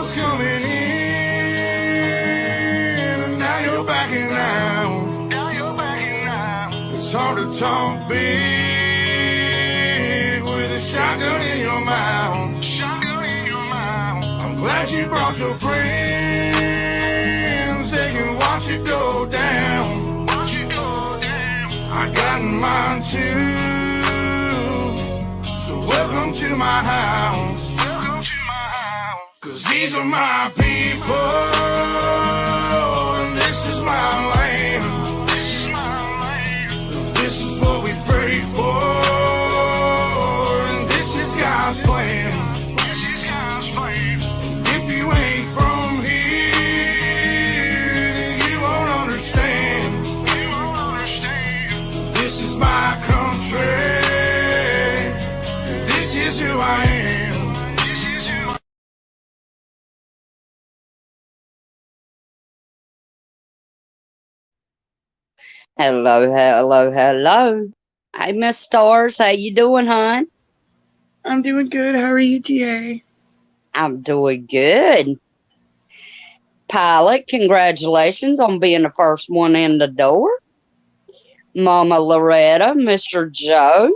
was coming in, and now you're backing out. It's hard to talk big with a shotgun in your mouth. I'm glad you brought your friends. They can watch it go down. I got mine too. So welcome to my house. 'Cause these are my people, and this is my land. This is what we prayed for, and this is God's plan. And if you ain't from here, then you won't understand. This is my country, and this is who I am. Hello, hello, hello. Hey, Miss Stars, how you doing, hon? I'm doing good. How are you, TA? I'm doing good. Pilot, congratulations on being the first one in the door. Mama Loretta, Mr. Joe,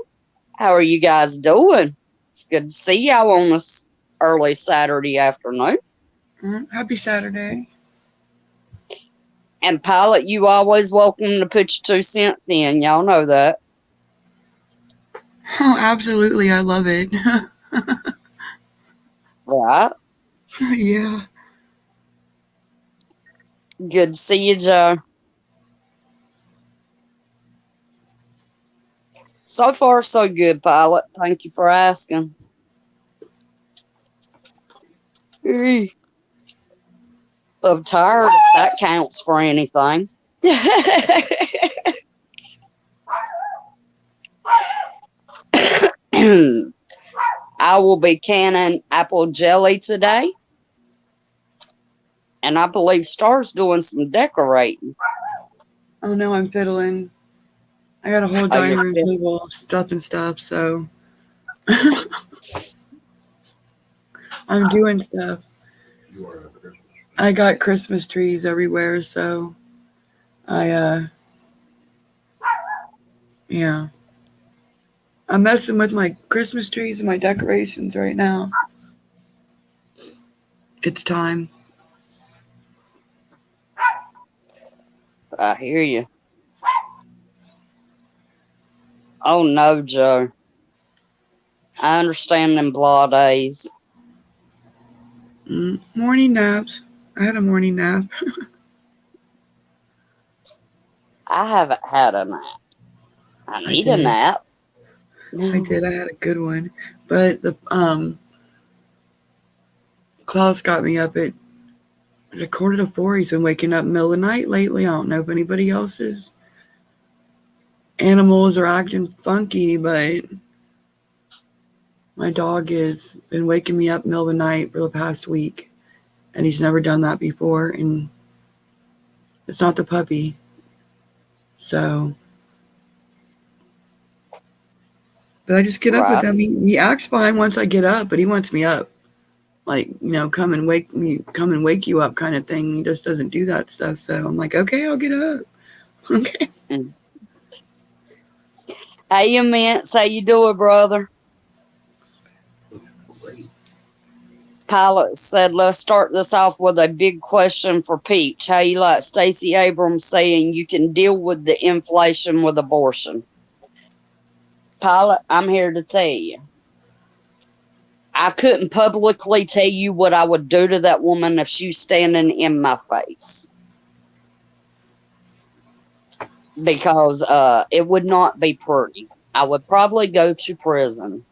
how are you guys doing? It's good to see y'all on this early Saturday afternoon. Happy Saturday. And Pilot, you always welcome to put your 2 cents in. Y'all know that. Oh, absolutely. I love it. Right? Yeah. Good to see you, Joe. So far, so good, Pilot. Thank you for asking. I'm tired, if that counts for anything. I will be canning apple jelly today. And I believe Star's doing some decorating. Oh, no, I'm fiddling. I got a whole dining room table of stuff and stuff, so I'm doing stuff. I got Christmas trees everywhere, so yeah. I'm messing with my Christmas trees and my decorations right now. It's time. I hear you. Oh, no, Joe. I understand them blah days. Morning naps. I had a morning nap. I haven't had a nap. I need a nap. I did. I had a good one. But the Klaus got me up at 3:45. He's been waking up in the middle of the night lately. I don't know if anybody else's animals are acting funky, but my dog has been waking me up in the middle of the night for the past week. And he's never done that before. And it's not the puppy. So, but I just get up with him. He acts fine once I get up, but he wants me up. Like, come and wake you up kind of thing. He just doesn't do that stuff. So I'm like, okay, I'll get up. Okay. Hey, Immense, how you doing, brother? Pilot said, let's start this off with a big question for Peach. How you like Stacey Abrams saying you can deal with the inflation with abortion? Pilot, I'm here to tell you. I couldn't publicly tell you what I would do to that woman if she was standing in my face. Because it would not be pretty. I would probably go to prison.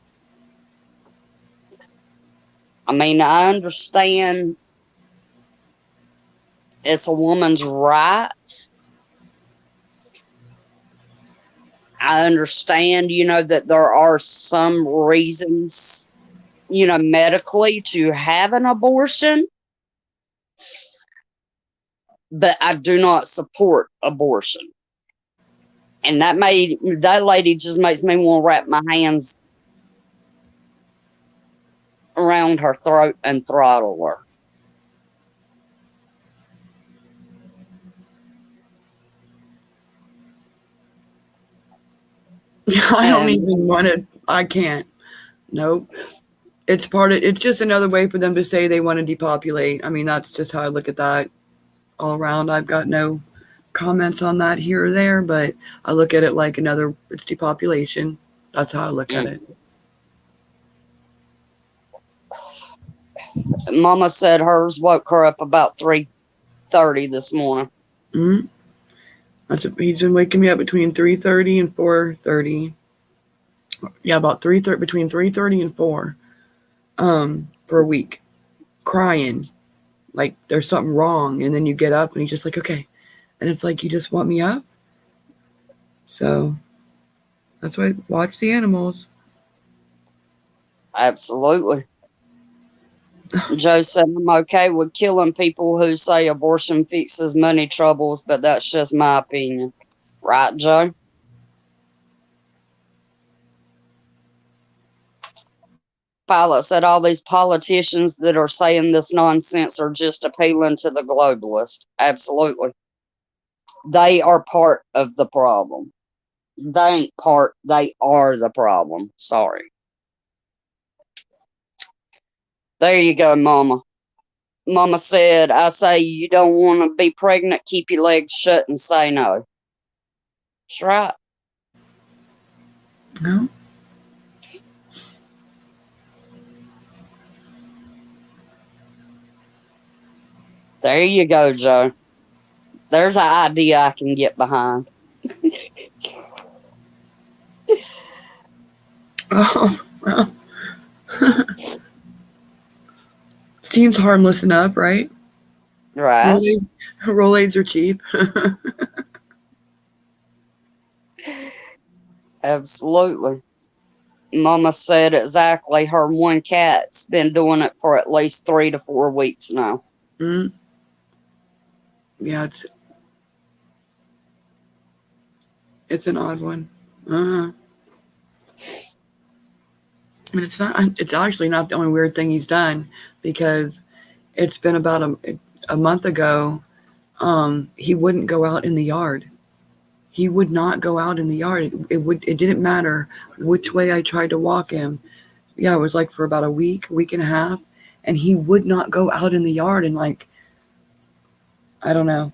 I mean, I understand it's a woman's right. I understand, that there are some reasons, medically to have an abortion. But I do not support abortion. And that lady just makes me want to wrap my hands around her throat and throttle her. I don't And even want to. I can't. Nope. It's just another way for them to say they want to depopulate. I mean, that's just how I look at that all around. I've got no comments on that here or there, but I look at it like it's depopulation. That's how I look at it. Mama said hers woke her up about 3:30 this morning. Mm-hmm. He's been waking me up between 3:30 and 4:30. Yeah, about 3:30, between 3:30 and 4, for a week, crying like there's something wrong. And then you get up and he's just like, okay. And it's like, you just want me up? So that's why I watch the animals. Absolutely. Joe said, I'm okay with killing people who say abortion fixes money troubles, but that's just my opinion. Right, Joe? Pilot said all these politicians that are saying this nonsense are just appealing to the globalists. Absolutely. They are part of the problem. They ain't part, they are the problem. Sorry. There you go, Mama. Mama said, I say you don't want to be pregnant, keep your legs shut and say no. That's right. No. There you go, Joe. There's an idea I can get behind. Oh, well. Seems harmless enough, right? Right. Rolaids are cheap. Absolutely. Mama said exactly. Her one cat's been doing it for at least 3 to 4 weeks now. Mm. Yeah, it's an odd one. And it's actually not the only weird thing he's done, because it's been about a month ago. He wouldn't go out in the yard. He would not go out in the yard. It didn't matter which way I tried to walk him. Yeah, it was like for about a week and a half, and he would not go out in the yard. And like, I don't know.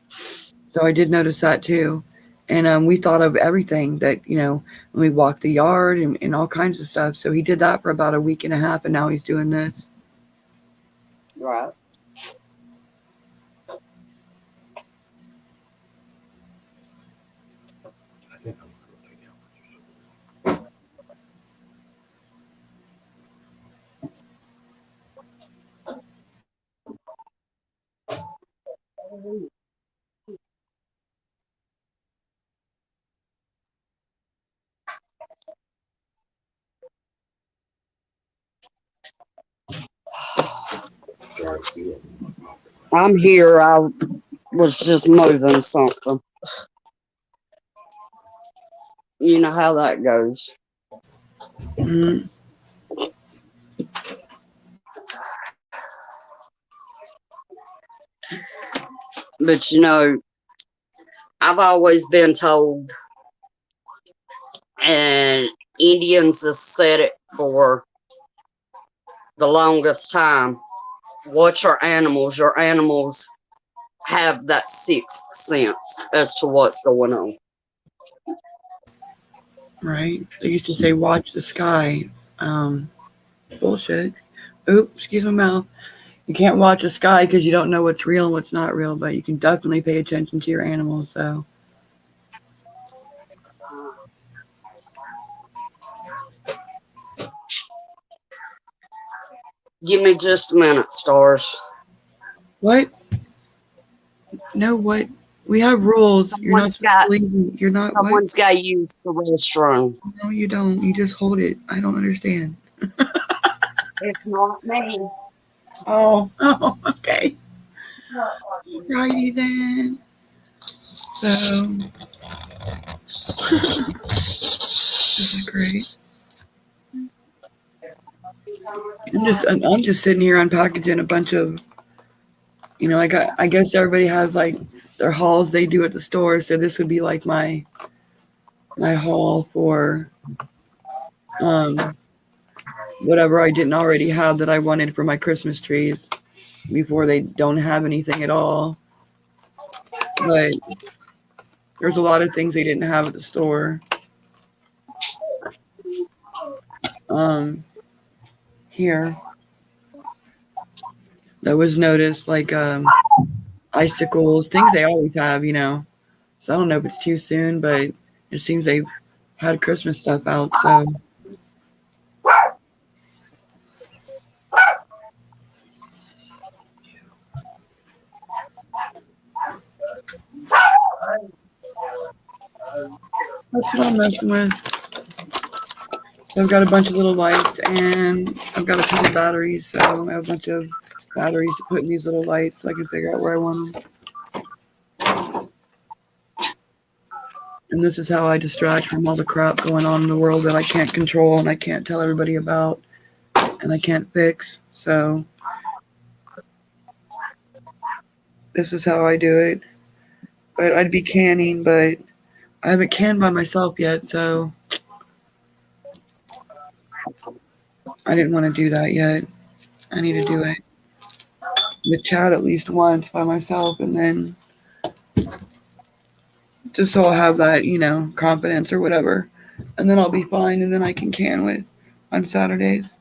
So I did notice that too. And we thought of everything that, when we walked the yard and all kinds of stuff. So he did that for about a week and a half, and now he's doing this. Right. I think I'm going to lay down for you. I'm here. I was just moving something. You know how that goes. Mm. But I've always been told, and Indians have said it for the longest time, watch your animals. Your animals have that sixth sense as to what's going on. Right. They used to say, watch the sky. Bullshit. Oops, excuse my mouth. You can't watch the sky because you don't know what's real and what's not real, but you can definitely pay attention to your animals. So. Give me just a minute, Stars. What? No, what? We have rules. Someone's Someone's got to use the restroom. No, you don't. You just hold it. I don't understand. It's not me. Oh, okay. Righty then. So, this is great. I'm just sitting here unpackaging a bunch of, I guess everybody has like their hauls they do at the store. So this would be like my my haul for whatever I didn't already have that I wanted for my Christmas trees before they don't have anything at all. But there's a lot of things they didn't have at the store. Here that was noticed, like icicles, things they always have, you know. So I don't know if it's too soon, but it seems they've had Christmas stuff out. So that's what I'm messing with. So I've got a bunch of little lights, and I've got a ton of batteries. So I have a bunch of batteries to put in these little lights so I can figure out where I want them. And this is how I distract from all the crap going on in the world that I can't control and I can't tell everybody about and I can't fix. So this is how I do it. But I'd be canning, but I haven't canned by myself yet, so I didn't want to do that yet. I need to do it with Chad at least once by myself, and then just so I'll have that, you know, confidence or whatever, and then I'll be fine, and then I can can with on Saturdays.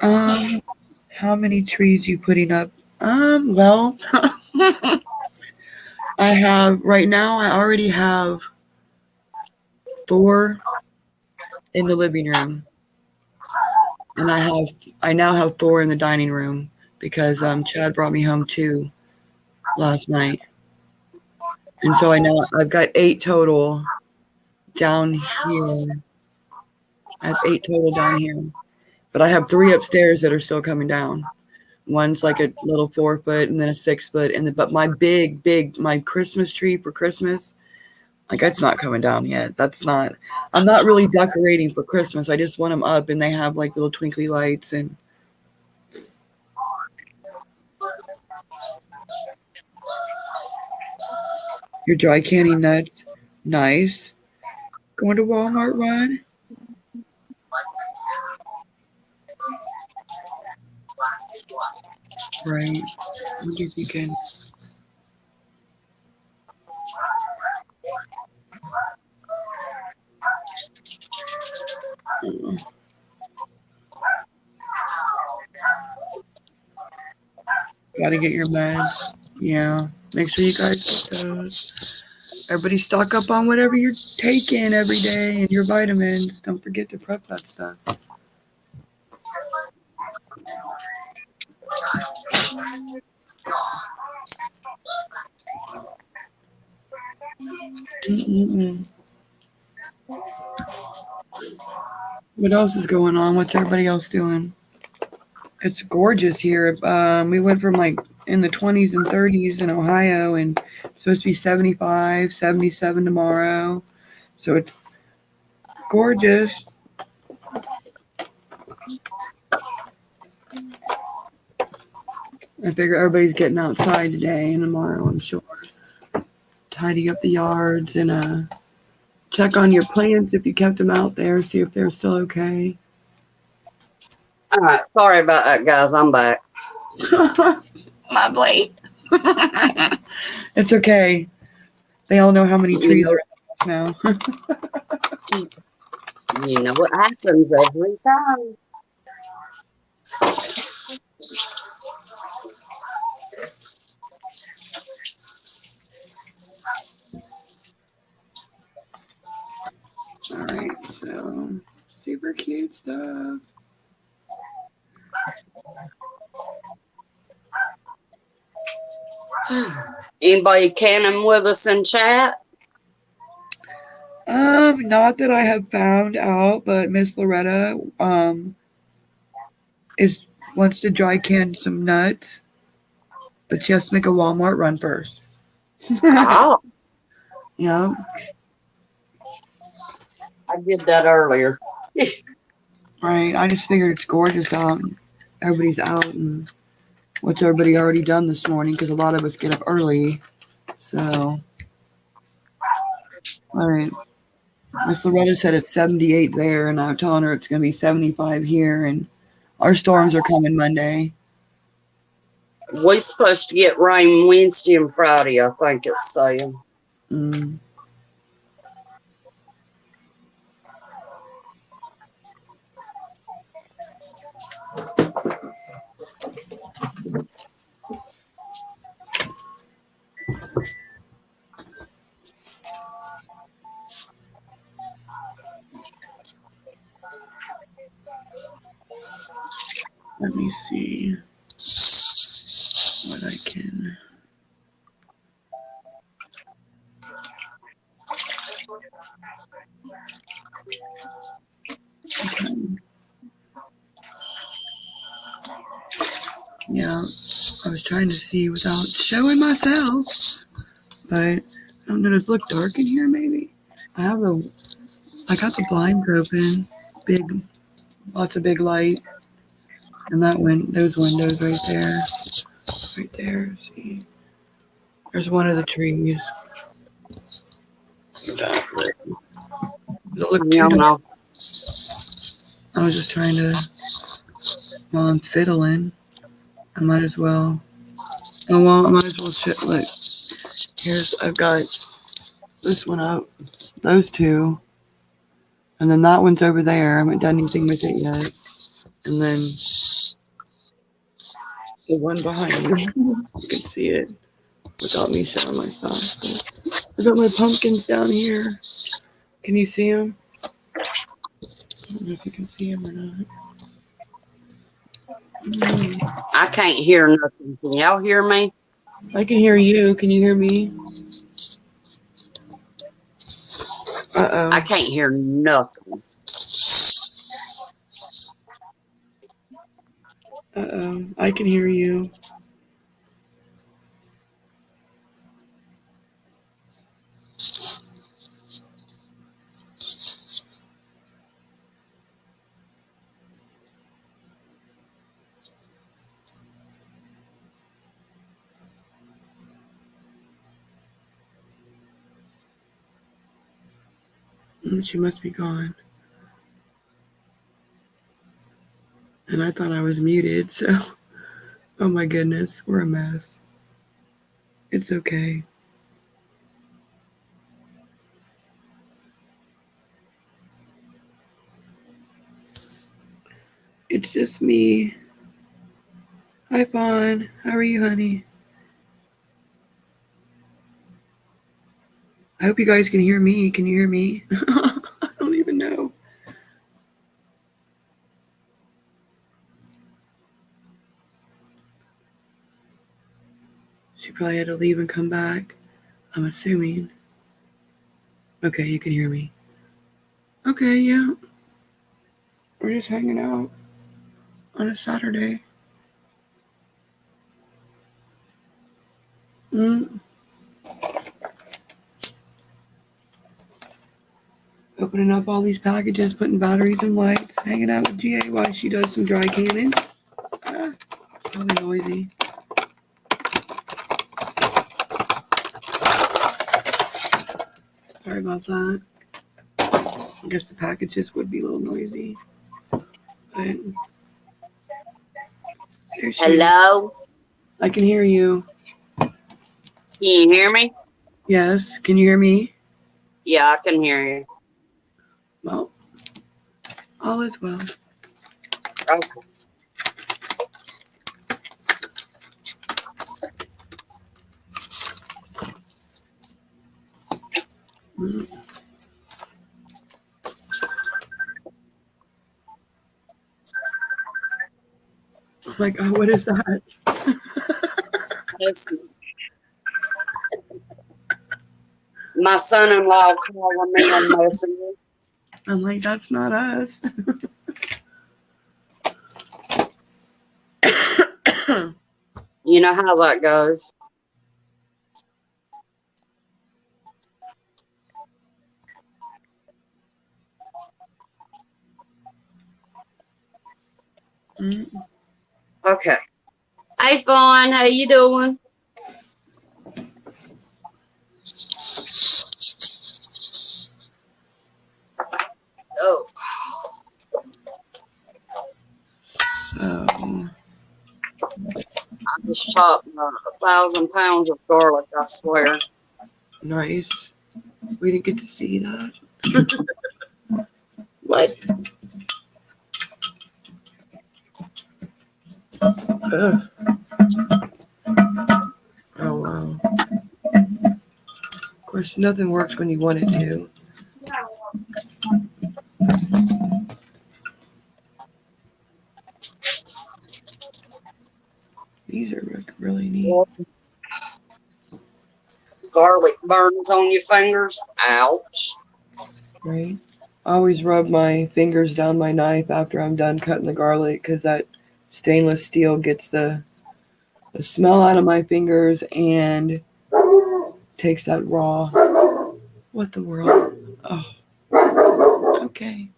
How many trees you putting up? Well, I have right now. I already have 4 in the living room, and I now have 4 in the dining room because Chad brought me home 2 last night, and so I know I've got 8 total down here. I have 8 total down here, but I have 3 upstairs that are still coming down. One's like a little 4-foot, and then a 6-foot, but my my Christmas tree for Christmas, like that's not coming down yet. I'm not really decorating for Christmas. I just want them up, and they have like little twinkly lights and. Your dry canning nuts, nice. Going to Walmart run. Right. I wonder if you can. Gotta get your meds. Yeah. Make sure you guys get those. Everybody stock up on whatever you're taking every day and your vitamins. Don't forget to prep that stuff. What else is going on? What's everybody else doing? It's gorgeous here. We went from like in the 20s and 30s in Ohio, and it's supposed to be 75, 77 tomorrow. So it's gorgeous. I figure everybody's getting outside today and tomorrow, I'm sure. Tidy up the yards and check on your plants if you kept them out there, see if they're still okay. All right. Sorry about that, guys. I'm back. My blade. It's okay. They all know how many trees are in the house now. You know what happens every time. All right, so super cute stuff. Anybody canning with us in chat? Not that I have found out, but Miss Loretta wants to dry can some nuts, but she has to make a Walmart run first. Oh, Yeah. I did that earlier. Right. I just figured it's gorgeous out. Everybody's out, and what's everybody already done this morning? Because a lot of us get up early. So All right. Miss Loretta said it's 78 there, and I'm telling her it's going to be 75 here, and our storms are coming Monday. We're supposed to get rain Wednesday and Friday, I think it's saying. Mm. Let me see what I can. Okay. Yeah, I was trying to see without showing myself, but I don't know. Does it look dark in here? Maybe I got the blinds open, lots of big light, and those windows right there. See, there's one of the trees. Does it look too No, dark? no. I was just trying to, while I'm fiddling, I might as well. Oh well, I might as well look. I've got this one up, those two, and then that one's over there. I haven't done anything with it yet. And then the one behind me, you can see it without me showing my stuff. I got my pumpkins down here. Can you see them? I don't know if you can see them or not. I can't hear nothing. Can y'all hear me? I can hear you. Can you hear me? Uh-oh. I can't hear nothing. Uh-oh. I can hear you. She must be gone. And I thought I was muted, so... Oh my goodness, we're a mess. It's okay. It's just me. Hi, Fawn. How are you, honey? I hope you guys can hear me. Can you hear me? I don't even know. She probably had to leave and come back, I'm assuming. Okay, you can hear me. Okay, yeah. We're just hanging out on a Saturday. Opening up all these packages, putting batteries and lights, hanging out with GA while she does some dry canning. Probably noisy. Sorry about that. I guess the packages would be a little noisy. But there she is. Hello? I can hear you. Can you hear me? Yes. Can you hear me? Yeah, I can hear you. Well, all is well. Okay. Oh my God, what is that? It's my son-in-law calling me on Messenger. I'm like, that's not us. You know how that goes. Okay. Hey, Fawn, how you doing? I just chopped 1,000 pounds of garlic, I swear. Nice. We didn't get to see that. What? Ugh. Oh, wow. Of course, nothing works when you want it to. These are really neat. Garlic burns on your fingers. Ouch. Right? I always rub my fingers down my knife after I'm done cutting the garlic because that stainless steel gets the smell out of my fingers and takes that raw. What the world? Oh, okay.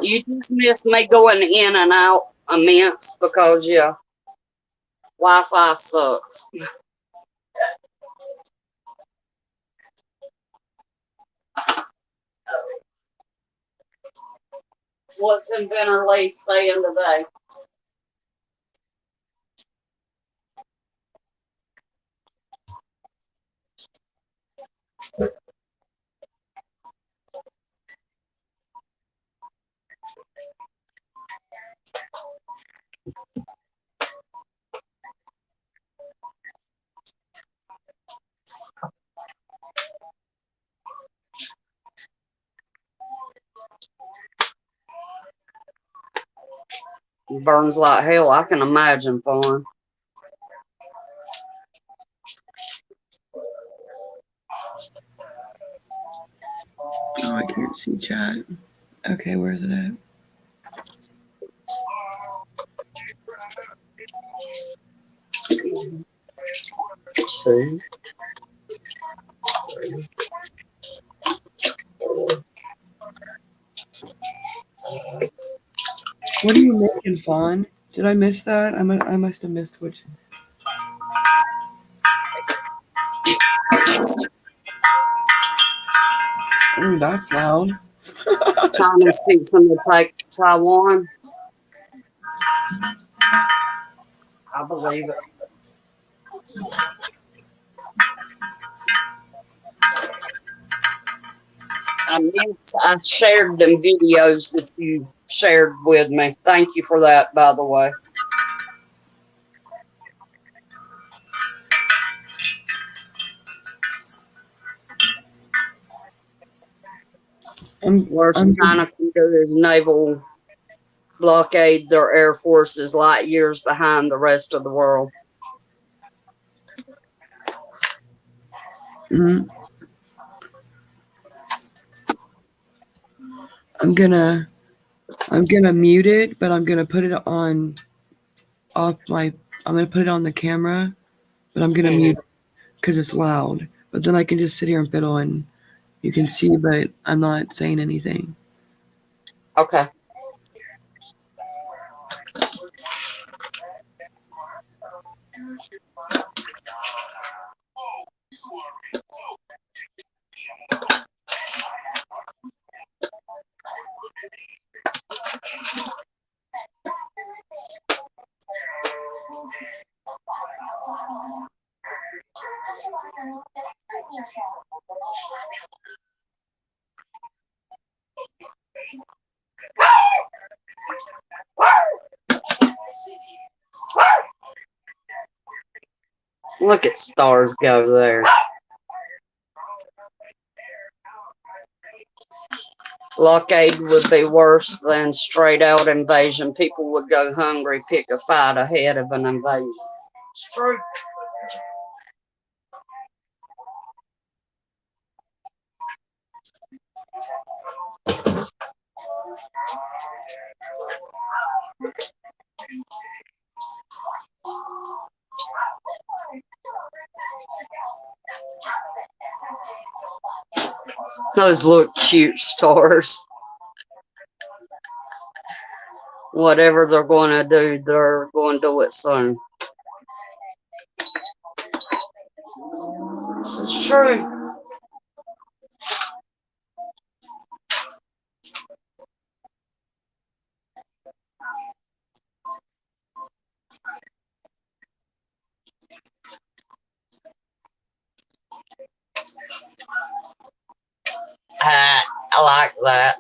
You just miss me going in and out immense because your Wi-Fi sucks. What's Inventor Lee saying today? Burns like hell, I can imagine for him. Oh, I can't see chat. Okay, where's it at? Two. What are you making, Fawn? Did I miss that? I must have missed which. Oh, that's loud. China's fixing to take Taiwan. I believe it. I shared them videos that you shared with me. Thank you for that, by the way. Worst China can do is naval blockade their air forces light years behind the rest of the world. Mm-hmm. I'm gonna mute it, but I'm gonna put it on I'm gonna put it on the camera, but I'm gonna mute because it's loud. But then I can just sit here and fiddle and you can see, but I'm not saying anything. Okay. Look at Stars go there. Blockade would be worse than straight out invasion. People would go hungry, pick a fight ahead of an invasion. It's true. Those look cute, Stars. Whatever they're going to do, they're going to do it soon. This is true. I like that.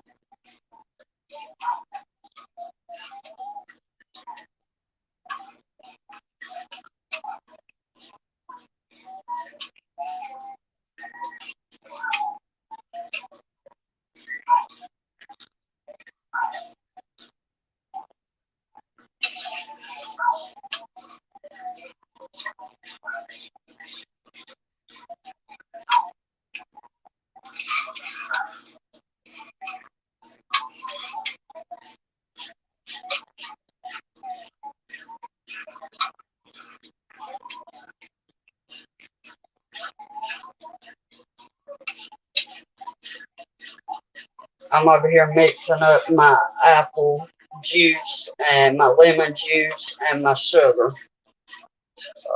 I'm over here mixing up my apple juice and my lemon juice and my sugar. So,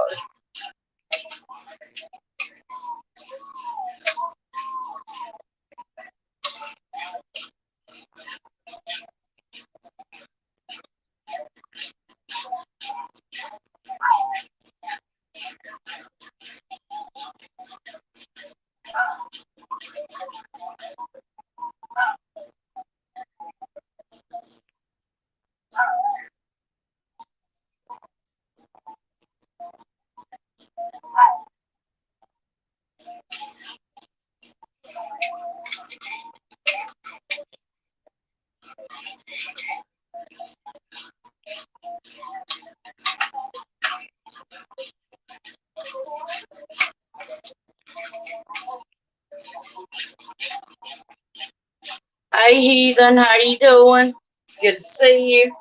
hey Heathen, how you doing? Good to see you.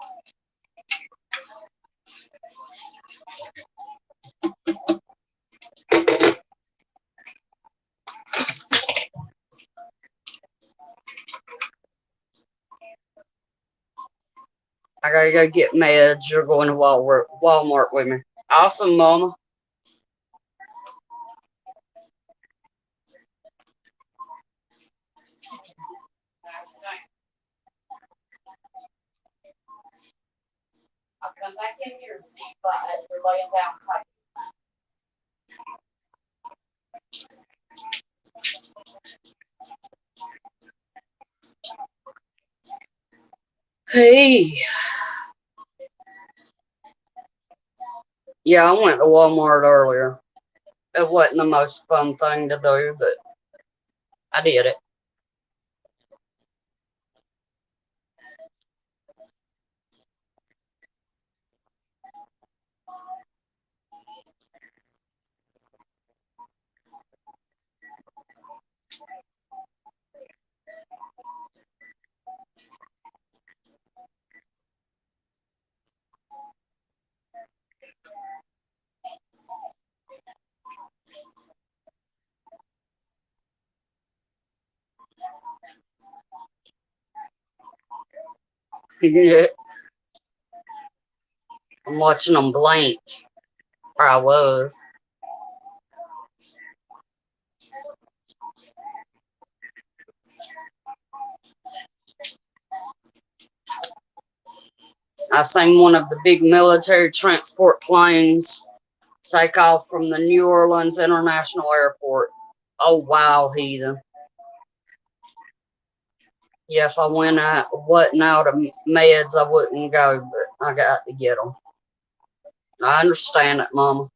I gotta go get meds. You're going to Walmart with me. Awesome, Mama. I'll come back in here and see if you're laying down. Hey. Yeah, I went to Walmart earlier. It wasn't the most fun thing to do, but I did it. I'm watching them blink. Or I was. I seen one of the big military transport planes take off from the New Orleans International Airport. Oh, wow, Heathen. Yeah, if I wasn't out of meds, I wouldn't go, but I got to get them. I understand it, Mama.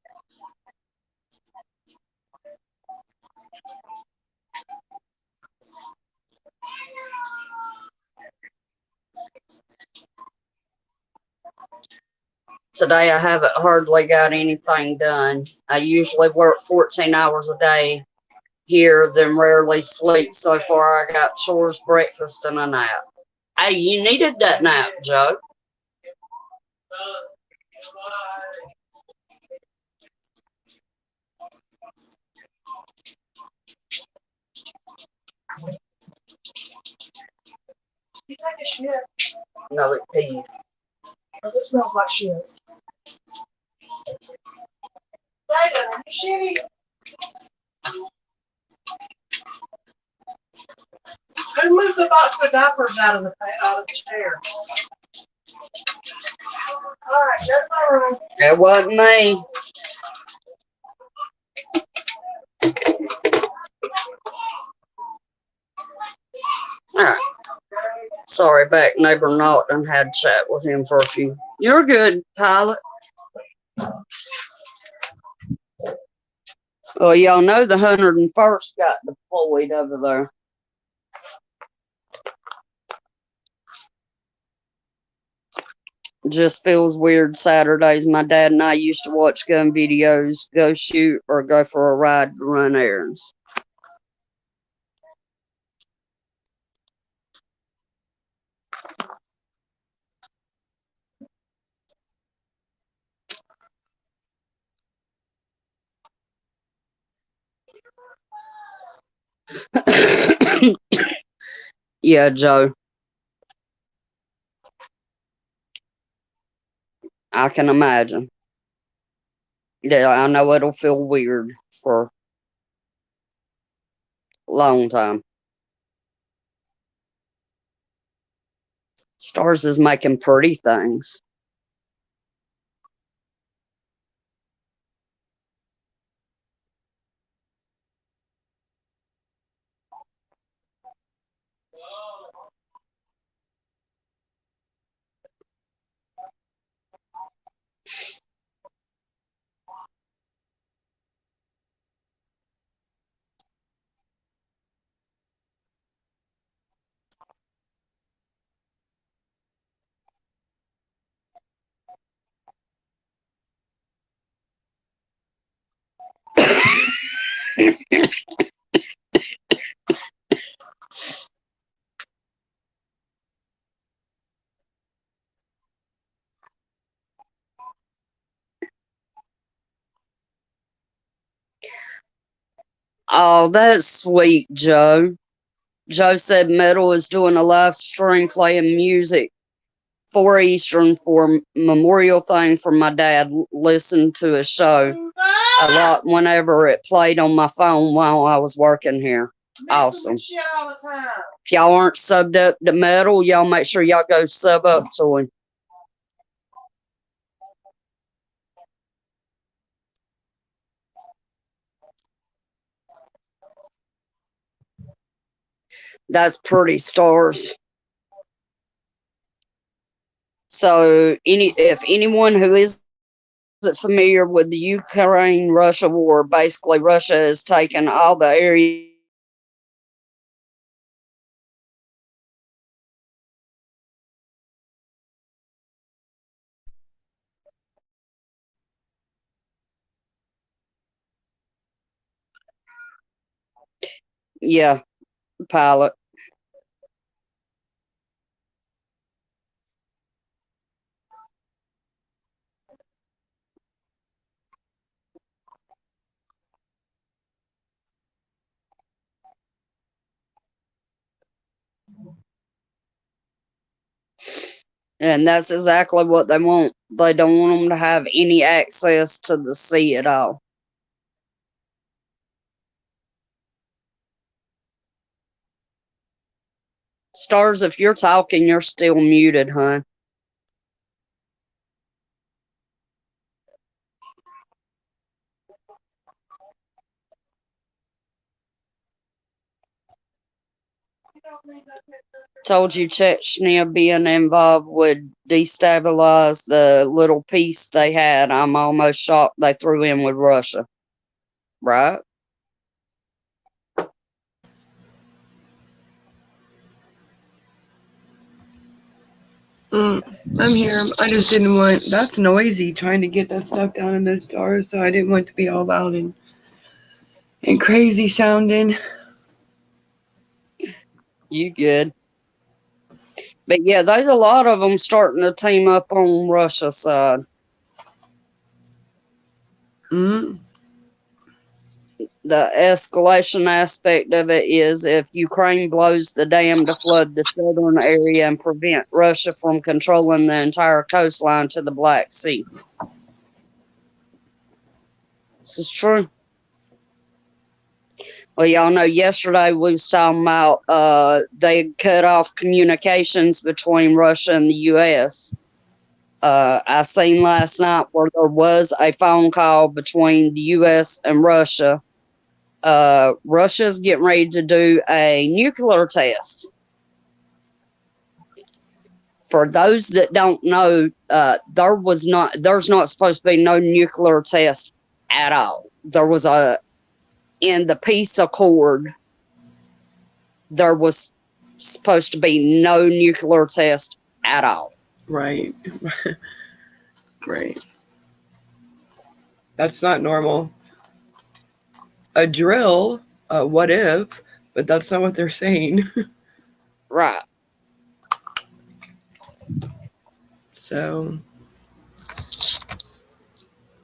Today I haven't hardly got anything done. I usually work 14 hours a day here, then rarely sleep. So far I got chores, breakfast, and a nap. Hey, you needed that nap, Joe. You take a shit. No, it peed. Because it smells like shit. David, shitty. Who moved the box of diapers out of the chair? Alright, go to my room. It wasn't me. All right. Sorry, back neighbor Norton had chat with him for a few. You're good, Pilot. Well, y'all know the 101st got deployed over there. Just feels weird Saturdays. My dad and I used to watch gun videos, go shoot, or go for a ride to run errands. Yeah, Joe. I can imagine. Yeah, I know it'll feel weird for a long time. Stars is making pretty things. Oh, that's sweet, Joe. Joe said Metal is doing a live stream playing music 4 Eastern for memorial thing for my dad. Listened to his show a lot whenever it played on my phone while I was working here. Awesome. Shit all the time. If y'all aren't subbed up to Metal, y'all make sure y'all go sub up to him. That's pretty, Stars. So if anyone who isn't familiar with the Ukraine-Russia war, basically Russia has taken all the area yeah, Pilot. And that's exactly what they want. They don't want them to have any access to the sea at all. Stars, if you're talking, you're still muted, huh? Told you Chechnya being involved would destabilize the little peace they had. I'm almost shocked they threw in with Russia. Right? I'm here. I just didn't want. That's noisy trying to get that stuff down in those jars, so I didn't want it to be all loud and crazy sounding. You good. But yeah, there's a lot of them starting to team up on Russia's side. Mm. The escalation aspect of it is if Ukraine blows the dam to flood the southern area and prevent Russia from controlling the entire coastline to the Black Sea. This is true. Well, y'all know yesterday we was talking about they cut off communications between Russia and the U.S. I seen last night where there was a phone call between the U.S. and Russia. Russia's getting ready to do a nuclear test. For those that don't know, there's not supposed to be no nuclear test at all. There was in the peace accord, there was supposed to be no nuclear test at all. Right. Right. That's not normal. A drill, what if, but that's not what they're saying. Right. So,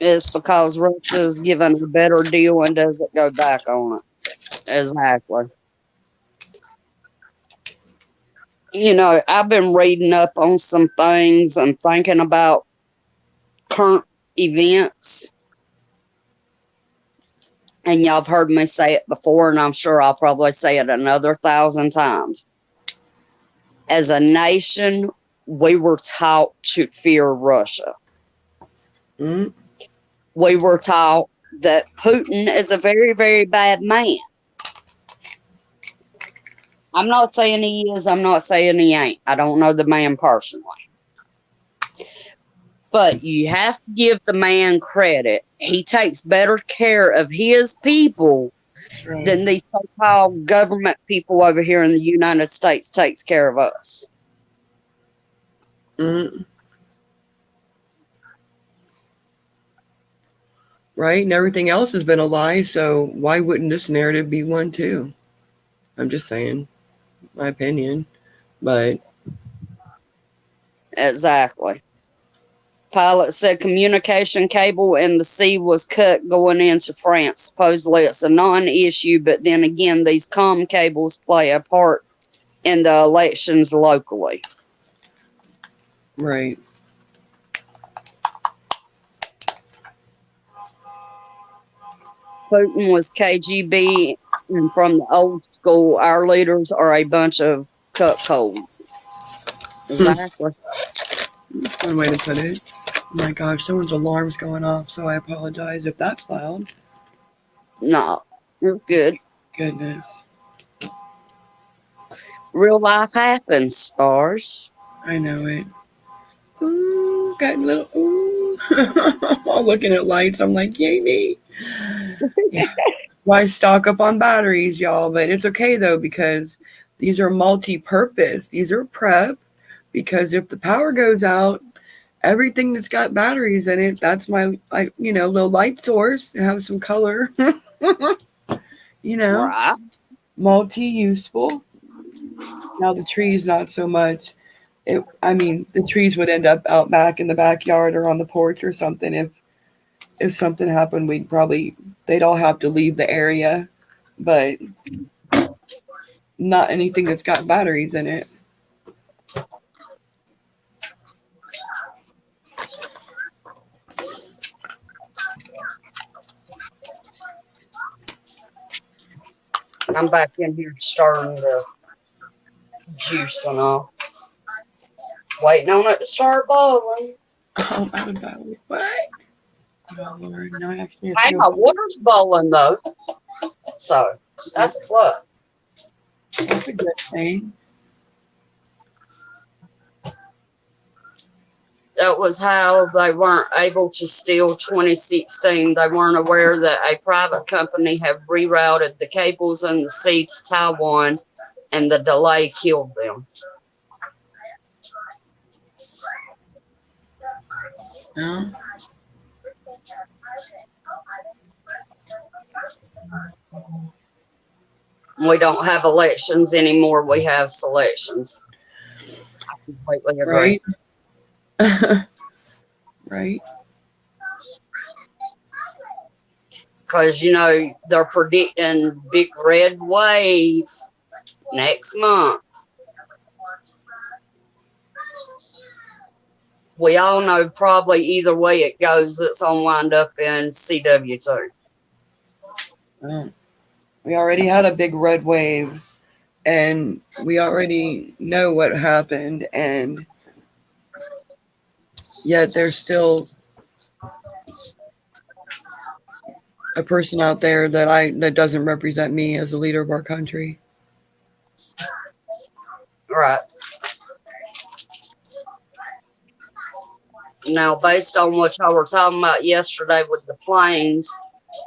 It's because Russia's given a better deal and doesn't go back on it. Exactly. You know, I've been reading up on some things and thinking about current events. And y'all have heard me say it before, and I'm sure I'll probably say it another 1,000 times. As a nation, we were taught to fear Russia. mm, We were taught that Putin is a very, very bad man. I'm not saying he is. I'm not saying he ain't. I don't know the man personally. But you have to give the man credit. He takes better care of his people that's right. than these so-called government people over here in the United States takes care of us. Mm. Right? And everything else has been a lie, so why wouldn't this narrative be one too? I'm just saying, my opinion. But Exactly. Pilot said communication cable in the sea was cut going into France. Supposedly it's a non-issue, but then again, these comm cables play a part in the elections locally. right. Putin was KGB, and from the old school, our leaders are a bunch of cuckolds. Exactly. That's one way to put it. Oh my gosh, someone's alarm's going off, so I apologize if that's loud. No, it's good. Goodness. Real life happens, stars. I know it. Ooh, got a little ooh. I'm looking at lights. I'm like, yay me. Yeah. Why stock up on batteries, y'all? But it's okay though, because these are multi-purpose. These are prep. Because if the power goes out, everything that's got batteries in it, that's my little light source. And have some color. Right. Multi-useful. Now the trees, not so much. The trees would end up out back in the backyard or on the porch or something. If something happened, they'd all have to leave the area, but not anything that's got batteries in it. I'm back in here stirring the juice and all. Waiting on it to start boiling. Oh, out of battery. What? Oh, Lord. No, I actually have Hey, to my water's boiling though. So that's a plus. That's a good thing. That was how they weren't able to steal 2016. They weren't aware that a private company had rerouted the cables in the sea to Taiwan, and the delay killed them. No. We don't have elections anymore. We have selections. I completely agree. Right. Right. Because, they're predicting big red wave next month. We all know probably either way it goes, it's going to wind up in CW2. Oh. We already had a big red wave, and we already know what happened, and yet there's still a person out there that doesn't represent me as the leader of our country. Right. Now, based on what y'all were talking about yesterday with the planes,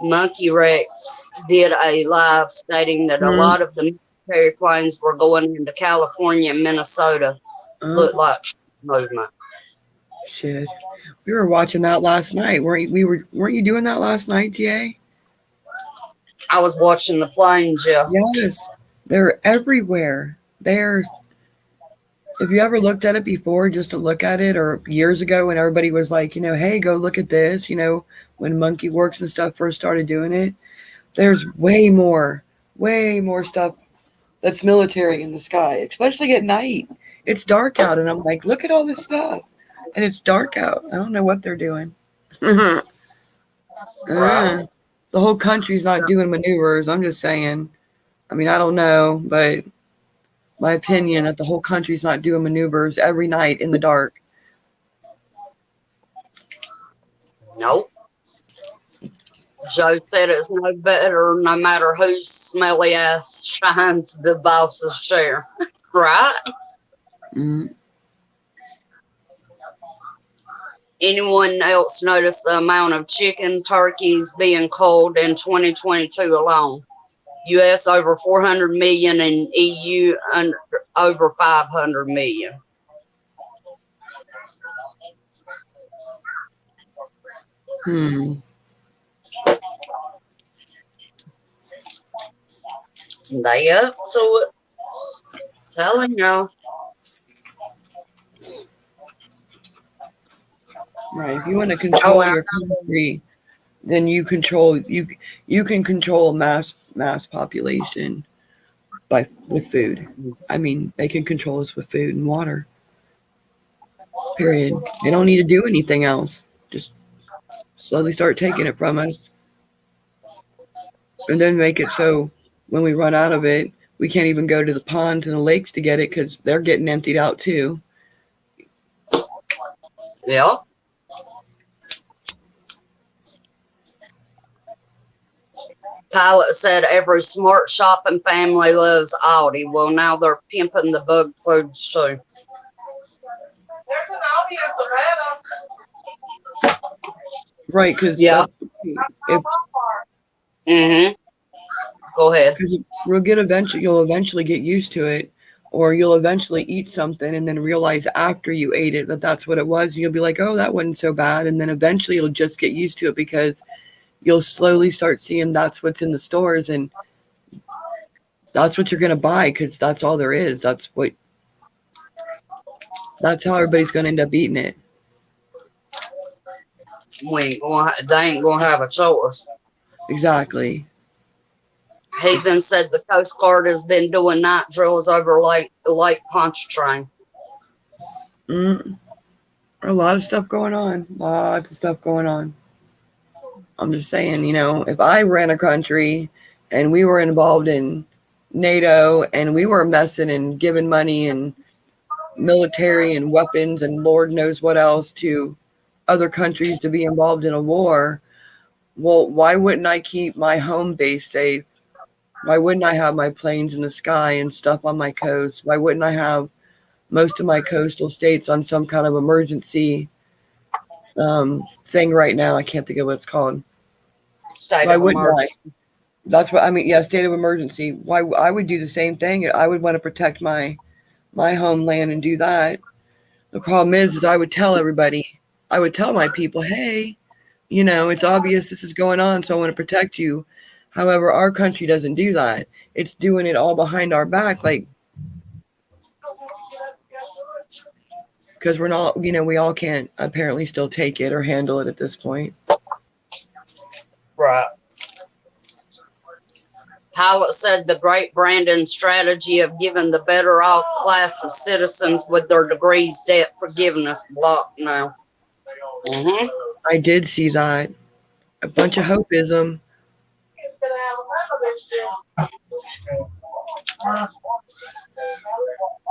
Monkey Rex did a live stating that a Hmm. lot of the military planes were going into California and Minnesota. Looked like movement. Shit. We were watching that last night. Weren't you doing that last night, TA? I was watching the planes, yeah. Yes. They're everywhere. If you ever looked at it before, just to look at it, or years ago when everybody was like, hey, go look at this, when Monkey Works and stuff first started doing it, there's way more stuff that's military in the sky, especially at night. It's dark out, and I'm like, look at all this stuff. And it's dark out. I don't know what they're doing. Right. The whole country's not doing maneuvers. I'm just saying. I mean, I don't know, but my opinion that the whole country's not doing maneuvers every night in the dark. Nope. Joe said it's no better no matter whose smelly ass shines the boss's chair. Right? Mm. Anyone else notice the amount of chicken turkeys being culled in 2022 alone? U.S. over 400 million and EU over 500 million. They up to it. Telling y'all. Right. If you want to control your country, then you can control mass population with food. I mean, they can control us with food and water. Period. They don't need to do anything else. Just slowly start taking it from us. And then make it so when we run out of it, we can't even go to the ponds and the lakes to get it because they're getting emptied out too. Yeah. Pilot said every smart shopping family loves Aldi. Well, now they're pimping the bug foods too. There's an audience around. Right, because Yeah. if Go ahead. Because you'll eventually get used to it, or you'll eventually eat something and then realize after you ate it that that's what it was. And you'll be like, oh, that wasn't so bad. And then eventually you'll just get used to it because you'll slowly start seeing that's what's in the stores and that's what you're going to buy because that's all there is. That's how everybody's going to end up eating it. They ain't gonna have a choice. Exactly. He then said the Coast Guard has been doing night drills over Lake Pontchartrain. A lot of stuff going on. Lots of stuff going on. I'm just saying, if I ran a country and we were involved in NATO and we were messing and giving money and military and weapons and Lord knows what else to other countries to be involved in a war, well, why wouldn't I keep my home base safe? Why wouldn't I have my planes in the sky and stuff on my coast? Why wouldn't I have most of my coastal states on some kind of emergency thing right now? I can't think of what it's called. State Why of wouldn't emergency. I? That's what I mean. Yeah, state of emergency. Why I would do the same thing. I would want to protect my homeland and do that. The problem is I would tell everybody. I would tell my people, hey, it's obvious this is going on, so I want to protect you. However, our country doesn't do that. It's doing it all behind our back, because we're not, we all can't apparently still take it or handle it at this point. Right. Pilot said the Great Brandon strategy of giving the better off class of citizens with their degrees debt forgiveness blocked now. I did see that. A bunch of hopeism.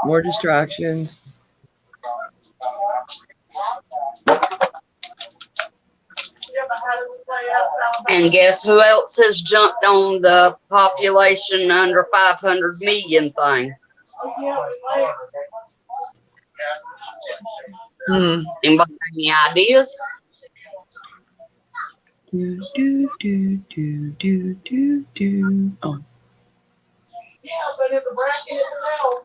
More distractions. And guess who else has jumped on the population under 500 million thing? Hmm. Anybody got any ideas? Do. Oh, Yeah, but in the bracket itself,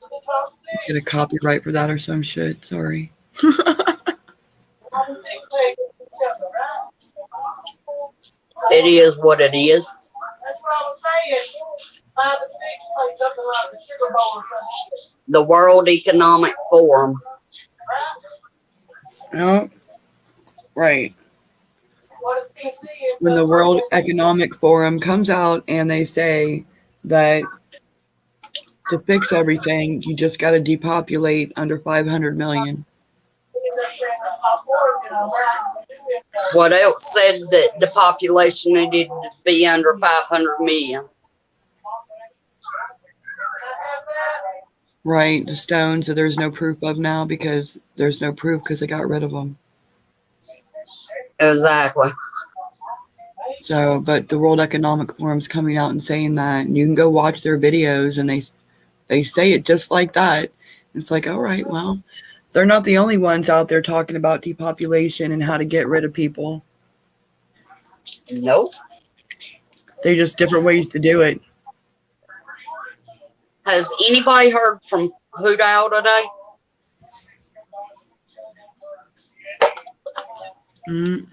the top six, get a copyright for that or some shit. Sorry. top six play against each other, right? It is what it is. That's what I was saying. 5 and 6 play something like the Sugar Bowl or some shit, The World Economic Forum. right? Oh, right. What if PC is When the World Economic Forum comes out and they say that to fix everything, you just got to depopulate under 500 million. What else said that the population needed to be under 500 million? Right. The stones that there's no proof of now because there's no proof because they got rid of them. Exactly. So, but the World Economic Forum's coming out and saying that, and you can go watch their videos, and they say it just like that. It's like, all right, well, they're not the only ones out there talking about depopulation and how to get rid of people. Nope. They're just different ways to do it. Has anybody heard from Hoot Owl today? Mm.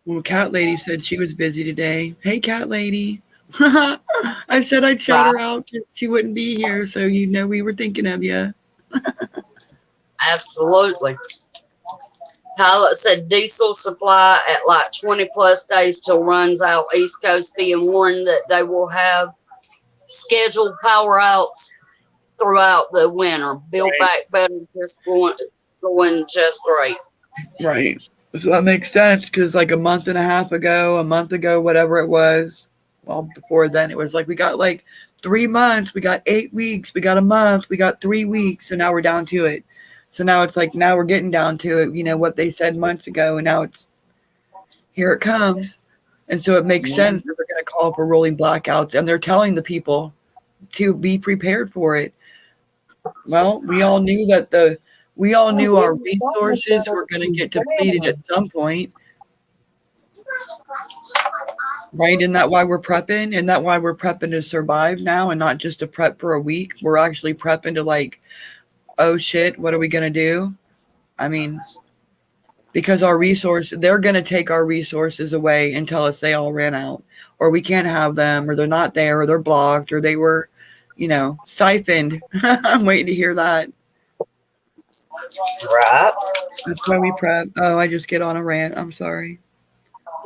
Well, Cat Lady said she was busy today. Hey, Cat Lady. I said I'd shout her out because she wouldn't be here, so you know we were thinking of you. Absolutely. Pilot said diesel supply at like 20 plus days till runs out. East Coast being warned that they will have scheduled power outs throughout the winter. Build back better, just going just great. Right. So that makes sense because like a month ago, whatever it was. Well, before then it was like we got like 3 months, we got 8 weeks, we got a month, we got 3 weeks, and now we're down to it. So now it's like now we're getting down to it, you know, what they said months ago, and now it's here it comes. And so it makes sense that they're going to call for rolling blackouts, and they're telling the people to be prepared for it. Well, we all knew our resources were going to get depleted at some point. Right? Isn't that why we're prepping? Isn't that why we're prepping to survive now and not just to prep for a week? We're actually prepping to like, oh shit, what are we going to do? I mean, because they're going to take our resources away and tell us they all ran out, or we can't have them, or they're not there, or they're blocked, or they were, you know, siphoned. I'm waiting to hear that. Right? That's why we prep. Oh, I just get on a rant. I'm sorry.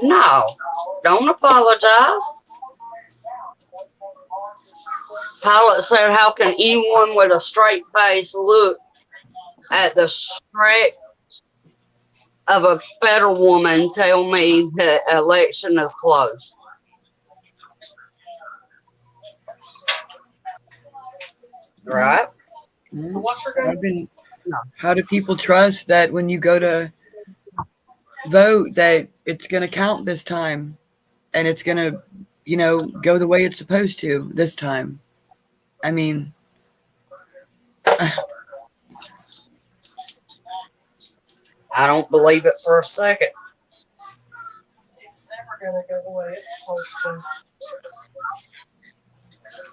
No, don't apologize. Pilot said, how can anyone with a straight face look at the strength of a federal woman tell me the election is close? Right? How do people trust that when you go to vote that it's going to count this time and it's going to, you know, go the way it's supposed to this time? I mean, I don't believe it for a second. It's never going to go the way it's supposed to.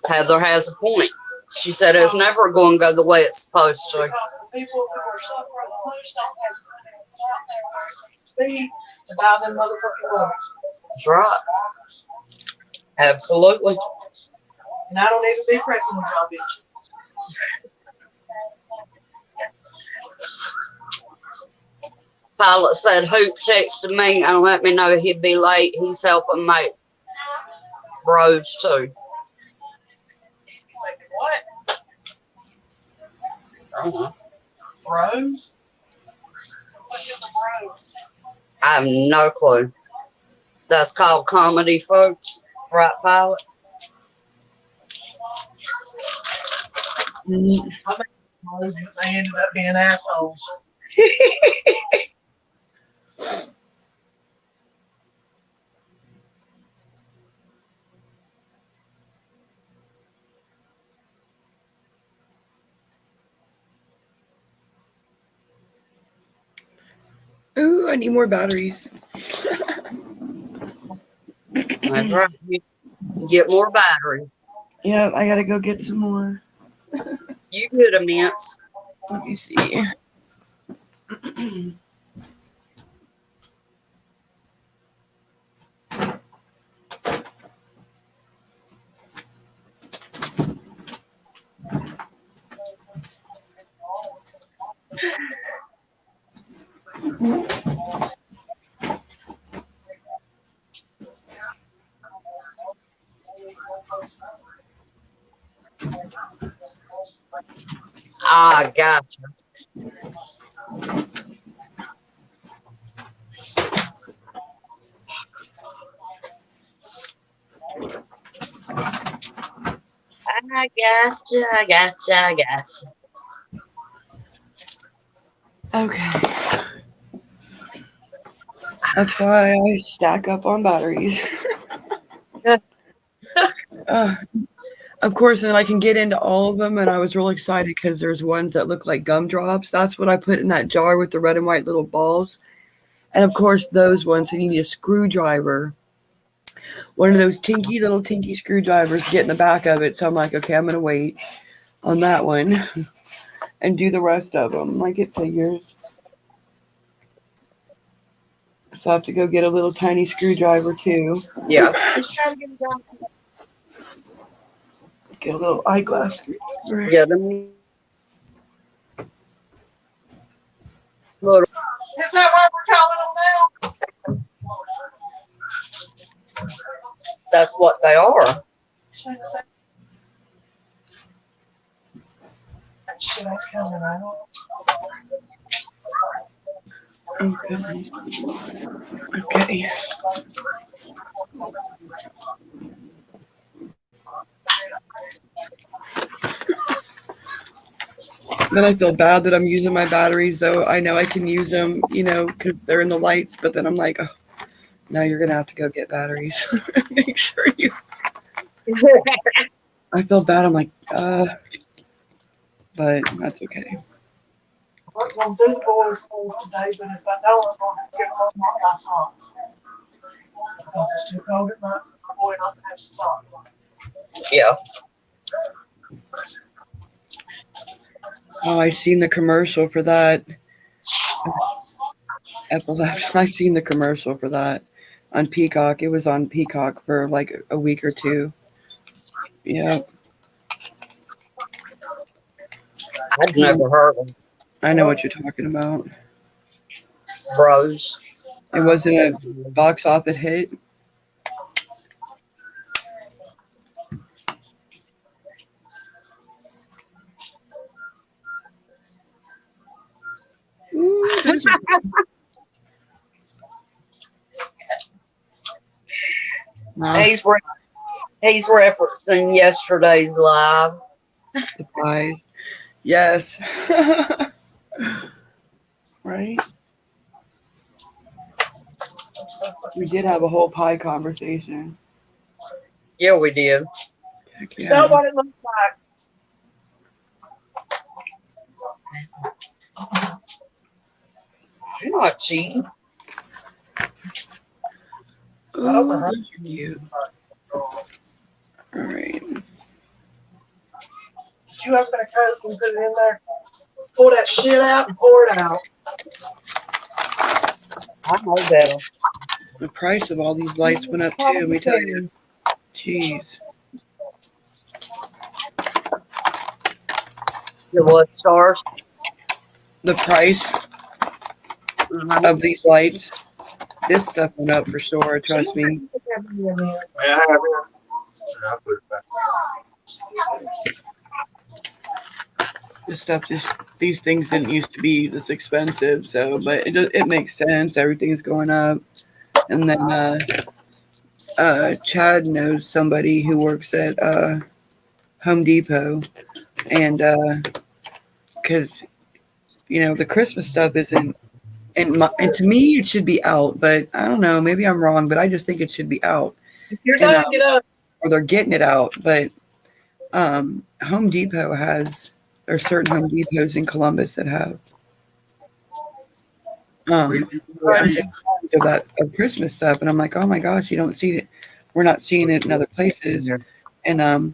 Heather has a point. She said it's never going to go the way it's supposed to. Because the people who are suffering the most don't have the money out there where they to buy them motherfucking votes. That's right. Absolutely. And I don't even be pregnant with y'all bitches. Pilot said Hoot texted me and let me know he'd be late. He's helping make roads too. Like what? Uh-huh. Bros? What is a bro? I have no clue. That's called comedy, folks. Right, Pilot? Bros, but they ended up being assholes. Ooh, I need more batteries. That's right. You get more batteries. Yeah, I gotta go get some more. You good, Immense. Let me see. I gotcha. I gotcha. Okay. That's why I stack up on batteries. uh, of course, and I can get into all of them. And I was real excited because there's ones that look like gumdrops. That's what I put in that jar with the red and white little balls. And of course, those ones, you need a screwdriver. One of those little tinky screwdrivers to get in the back of it. So I'm like, okay, I'm going to wait on that one and do the rest of them like it figures. So I have to go get a little tiny screwdriver too. Yeah. Get a little eyeglass screwdriver. Yeah, them little Is that why we're calling them now? that's what they are. That shit ain't coming out. Oh, goodness. Okay. Then I feel bad that I'm using my batteries, though. I know I can use them, because they're in the lights. But then I'm like, oh, now you're going to have to go get batteries. Make sure you. I feel bad. I'm like, but that's okay. I'm going to do boys' schools today, but if I don't, I'm going to get them on my socks. Because it's too cold at night for my boy not to have some socks on. Yeah. Oh, I've seen the commercial for that. Epilepsy. I've seen the commercial for that on Peacock. It was on Peacock for like a week or two. Yeah. I'd never heard of I know what you're talking about. bros. It wasn't a box office hit. Ooh, those are Wow, He's referencing yesterday's live. the pie. Yes. Right? We did have a whole pie conversation. Yeah, we did. Heck Is that yeah. what it looks like? You're not cheating. Ooh, those are cute. All right. Did you open a Coke and put it in there? Pull that shit out and pour it out. I know better. The price of all these lights went up too, let me tell you. Jeez. The what stars? The price of these lights, this stuff went up for sure, trust me. May I have it? And I'll put it back. This stuff these things didn't used to be this expensive, so, but it makes sense. Everything's going up. And then Chad knows somebody who works at Home Depot, and because the Christmas stuff isn't, and to me it should be out, but I don't know, maybe I'm wrong, but I just think it should be out. You're done, get up. Or they're getting it out, but Home Depot there's certain Home Depots in Columbus that have um, of that of Christmas stuff, and I'm like, oh my gosh, you don't see it. We're not seeing it in other places. And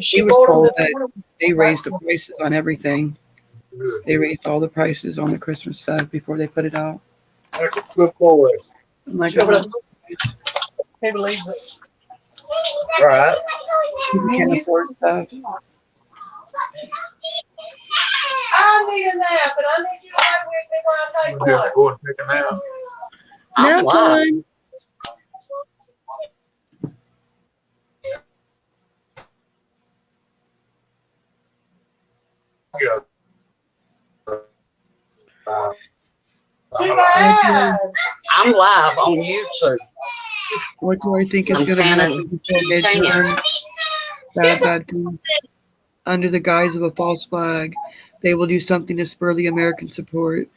She he was bought them told this that morning. they raised the prices on everything. They raised all the prices on the Christmas stuff before they put it out. Good boy. I'm like, Yeah, oh, but can't believe it. Right. people can't afford stuff. I need a nap, and I need you to ride with me while I take one. Just go and take a nap. Nap live. time. Yeah. Too bad. I'm live on YouTube. What do I think is I'm going to kinda- happen before midterm? Bad thing. Under the guise of a false flag, they will do something to spur the American support.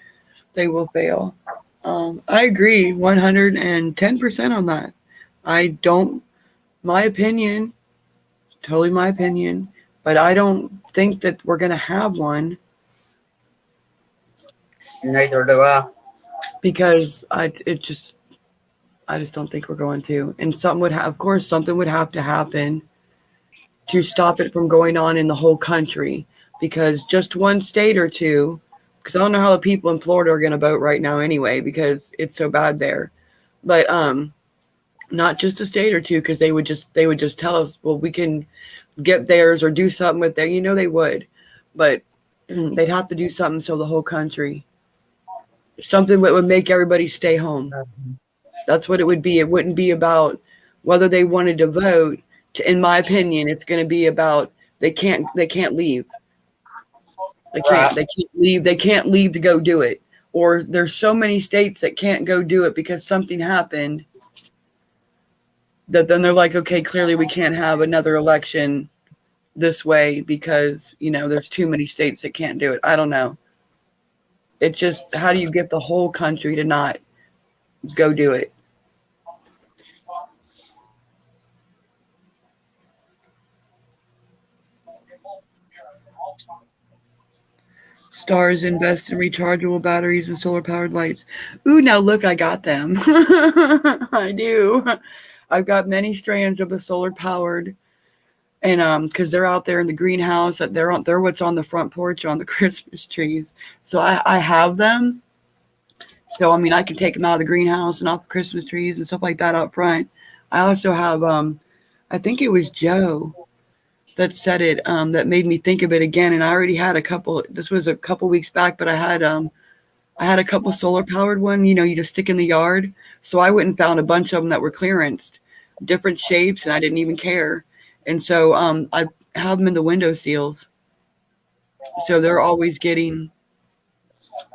They will fail. I agree 110% on that. I don't, my opinion, totally my opinion, but I don't think that we're going to have one Neither do I. because I just don't think we're going to. And something would have, of course, something would have to happen to stop it from going on in the whole country, because just one state or two, because I don't know how the people in Florida are going to vote right now anyway, because it's so bad there. But not just a state or two, because they would just tell us, well, we can get theirs or do something with that. You know, they would, but they'd have to do something so the whole country, something that would make everybody stay home. That's what it would be. It wouldn't be about whether they wanted to vote. In my opinion, it's going to be about they can't leave. They can't leave. They can't leave to go do it. Or there's so many states that can't go do it because something happened, that then they're like, okay, clearly we can't have another election this way because, you know, there's too many states that can't do it. I don't know. It just, how do you get the whole country to not go do it? Stars invest in rechargeable batteries and solar powered lights. Ooh, now look, I got them. I do. I've got many strands of the solar powered, and because they're out there in the greenhouse, they're what's on the front porch on the Christmas trees. So I have them. So I mean, I can take them out of the greenhouse and off the Christmas trees and stuff like that out front. I also have I think it was Joe that said it, that made me think of it again. And I already had a couple. This was a couple weeks back, but I had a couple solar powered one. You know, you just stick in the yard. So I went and found a bunch of them that were clearanced, different shapes, and I didn't even care. And so I have them in the window seals, so they're always getting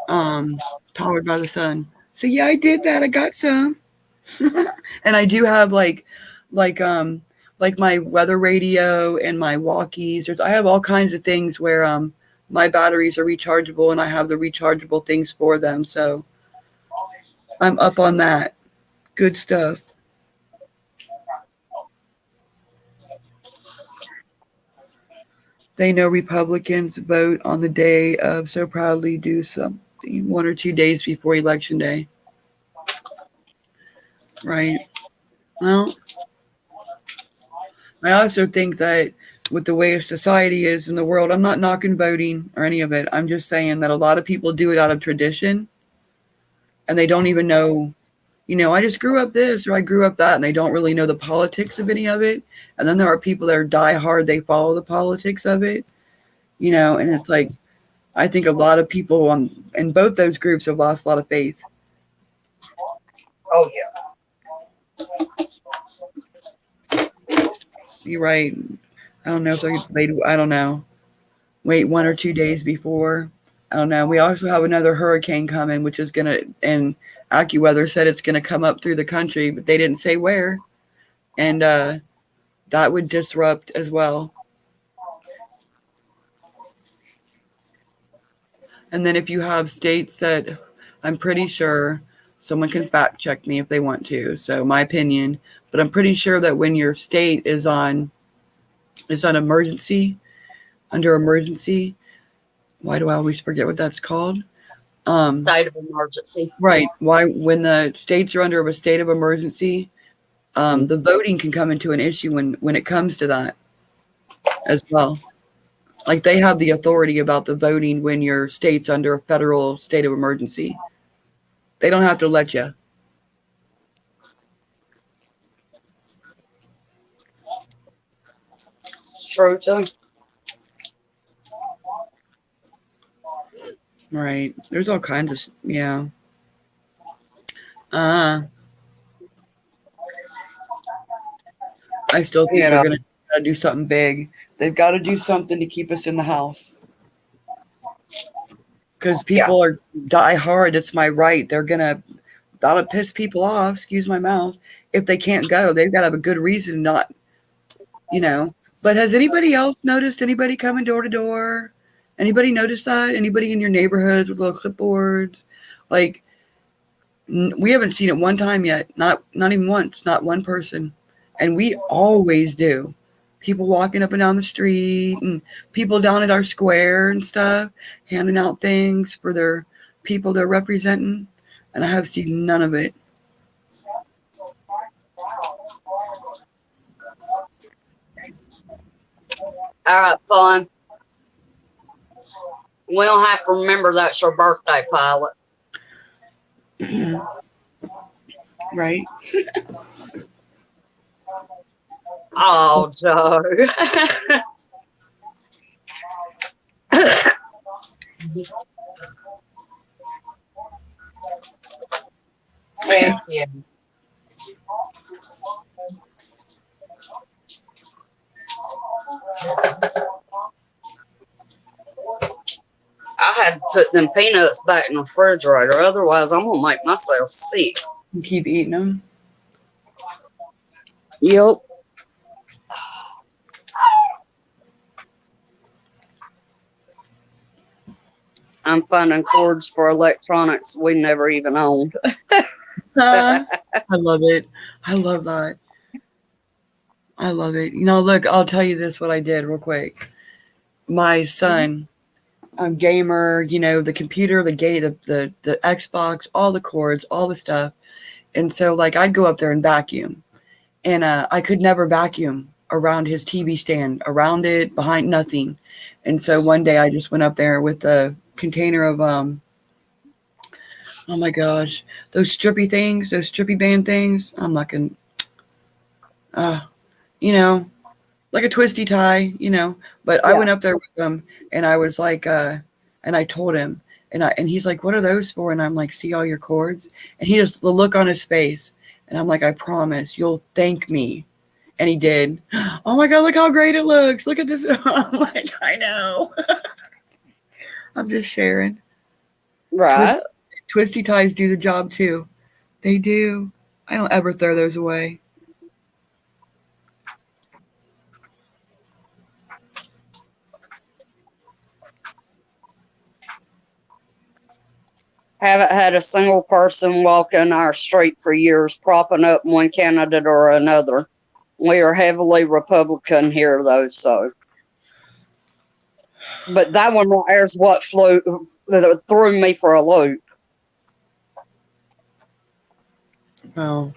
powered by the sun. So yeah, I did that. I got some, and I do have like my weather radio and my walkies. I have all kinds of things where my batteries are rechargeable, and I have the rechargeable things for them. So I'm up on that. Good stuff. They know Republicans vote on the day of so proudly do something 1 or 2 days before Election Day. Right. Well, I also think that with the way society is in the world, I'm not knocking voting or any of it. I'm just saying that a lot of people do it out of tradition, and they don't even know, you know, I just grew up this or I grew up that, and they don't really know the politics of any of it. And then there are people that are diehard, they follow the politics of it, you know, and it's like, I think a lot of people in both those groups have lost a lot of faith. Oh, yeah. You're right. I don't know if I don't know. Wait 1 or 2 days before. I don't know. We also have another hurricane coming, which is going to, and AccuWeather said it's going to come up through the country, but they didn't say where. And that would disrupt as well. And then if you have states that, I'm pretty sure, someone can fact check me if they want to, so my opinion, but I'm pretty sure that when your state is on emergency, under emergency, why do I always forget what that's called? State of emergency. Right. Why, when the states are under a state of emergency, the voting can come into an issue when it comes to that as well. Like they have the authority about the voting when your state's under a federal state of emergency. They don't have to let you. It's true too. Right. There's all kinds of, yeah. I still think they're going to do something big. They've got to do something to keep us in the house. Because people are die hard. It's my right. That'll piss people off, excuse my mouth. If they can't go, they've got to have a good reason not, But has anybody else noticed anybody coming door to door? Anybody notice that? Anybody in your neighborhoods with little clipboards? Like, we haven't seen it one time yet. Not even once. Not one person. And we always do. People walking up and down the street and people down at our square and stuff, handing out things for their people they're representing. And I have seen none of it. All right, fun. We don't have to remember that's your birthday, Pilot. Right? Oh, Joe. Thank you. I had to put them peanuts back in the refrigerator. Otherwise, I'm going to make myself sick. You keep eating them? Yep. I'm finding cords for electronics we never even owned. I love it. I love that. I love it. Look, I'll tell you this, what I did real quick. My son, I'm gamer, the computer, the Xbox, all the cords, all the stuff. And so I'd go up there and vacuum, and I could never vacuum around his TV stand, around it, behind nothing. And so one day I just went up there with a container of, oh my gosh, those strippy things, those strippy band things. I'm not going to, like a twisty tie, but I went up there with him and I was like, and I told him, and he's like, what are those for? And I'm like, see all your cords? And he just, the look on his face. And I'm like, I promise you'll thank me. And he did. Oh my God, look how great it looks. Look at this. I'm like, I know. I'm just sharing. Right. Twisty ties do the job too. They do. I don't ever throw those away. Haven't had a single person walk in our street for years propping up one candidate or another. We are heavily Republican here, though, so. But that one right there is what threw me for a loop. Well,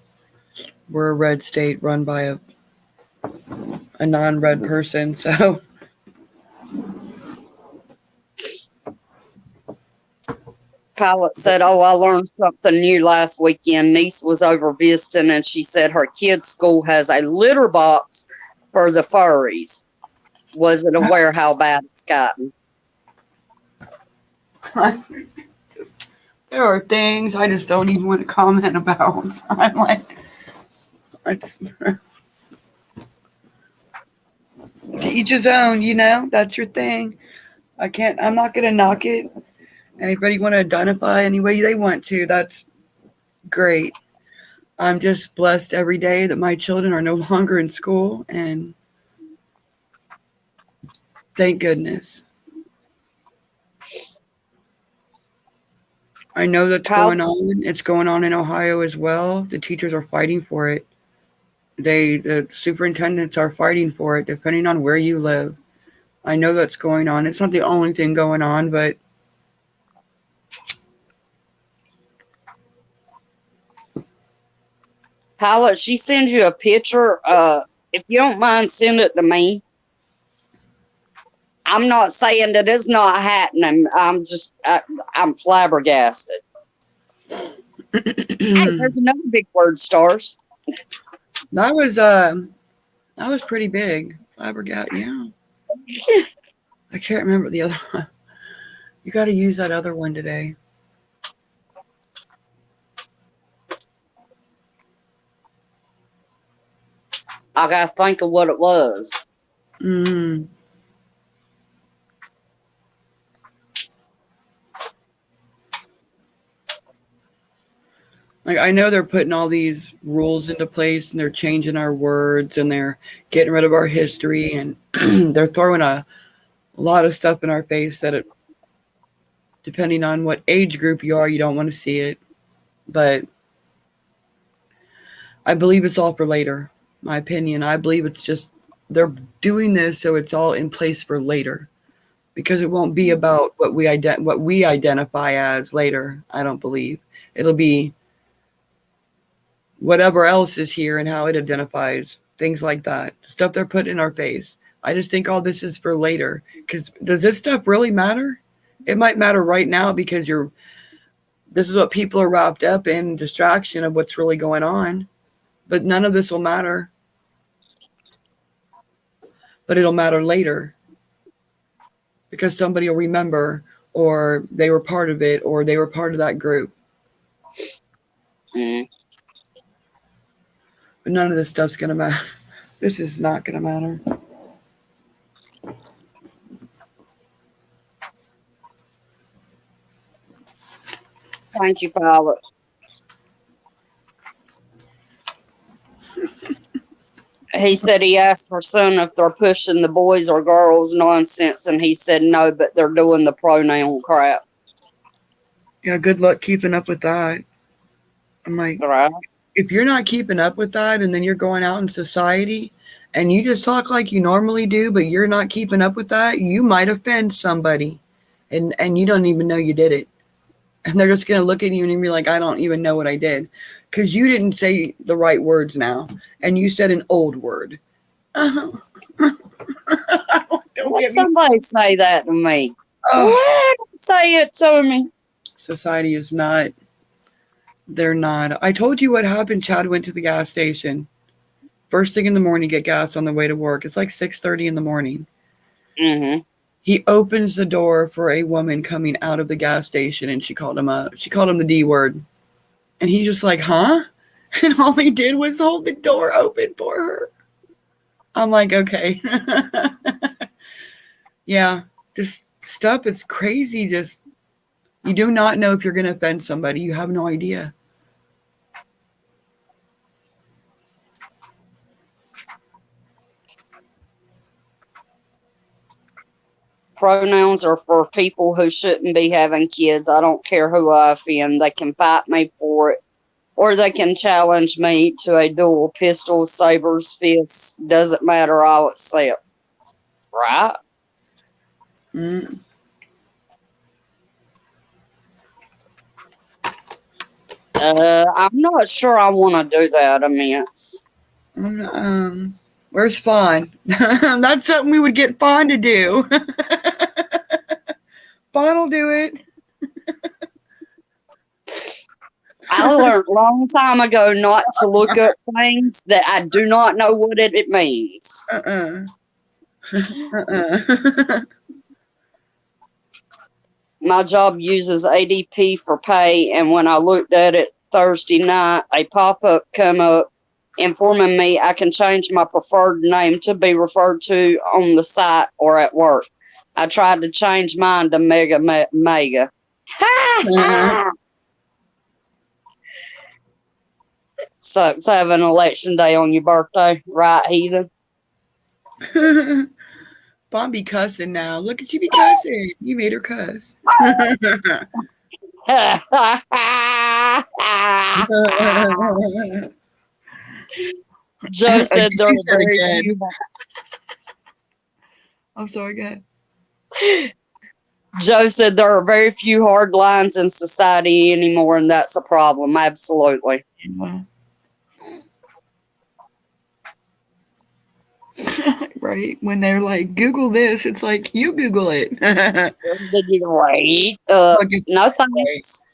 we're a red state run by a non-red person, so. Pilot said, oh, I learned something new last weekend. Niece was over visiting, and she said her kid's school has a litter box for the furries. Wasn't aware how bad it's gotten. There are things I just don't even want to comment about. I'm like, to each his own, that's your thing. I'm not going to knock it. Anybody want to identify any way they want to, that's great. I'm just blessed every day that my children are no longer in school, and thank goodness. I know that's going on. It's going on in Ohio as well. The teachers are fighting for it. The superintendents are fighting for it, depending on where you live. I know that's going on. It's not the only thing going on, but Pilot, she sends you a picture. If you don't mind, send it to me. I'm not saying that it's not happening. I'm flabbergasted. Hey, there's another big word, Stars. That was pretty big. Flabbergasted, yeah. I can't remember the other one. You got to use that other one today. I gotta think of what it was. Mm. Like, I know they're putting all these rules into place and they're changing our words and they're getting rid of our history and they're throwing a lot of stuff in our face that it, depending on what age group you are, you don't want to see it. But I believe it's all for later, my opinion. I believe it's just they're doing this so it's all in place for later, because it won't be about what we identify as later. I don't believe it'll be whatever else is here and how it identifies, things like that, stuff they're putting in our face. I just think all this is for later, because does this stuff really matter? It might matter right now because this is what people are wrapped up in, distraction of what's really going on, but none of this will matter. But it'll matter later because somebody will remember, or they were part of it, or they were part of that group. Mm. But none of this stuff's going to matter. This is not going to matter. Thank you, Pilot. He said he asked her son if they're pushing the boys or girls nonsense, and he said no, but they're doing the pronoun crap. Yeah, good luck keeping up with that. I'm like, Right? if you're not keeping up with that and then you're going out in society and you just talk like you normally do, but you're not keeping up with that, you might offend somebody and you don't even know you did it. And they're just going to look at you and be like, I don't even know what I did. Because you didn't say the right words now. And you said an old word. Don't Let get me. somebody say that to me. Oh, Let them say it to me. society is not. They're not. I told you what happened. Chad went to the gas station. First thing in the morning, get gas on the way to work. It's like 6:30 in the morning. Mm-hmm. He opens the door for a woman coming out of the gas station, and she called him the D word. And he just like, huh? And all he did was hold the door open for her. I'm like, okay. Yeah, this stuff is crazy. Just, you do not know if you're going to offend somebody. You have no idea. Pronouns are for people who shouldn't be having kids. I don't care who I offend. They can fight me for it, or they can challenge me to a duel. Pistols, sabers, fists, doesn't matter. I'll accept. Right? Mm. I'm not sure I want to do that, Immense. Where's Fawn? That's something we would get Fawn to do. Fawn will do it. I learned a long time ago not to look up things that I do not know what it means. My job uses ADP for pay, and when I looked at it Thursday night, a pop-up come up informing me I can change my preferred name to be referred to on the site or at work. I tried to change mine to Mega. Sucks having election day on your birthday, right, heathen? Fawn be cussing now. Look at you be cussing. You made her cuss. Joe said there He are said very again. few. I'm sorry, go ahead. Joe said there are very few hard lines in society anymore, and that's a problem. Absolutely. Yeah. Right? When they're like, Google this, it's like, you Google it. Right. Like, No right. thanks.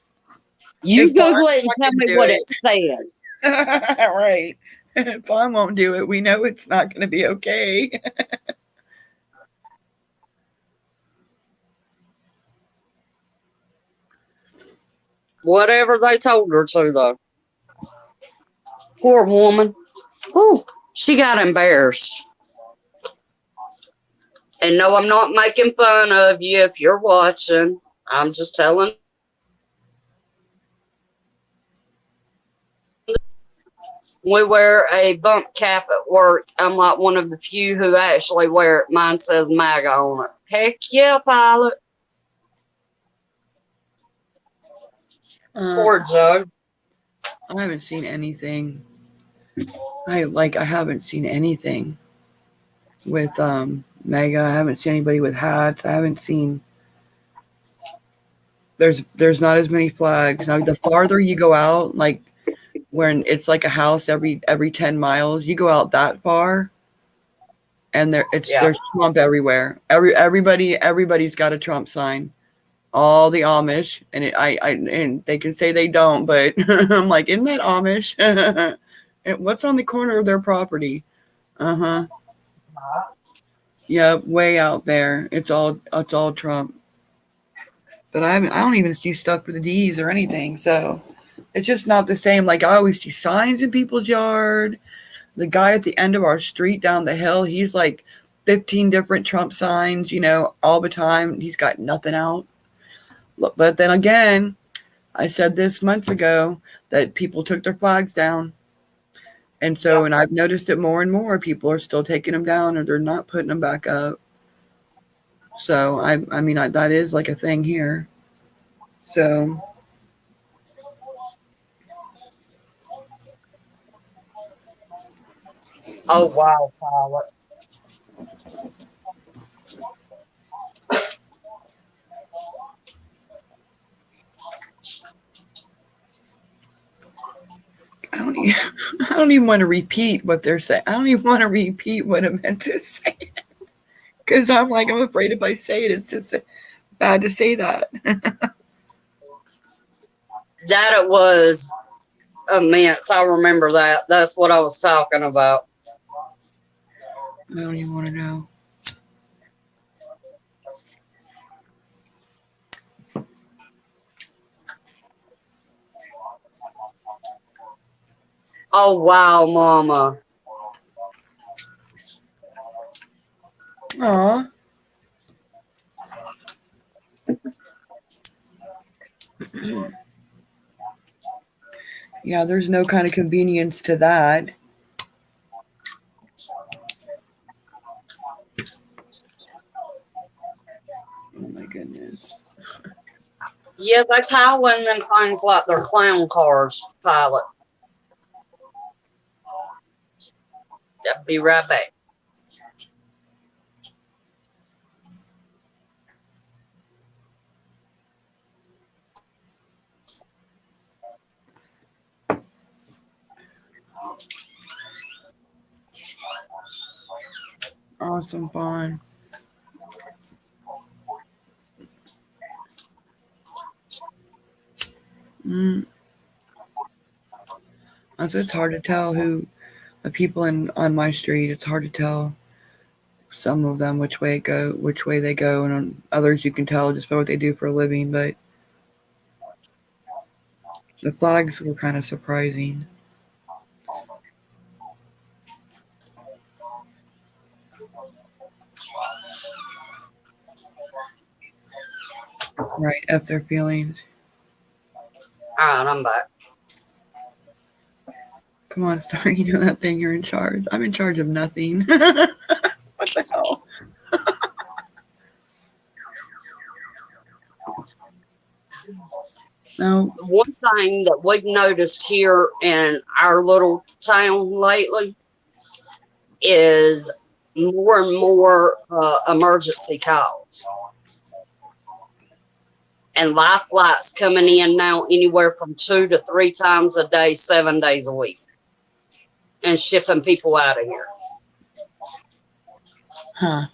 You If Dawn Google it and tell can me do what it. it says. Right. If Dawn won't do it, we know it's not going to be okay. Whatever they told her to, though. Poor woman. Whew, she got embarrassed. And no, I'm not making fun of you if you're watching. I'm just telling. We wear a bump cap at work. I'm like one of the few who actually wear it. Mine says MAGA on it. Heck yeah, pilot. Poor Joe. I haven't seen anything. I haven't seen anything with Mega. I haven't seen anybody with hats. I haven't seen. There's not as many flags. Now the farther you go out, like when it's like a house every 10 miles, you go out that far, and there's Trump everywhere. Everybody's got a Trump sign. All the Amish, and and they can say they don't, but I'm like, isn't that Amish? And what's on the corner of their property? Yeah, way out there. It's all Trump. But I don't even see stuff for the D's or anything, so it's just not the same. Like, I always see signs in people's yard. The guy at the end of our street down the hill, he's like 15 different Trump signs, all the time. He's got nothing out. But then again, I said this months ago that people took their flags down. And so, and I've noticed it more and more. People are still taking them down, or they're not putting them back up. So, I mean, that is like a thing here. So. Oh, wow, pilot. I don't even want to repeat what they're saying. I don't even want to repeat what I meant to say. Because I'm afraid if I say it, it's just bad to say that. That it was immense. I remember that. That's what I was talking about. I don't even want to know. Oh, wow, Mama. Aw. Yeah, there's no kind of convenience to that. Oh my goodness. Yeah, they pile in them things like they're clown cars, pilot. I'll be right back. Awesome fun. So it's hard to tell who the people on my street. It's hard to tell some of them which way they go, and on others you can tell just by what they do for a living. But the flags were kind of surprising. Right, up their feelings. All right, I'm back. Come on, Star, you know that thing, you're in charge. I'm in charge of nothing. What the hell? No. One thing that we've noticed here in our little town lately is more and more emergency calls. And life flights coming in now anywhere from 2 to 3 times a day, 7 days a week. And shipping people out of here. Huh.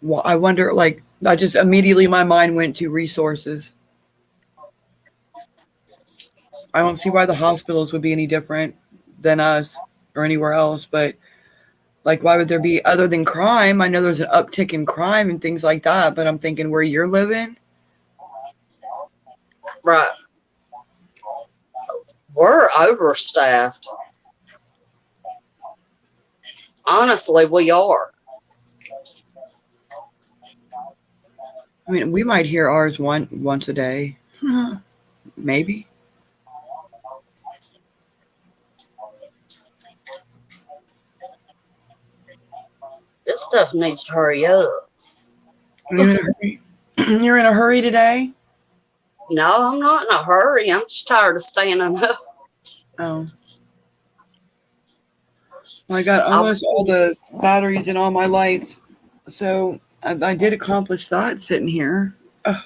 Well, I wonder, like, I just immediately my mind went to resources. I don't see why the hospitals would be any different than us or anywhere else, but like, why would there be other than crime? I know there's an uptick in crime and things like that, but I'm thinking where you're living. Right. We're overstaffed. Honestly, we are. I mean, we might hear ours once a day, maybe. This stuff needs to hurry up. You're in a hurry. You're in a hurry today? No, I'm not in a hurry. I'm just tired of standing up. Oh. Well, I got almost all the batteries in all my lights, so I did accomplish that sitting here. Ugh.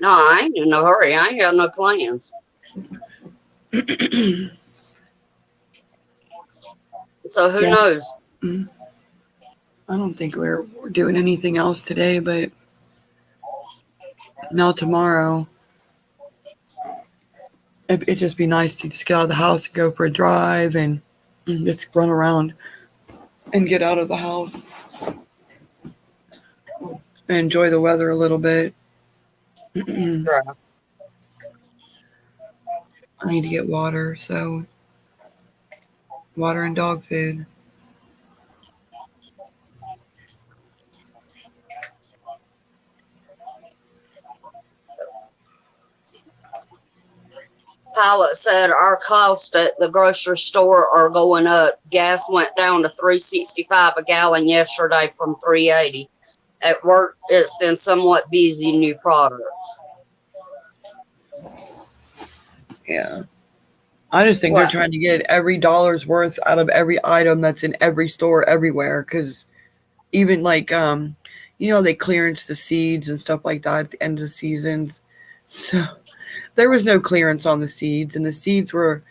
No, I ain't in a hurry. I ain't got no plans. So who Yeah. knows? I don't think we're doing anything else today, but now tomorrow, it'd just be nice to just get out of the house and go for a drive and just run around and get out of the house and enjoy the weather a little bit. Right. I need to get water, so water and dog food. Pilot said our costs at the grocery store are going up. Gas went down to $3.65 a gallon yesterday from $3.80. At work, it's been somewhat busy. New products. Yeah. I just think What? they're trying to get every dollar's worth out of every item that's in every store everywhere. Because even like, they clearance the seeds and stuff like that at the end of the seasons. So there was no clearance on the seeds, and the seeds were,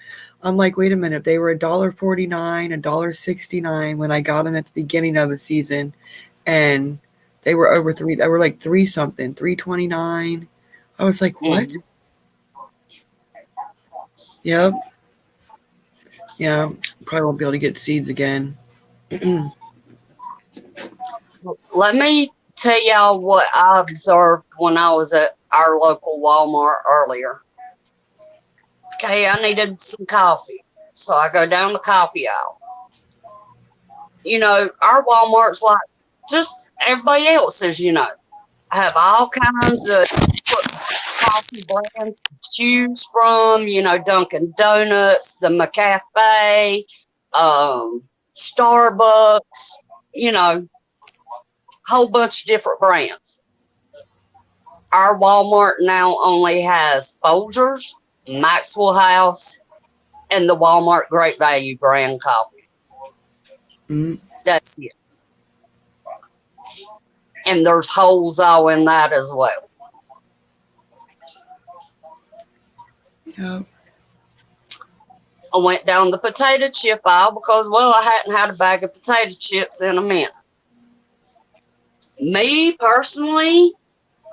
I'm like, wait a minute, they were $1.49, $1.69 when I got them at the beginning of the season, and they were over $3. They were like $3 something, $3.29. I was like, what? Yep. Yeah, probably won't be able to get seeds again. Let me tell y'all what I observed when I was at our local Walmart earlier. Okay, I needed some coffee, so I go down the coffee aisle. Our Walmart's like just everybody else's, I have all kinds of coffee brands to choose from, Dunkin' Donuts, the McCafe, Starbucks, whole bunch of different brands. Our Walmart now only has Folgers, Maxwell House, and the Walmart Great Value brand coffee. That's it. And there's holes all in that as well. Yep. I went down the potato chip aisle because, I hadn't had a bag of potato chips in a minute. Me, personally,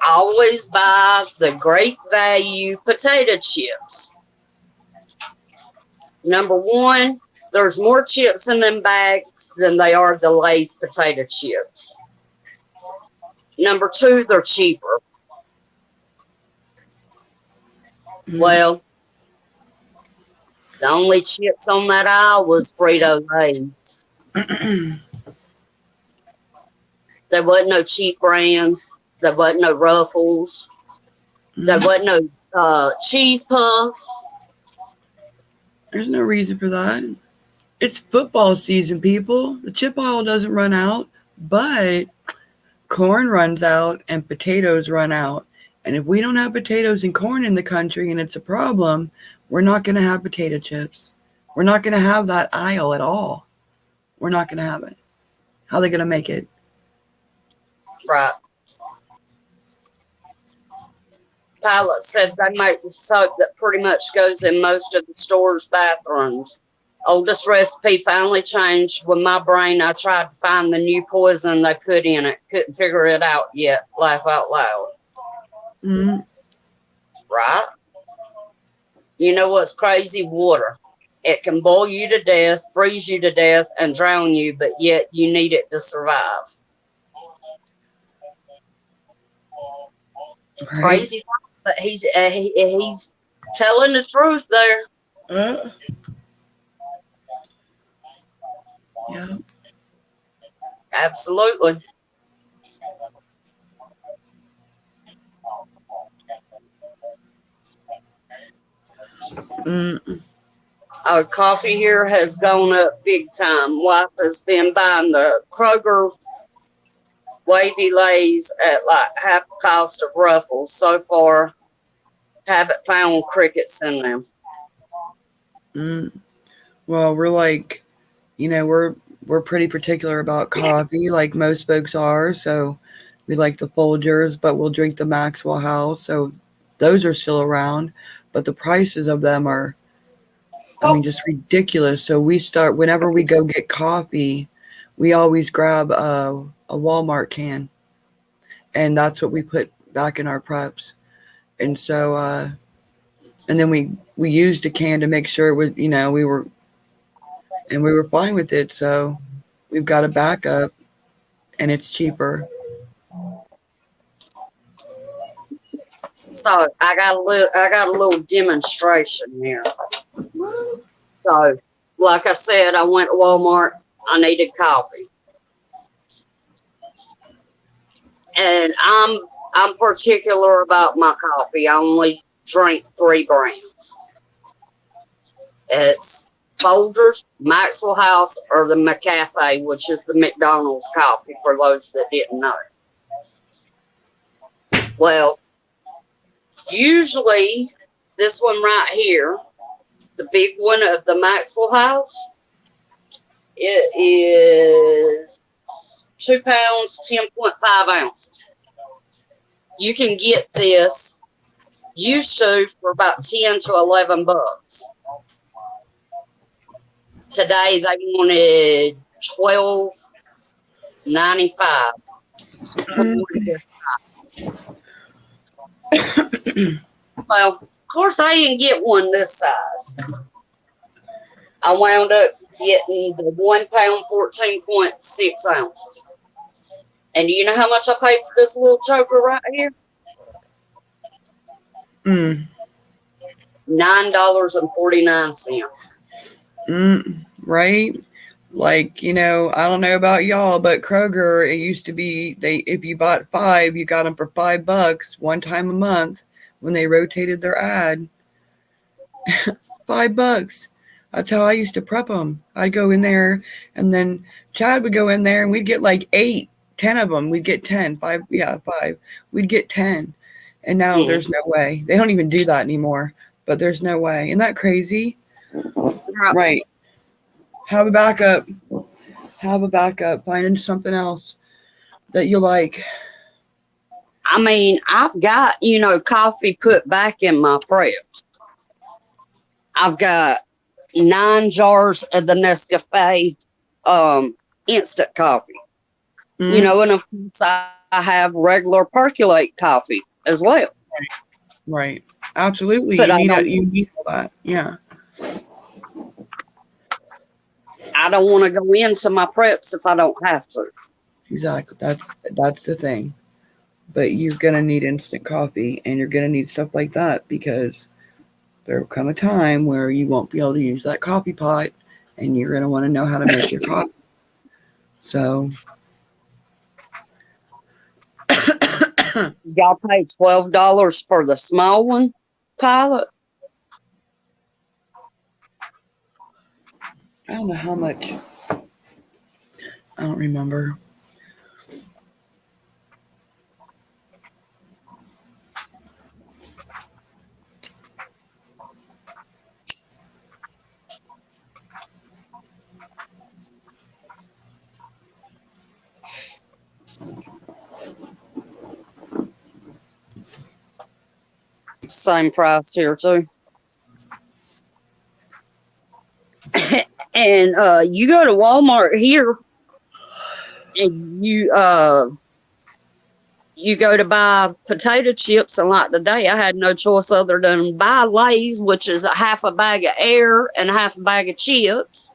I always buy the Great Value potato chips. Number one, there's more chips in them bags than they are the Lay's potato chips. Number two, they're cheaper. Well, the only chips on that aisle was Frito-Lay's. There wasn't no cheap brands. There wasn't no Ruffles. There wasn't no cheese puffs. There's no reason for that. It's football season, people. The chip aisle doesn't run out, but corn runs out and potatoes run out. And if we don't have potatoes and corn in the country and it's a problem, we're not going to have potato chips. We're not going to have that aisle at all. We're not going to have it. How are they going to make it? Right. Pilot said they make the soap that pretty much goes in most of the store's bathrooms. Oldest recipe finally changed. With my brain, I tried to find the new poison they put in it. Couldn't figure it out yet. Laugh out loud. Mm, Right? You know what's crazy? Water. It can boil you to death, freeze you to death, and drown you, but yet you need it to survive. right. Crazy, but he's telling the truth there. Uh, yeah. Absolutely. Mm, Coffee here has gone up big time. Wife has been buying the Kroger wavy lays at like half the cost of Ruffles. So far, haven't found crickets in them. mm. Well, we're like, we're pretty particular about coffee, like most folks are. So we like the Folgers, but we'll drink the Maxwell House. So those are still around, but the prices of them are, I mean, just ridiculous. So we start whenever we go get coffee, we always grab a Walmart can, and that's what we put back in our preps. And so, and then we used a can to make sure it was, we were fine with it. So we've got a backup, and it's cheaper. So I got a little demonstration here. So, like I said, I went to Walmart. I needed coffee, and I'm particular about my coffee. I only drink 3 brands. It's Folgers, Maxwell House, or the McCafe, which is the McDonald's coffee for those that didn't know. Well, usually this one right here, the big one of the Maxwell House, it is 2 pounds, 10.5 ounces. You can get this used to for about 10 to 11 bucks. Today they wanted $12.95. Well, of course I didn't get one this size. I wound up getting the 1 pound, 14.6 ounces. And do you know how much I paid for this little choker right here? $9.49. Right? Like, I don't know about y'all, but Kroger, it used to be if you bought 5, you got them for $5 one time a month when they rotated their ad. $5. That's how I used to prep them. I'd go in there, and then Chad would go in there, and we'd get like 8, 10 of them. We'd get 10, 5. We'd get 10. And now there's no way. They don't even do that anymore, but there's no way. Isn't that crazy? Right. Have a backup. Find something else that you like. I mean, I've got, coffee put back in my preps. I've got 9 jars of the Nescafe instant coffee. And of course I have regular percolate coffee as well. Right. Absolutely. But you need all that. Yeah. I don't want to go into my preps if I don't have to. Exactly. That's the thing. But you're gonna need instant coffee, and you're gonna need stuff like that, because there will come a time where you won't be able to use that coffee pot, and you're gonna want to know how to make your coffee. So Y'all paid $12 for the small one, Pilot? I don't know how much. I don't remember. Same price here too. And you go to Walmart here, and you go to buy potato chips, and like today, I had no choice other than buy Lay's, which is a half a bag of air and a half a bag of chips.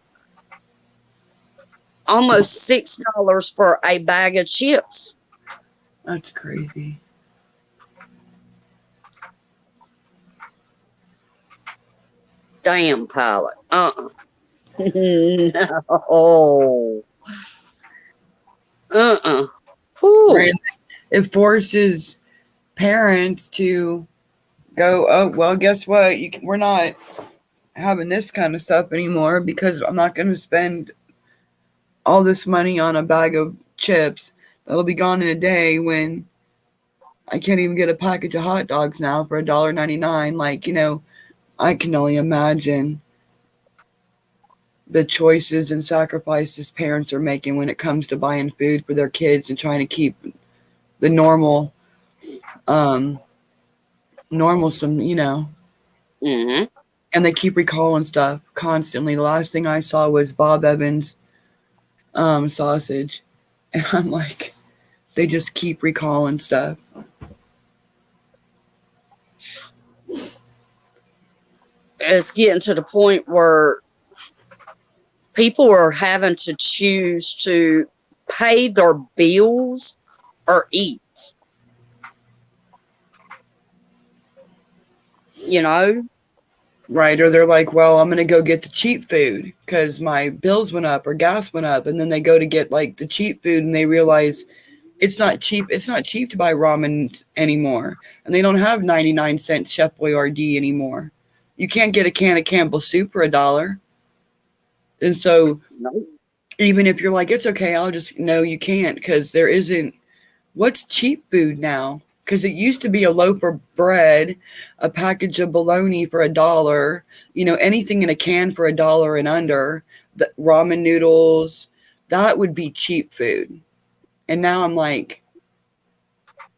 Almost $6 for a bag of chips. That's crazy. Damn, Pilot. No. Whew. Right. It forces parents to go, oh, well, guess what? We're not having this kind of stuff anymore because I'm not going to spend all this money on a bag of chips that'll be gone in a day when I can't even get a package of hot dogs now for $1.99. Like, I can only imagine the choices and sacrifices parents are making when it comes to buying food for their kids and trying to keep the normal some, Mm-hmm. and they keep recalling stuff constantly. The last thing I saw was Bob Evans sausage, and I'm like, they just keep recalling stuff. It's getting to the point where people are having to choose to pay their bills or eat. Right, or they're like, well, I'm going to go get the cheap food because my bills went up or gas went up, and then they go to get like the cheap food and they realize it's not cheap to buy ramen anymore, and they don't have 99-cent Chef Boyardee anymore. You can't get a can of Campbell's soup for $1. And so Nope. even if you're like, it's okay, no, you can't, because there isn't, what's cheap food now? Because it used to be a loaf of bread, a package of bologna for $1, anything in a can for $1 and under, the ramen noodles, that would be cheap food. And now I'm like,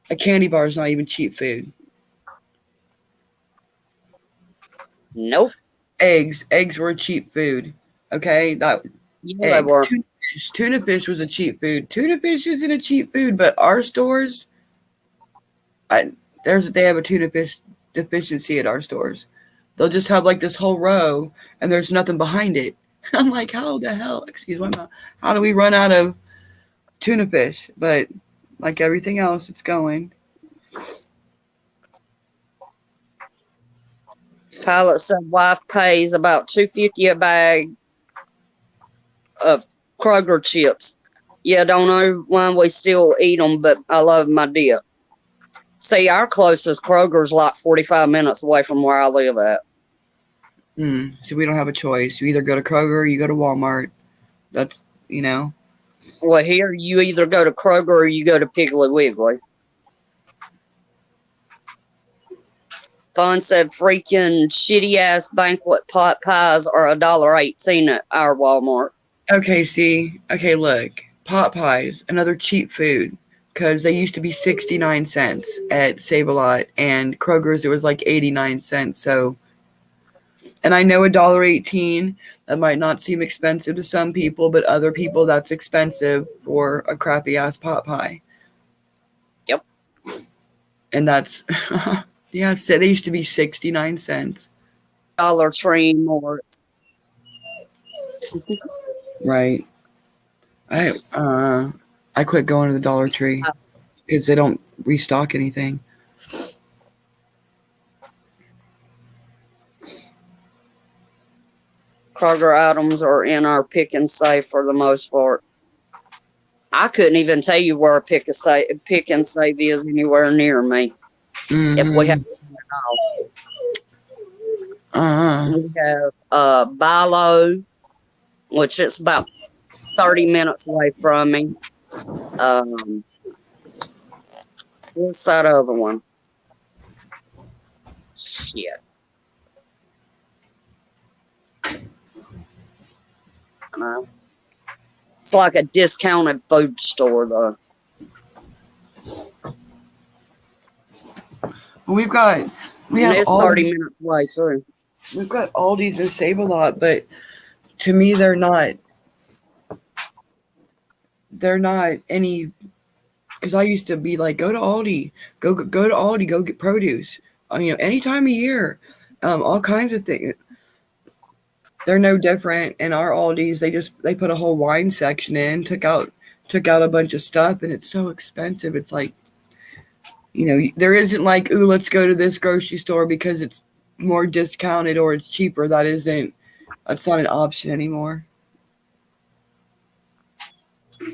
a candy bar is not even cheap food. Nope. Eggs were cheap food. Okay, Yeah, they were. Tuna fish was a cheap food. Tuna fish isn't a cheap food, but our stores, they have a tuna fish deficiency at our stores. They'll just have like this whole row, and there's nothing behind it. I'm like, how the hell? Excuse my mouth. How do we run out of tuna fish? But like everything else, it's going. Pilot said wife pays about $2.50 a bag of Kroger chips. Yeah, don't know why we still eat them, but I love my dip. See, our closest Kroger's like 45 minutes away from where I live at. So we don't have a choice. You either go to Kroger or you go to Walmart. That's, Well, here you either go to Kroger or you go to Piggly Wiggly. Fun said freaking shitty ass banquet pot pies are $1.18 at our Walmart. Okay, look. Pot pies, another cheap food, because they used to be 69 cents at Save-A-Lot, and Kroger's it was like 89 cents. So, and I know $1.18, that might not seem expensive to some people, but other people that's expensive for a crappy ass pot pie. Yep. And that's yeah, so they used to be 69 cents. Dollar Tree more. Right. I quit going to the Dollar Tree because they don't restock anything. Kroger items are in our pick and save for the most part. I couldn't even tell you where a pick and save is anywhere near me. If we have we have Bilo, which is about 30 minutes away from me. What's that other one? Shit. I know. It's like a discounted food store, though. We And have it's 30 minutes away, too. We've got Aldi's and Save-A-Lot, but to me, they're not any, because I used to be like, go to Aldi, go to Aldi, go get produce, any time of year, all kinds of things. They're no different. In our Aldis, they put a whole wine section in, took out a bunch of stuff, and it's so expensive. It's like, there isn't like, ooh, let's go to this grocery store because it's more discounted or it's cheaper. That's not an option anymore.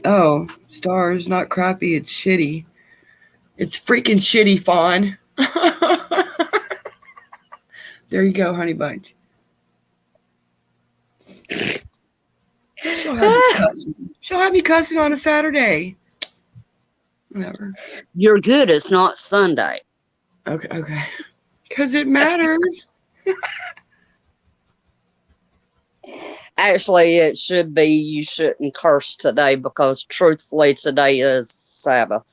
Oh, stars, not crappy, it's shitty. It's freaking shitty, Fawn. There you go, honey bunch. She'll have me cussing on a Saturday. Whatever. You're good. It's not Sunday. Okay. Because it matters. Actually, it should be you shouldn't curse today because truthfully, today is Sabbath.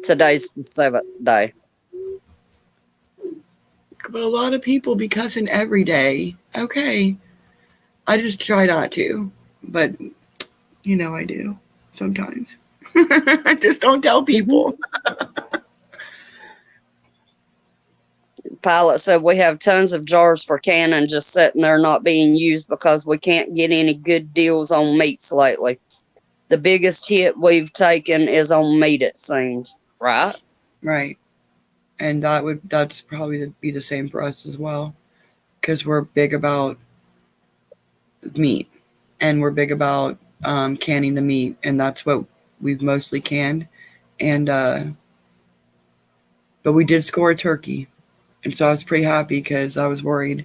Today's the 7th day. But a lot of people be cussing every day. Okay. I just try not to. But, I do sometimes. I just don't tell people. Pilot said we have tons of jars for canning just sitting there not being used because we can't get any good deals on meats lately. The biggest hit we've taken is on meat, it seems. Right? Right. And that's probably be the same for us as well. Because we're big about meat. And we're big about canning the meat. And that's what we've mostly canned. And but we did score a turkey. And so I was pretty happy because I was worried.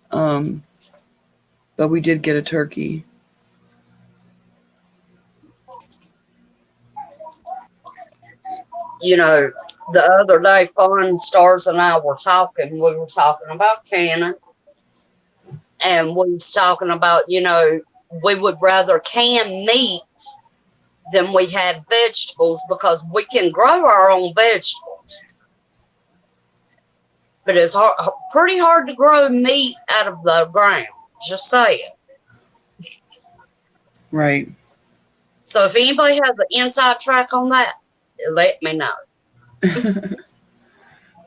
But we did get a turkey. The other day, Fawn, Stars, and I were talking. We were talking about canning. And we was talking about, we would rather can meat than we had vegetables because we can grow our own vegetables. But it's pretty hard to grow meat out of the ground. Just saying. Right. So if anybody has an inside track on that, let me know.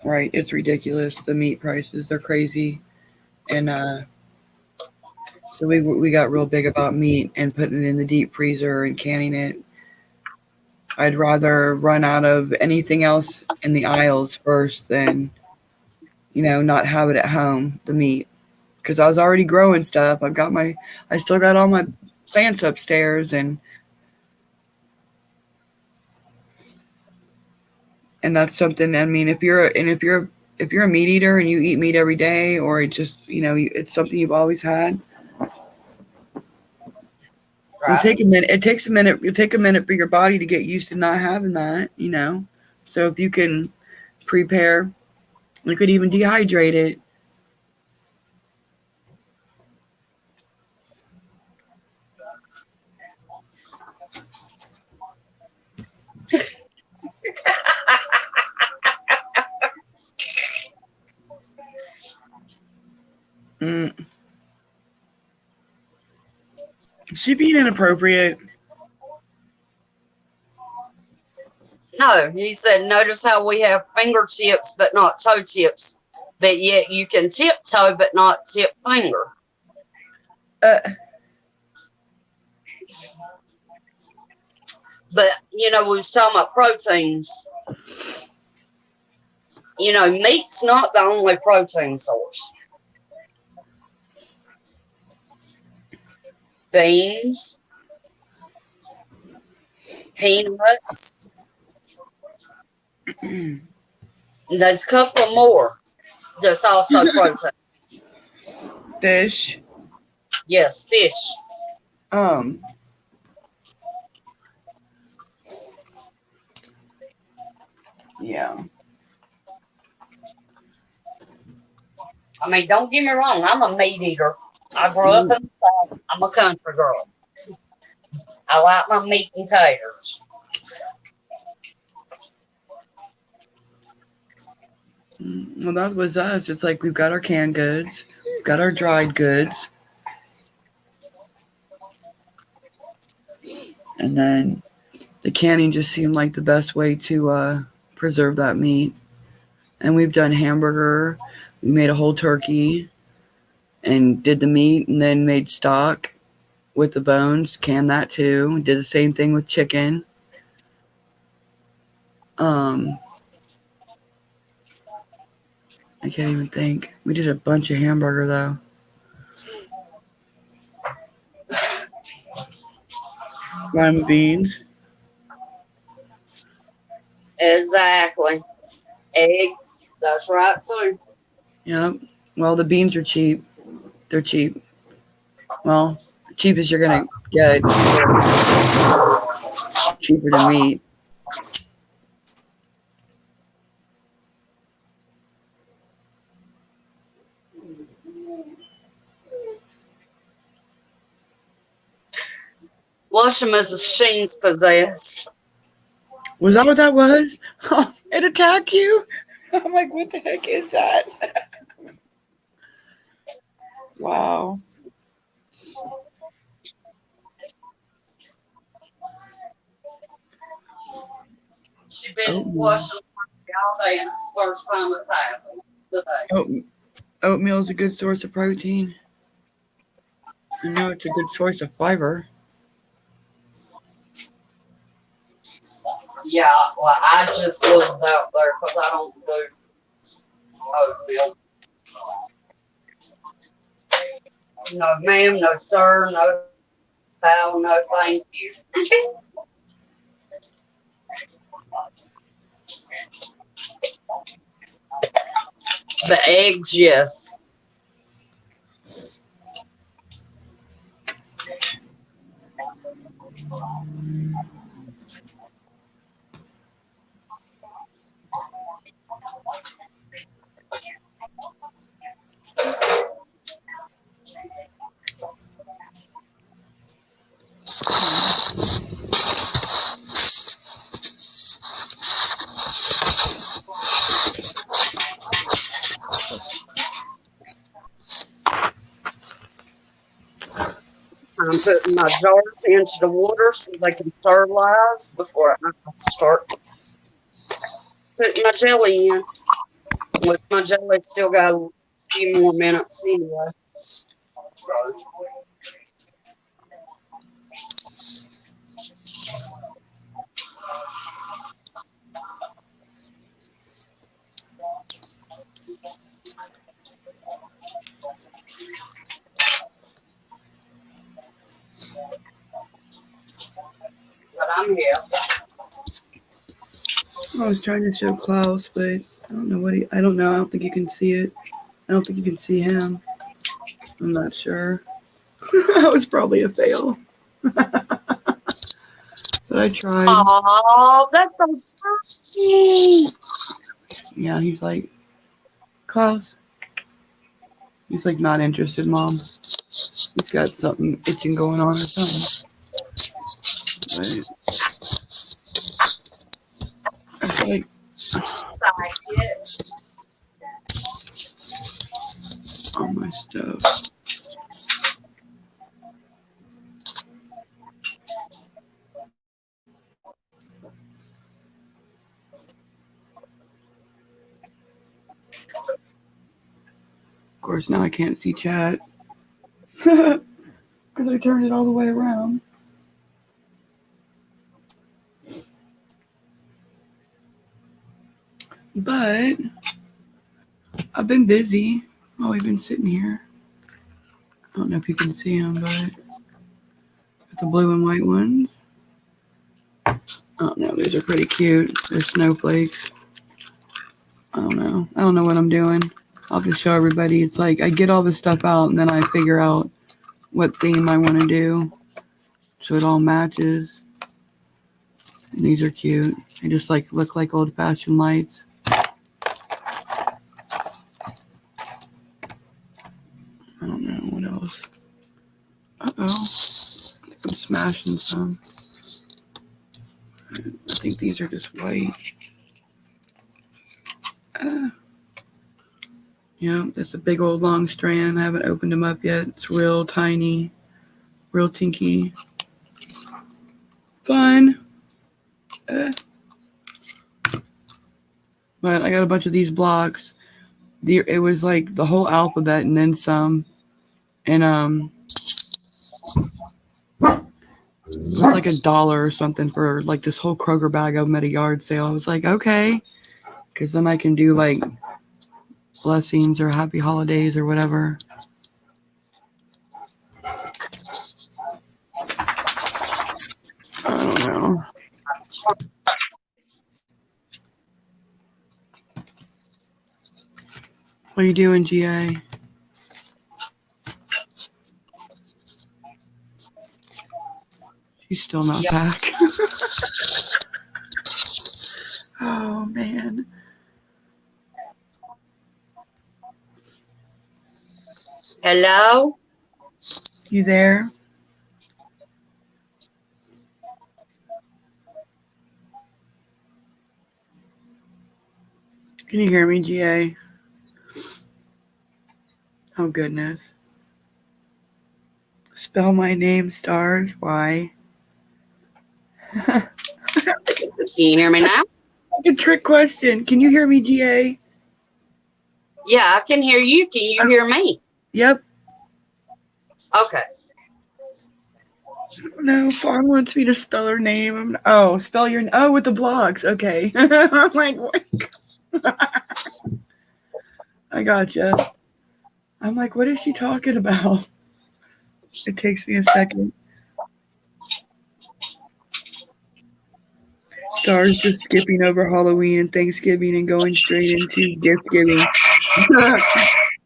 Right. It's ridiculous. The meat prices, they're crazy. And so we got real big about meat and putting it in the deep freezer and canning it. I'd rather run out of anything else in the aisles first than not have it at home, the meat, because I was already growing stuff. I still got all my plants upstairs, and that's something. I mean, if you're a meat eater and you eat meat every day, or it just it's something you've always had. Right. It takes a minute. It'll take a minute for your body to get used to not having that. So if you can prepare. You could even dehydrate it. Is she being inappropriate? No, he said, notice how we have fingertips but not toe tips, but yet you can tiptoe but not tip finger. But, we was talking about proteins. Meat's not the only protein source. Beans, peanuts. There's a couple more that's also protein. Fish. Yes, fish. Yeah. I mean, don't get me wrong. I'm a meat eater. I grew up in the South. I'm a country girl. I like my meat and taters. Well, that was us. It's like we've got our canned goods, we've got our dried goods, And then the canning just seemed like the best way to preserve that meat. And we've done hamburger. We made a whole turkey and did the meat and then made stock with the bones, canned that too. Did the same thing with chicken. I can't even think. We did a bunch of hamburger though. Lima beans. Exactly. Eggs. That's right too. Yep. Well, the beans are cheap. They're cheap. Well, cheap as you're gonna get. Cheaper than meat. Blush him as the Sheens possessed. Was that what that was? Oh, it attacked you? I'm like, what the heck is that? Wow. She been blushing all day, and it's the first time it's happened today. Oatmeal is a good source of protein. You know, it's a good source of fiber. Yeah, well, I just was out there because I don't do oatmeal. No, ma'am, no, sir, no, foul, no, thank you. The eggs, yes. I'm putting my jars into the water so they can sterilize before I start putting my jelly in. With my jelly still got a few more minutes anyway. But I'm here. I was trying to show Klaus, but I don't know what I don't know. I don't think you can see it. I don't think you can see him. I'm not sure. That was probably a fail. But I tried. Oh, that's so funny. Yeah, he's like, Klaus. He's like not interested, Mom. He's got something itching going on or something. Right. I like all my stuff. Of course, now I can't see chat because I turned it all the way around. But I've been busy while we've been sitting here. I don't know if you can see them, but the blue and white ones. I don't know. These are pretty cute. They're snowflakes. I don't know. I don't know what I'm doing. I'll just show everybody. It's like I get all this stuff out and then I figure out what theme I want to do so it all matches. And these are cute. They just like look like old-fashioned lights. I don't know what else. Uh-oh. I'm smashing some. I think these are just white. Yeah, that's a big old long strand. I haven't opened them up yet. It's real tiny, real tinky. Fun. But I got a bunch of these blocks. It was like the whole alphabet and then some. And it was like $1 or something for like this whole Kroger bag of them at a yard sale. I was like, okay. Because then I can do like blessings or happy holidays or whatever. I don't know. What are you doing, GA? She's still not back. Oh, man. Hello? You there? Can you hear me, GA? Oh, goodness. Spell my name, stars. Why? Can you hear me now? A trick question. Can you hear me, GA? Yeah, I can hear you. Can you hear me? Yep. Okay. No, Fawn wants me to spell her name. Spell your... Oh, with the blocks. Okay. I'm like, what? I gotcha. I'm like, what is she talking about? It takes me a second. Stars just skipping over Halloween and Thanksgiving and going straight into gift giving. I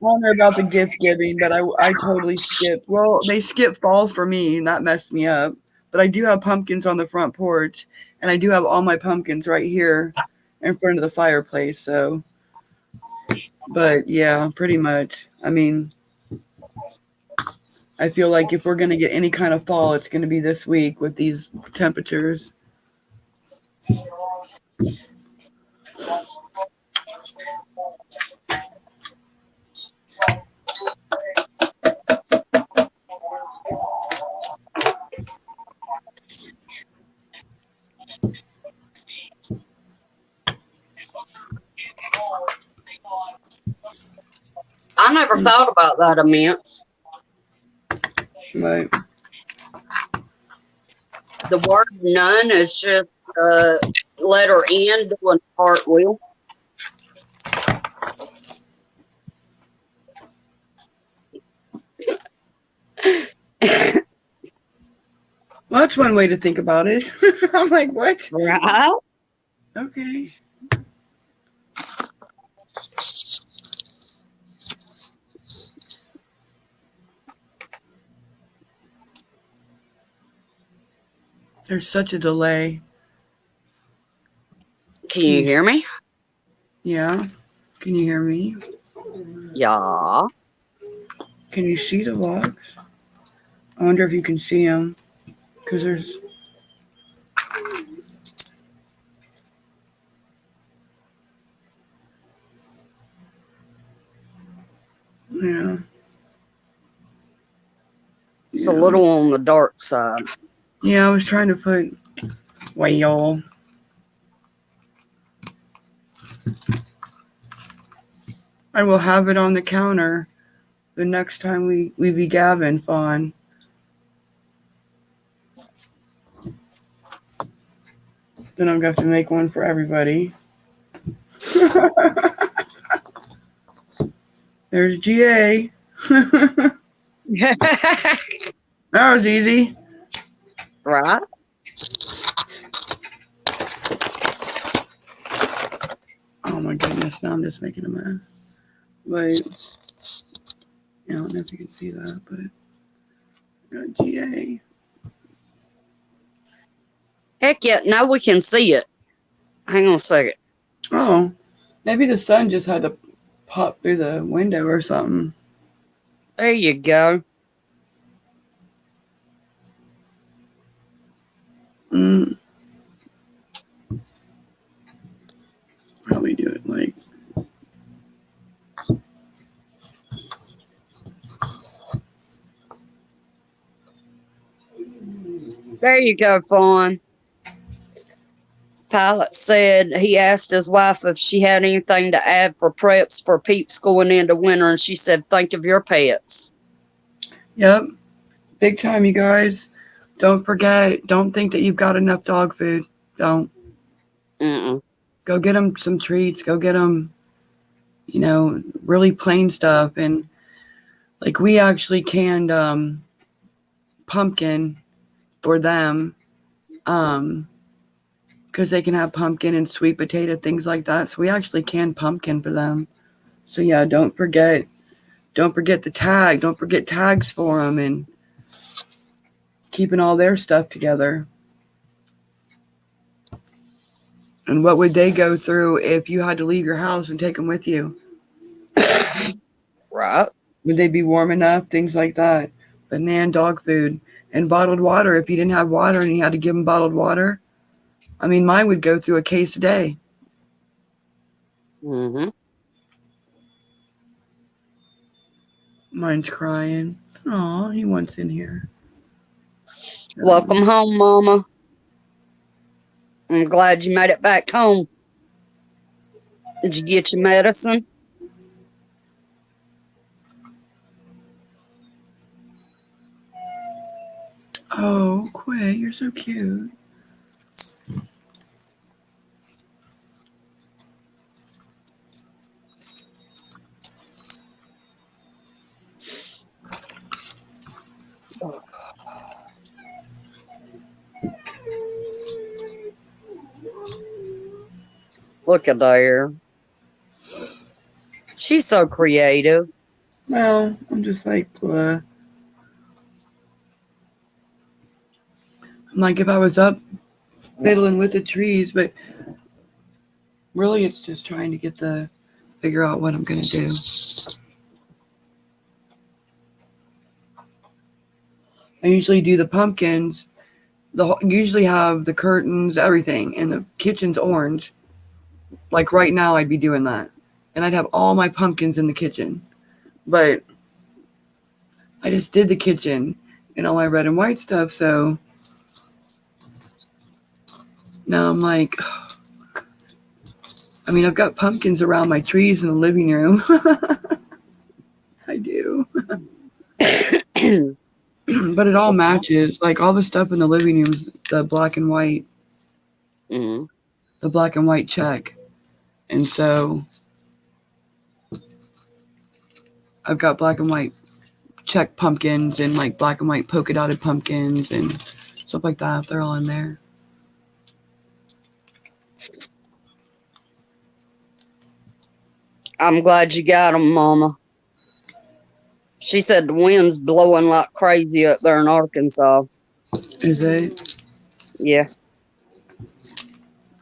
don't know about the gift giving, but I totally skipped. Well, they skipped fall for me, and that messed me up. But I do have pumpkins on the front porch, and I do have all my pumpkins right here in front of the fireplace. So, but yeah, pretty much. I mean, I feel like if we're going to get any kind of fall, it's going to be this week with these temperatures. I never thought about that, Immense. Right. The word none is just letter N doing a cartwheel. Well, that's one way to think about it. I'm like, what? Right? Okay. There's such a delay. Can you hear me? Yeah. Can you hear me? Yeah. Can you see the logs? I wonder if you can see them. Because there's... Yeah. It's a little on the dark side. Yeah, I was trying to put... Well... I will have it on the counter the next time we be gabbing, Fawn. Then I'm going to have to make one for everybody. There's GA. That was easy. Right? Oh my goodness, now I'm just making a mess. But, I don't know if you can see that, but got GA. Heck yeah, now we can see it. Hang on a second. Oh, maybe the sun just had to pop through the window or something. There you go. Probably do it like... There you go, Fawn. Pilot said he asked his wife if she had anything to add for preps for peeps going into winter, and she said, think of your pets. Yep. Big time, you guys. Don't forget, don't think that you've got enough dog food. Don't. Mm-mm. Go get them some treats. Go get them, really plain stuff. And like we actually canned pumpkin for them because they can have pumpkin and sweet potato, things like that. So we actually canned pumpkin for them. So yeah, don't forget the tag. Don't forget tags for them and keeping all their stuff together. And what would they go through if you had to leave your house and take them with you? Right. Would they be warm enough? Things like that. But man, dog food and bottled water. If you didn't have water and you had to give them bottled water, I mean, mine would go through a case a day. Mm-hmm. Mine's crying. Oh, he wants in here. Welcome home, Mama. I'm glad you made it back home. Did you get your medicine? Oh, Quay, you're so cute. Look at there. She's so creative. Well, I'm just like, I'm like if I was up fiddling with the trees, but really it's just trying to figure out what I'm going to do. I usually do the pumpkins. Usually have the curtains, everything, and the kitchen's orange. Like right now, I'd be doing that. And I'd have all my pumpkins in the kitchen. But I just did the kitchen and all my red and white stuff. So now I'm like, I mean, I've got pumpkins around my trees in the living room. I do. But it all matches. Like all the stuff in the living room is the black and white. Mm-hmm. The black and white check. And so I've got black and white check pumpkins and like black and white polka dotted pumpkins and stuff like that. They're all in there. I'm glad you got them, Mama. She said the wind's blowing like crazy up there in Arkansas. Is it? Yeah.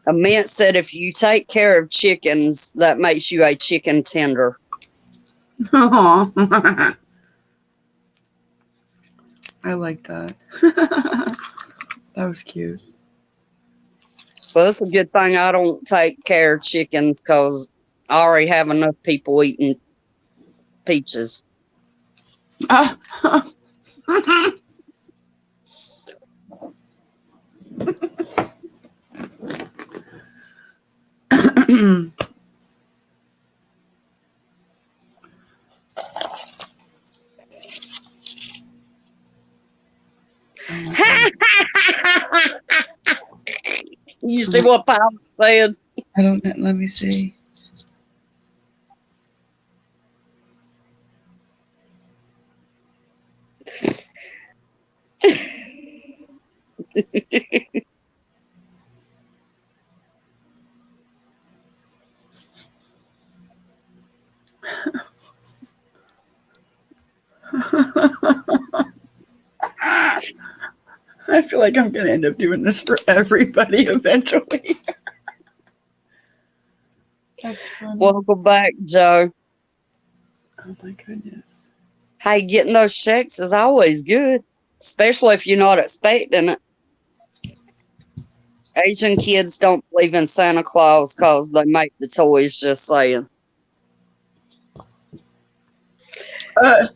Mint said if you take care of chickens, that makes you a chicken tender. Aww. I like that. That was cute. Well, it's a good thing I don't take care of chickens because I already have enough people eating peaches. You see what Pilot said? I don't. Let me see. I feel like I'm going to end up doing this for everybody eventually. That's funny. Welcome back, Joe. Oh my goodness. Hey, getting those checks is always good, especially if you're not expecting it. Asian kids don't believe in Santa Claus because they make the toys, just saying.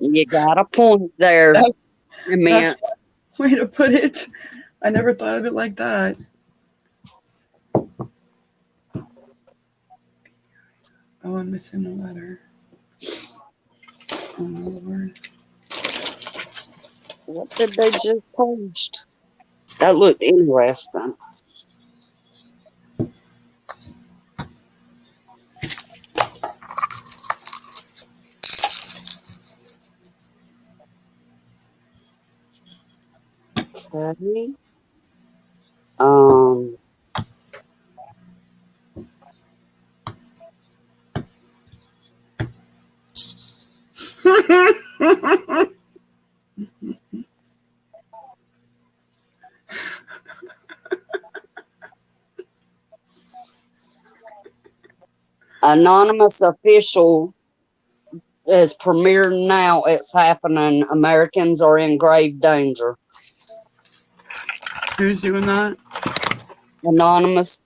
You got a point there, Immense. Way to put it. I never thought of it like that. Oh, I'm missing a letter. Oh, Lord. What did they just post? That looked interesting. Okay. Um, anonymous official is premiered now. It's happening. Americans are in grave danger. Who's doing that? Anonymous.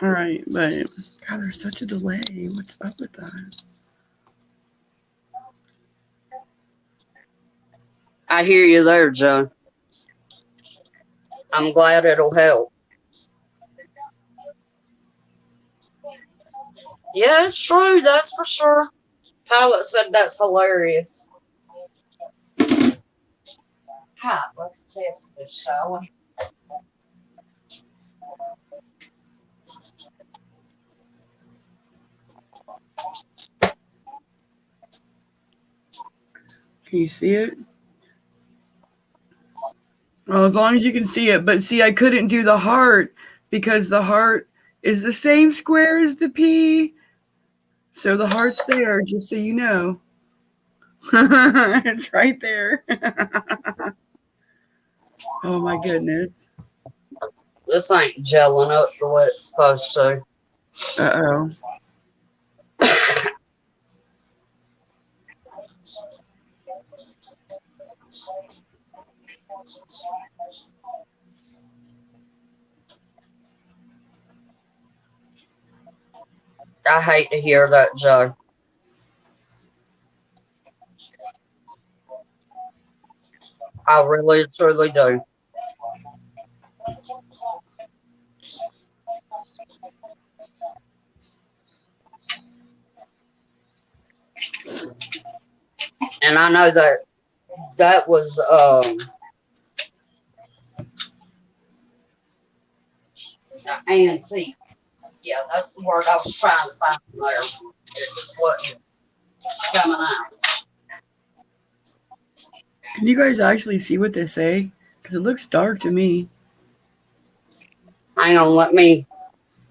All right, but God, there's such a delay. What's up with that? I hear you there, Joe. I'm glad it'll help. Yeah, it's true. That's for sure. Pilot said that's hilarious. Hi, let's test this, shall we? Can you see it? Well, as long as you can see it. But see, I couldn't do the heart because the heart is the same square as the P. So the heart's there, just so you know. It's right there. Oh, my goodness. This ain't gelling up the way it's supposed to. Uh-oh. I hate to hear that, Joe. I really, truly do. And I know that was antique. Yeah, that's the word I was trying to find there. It just wasn't coming out. Can you guys actually see what they say? Because it looks dark to me. Hang on, let me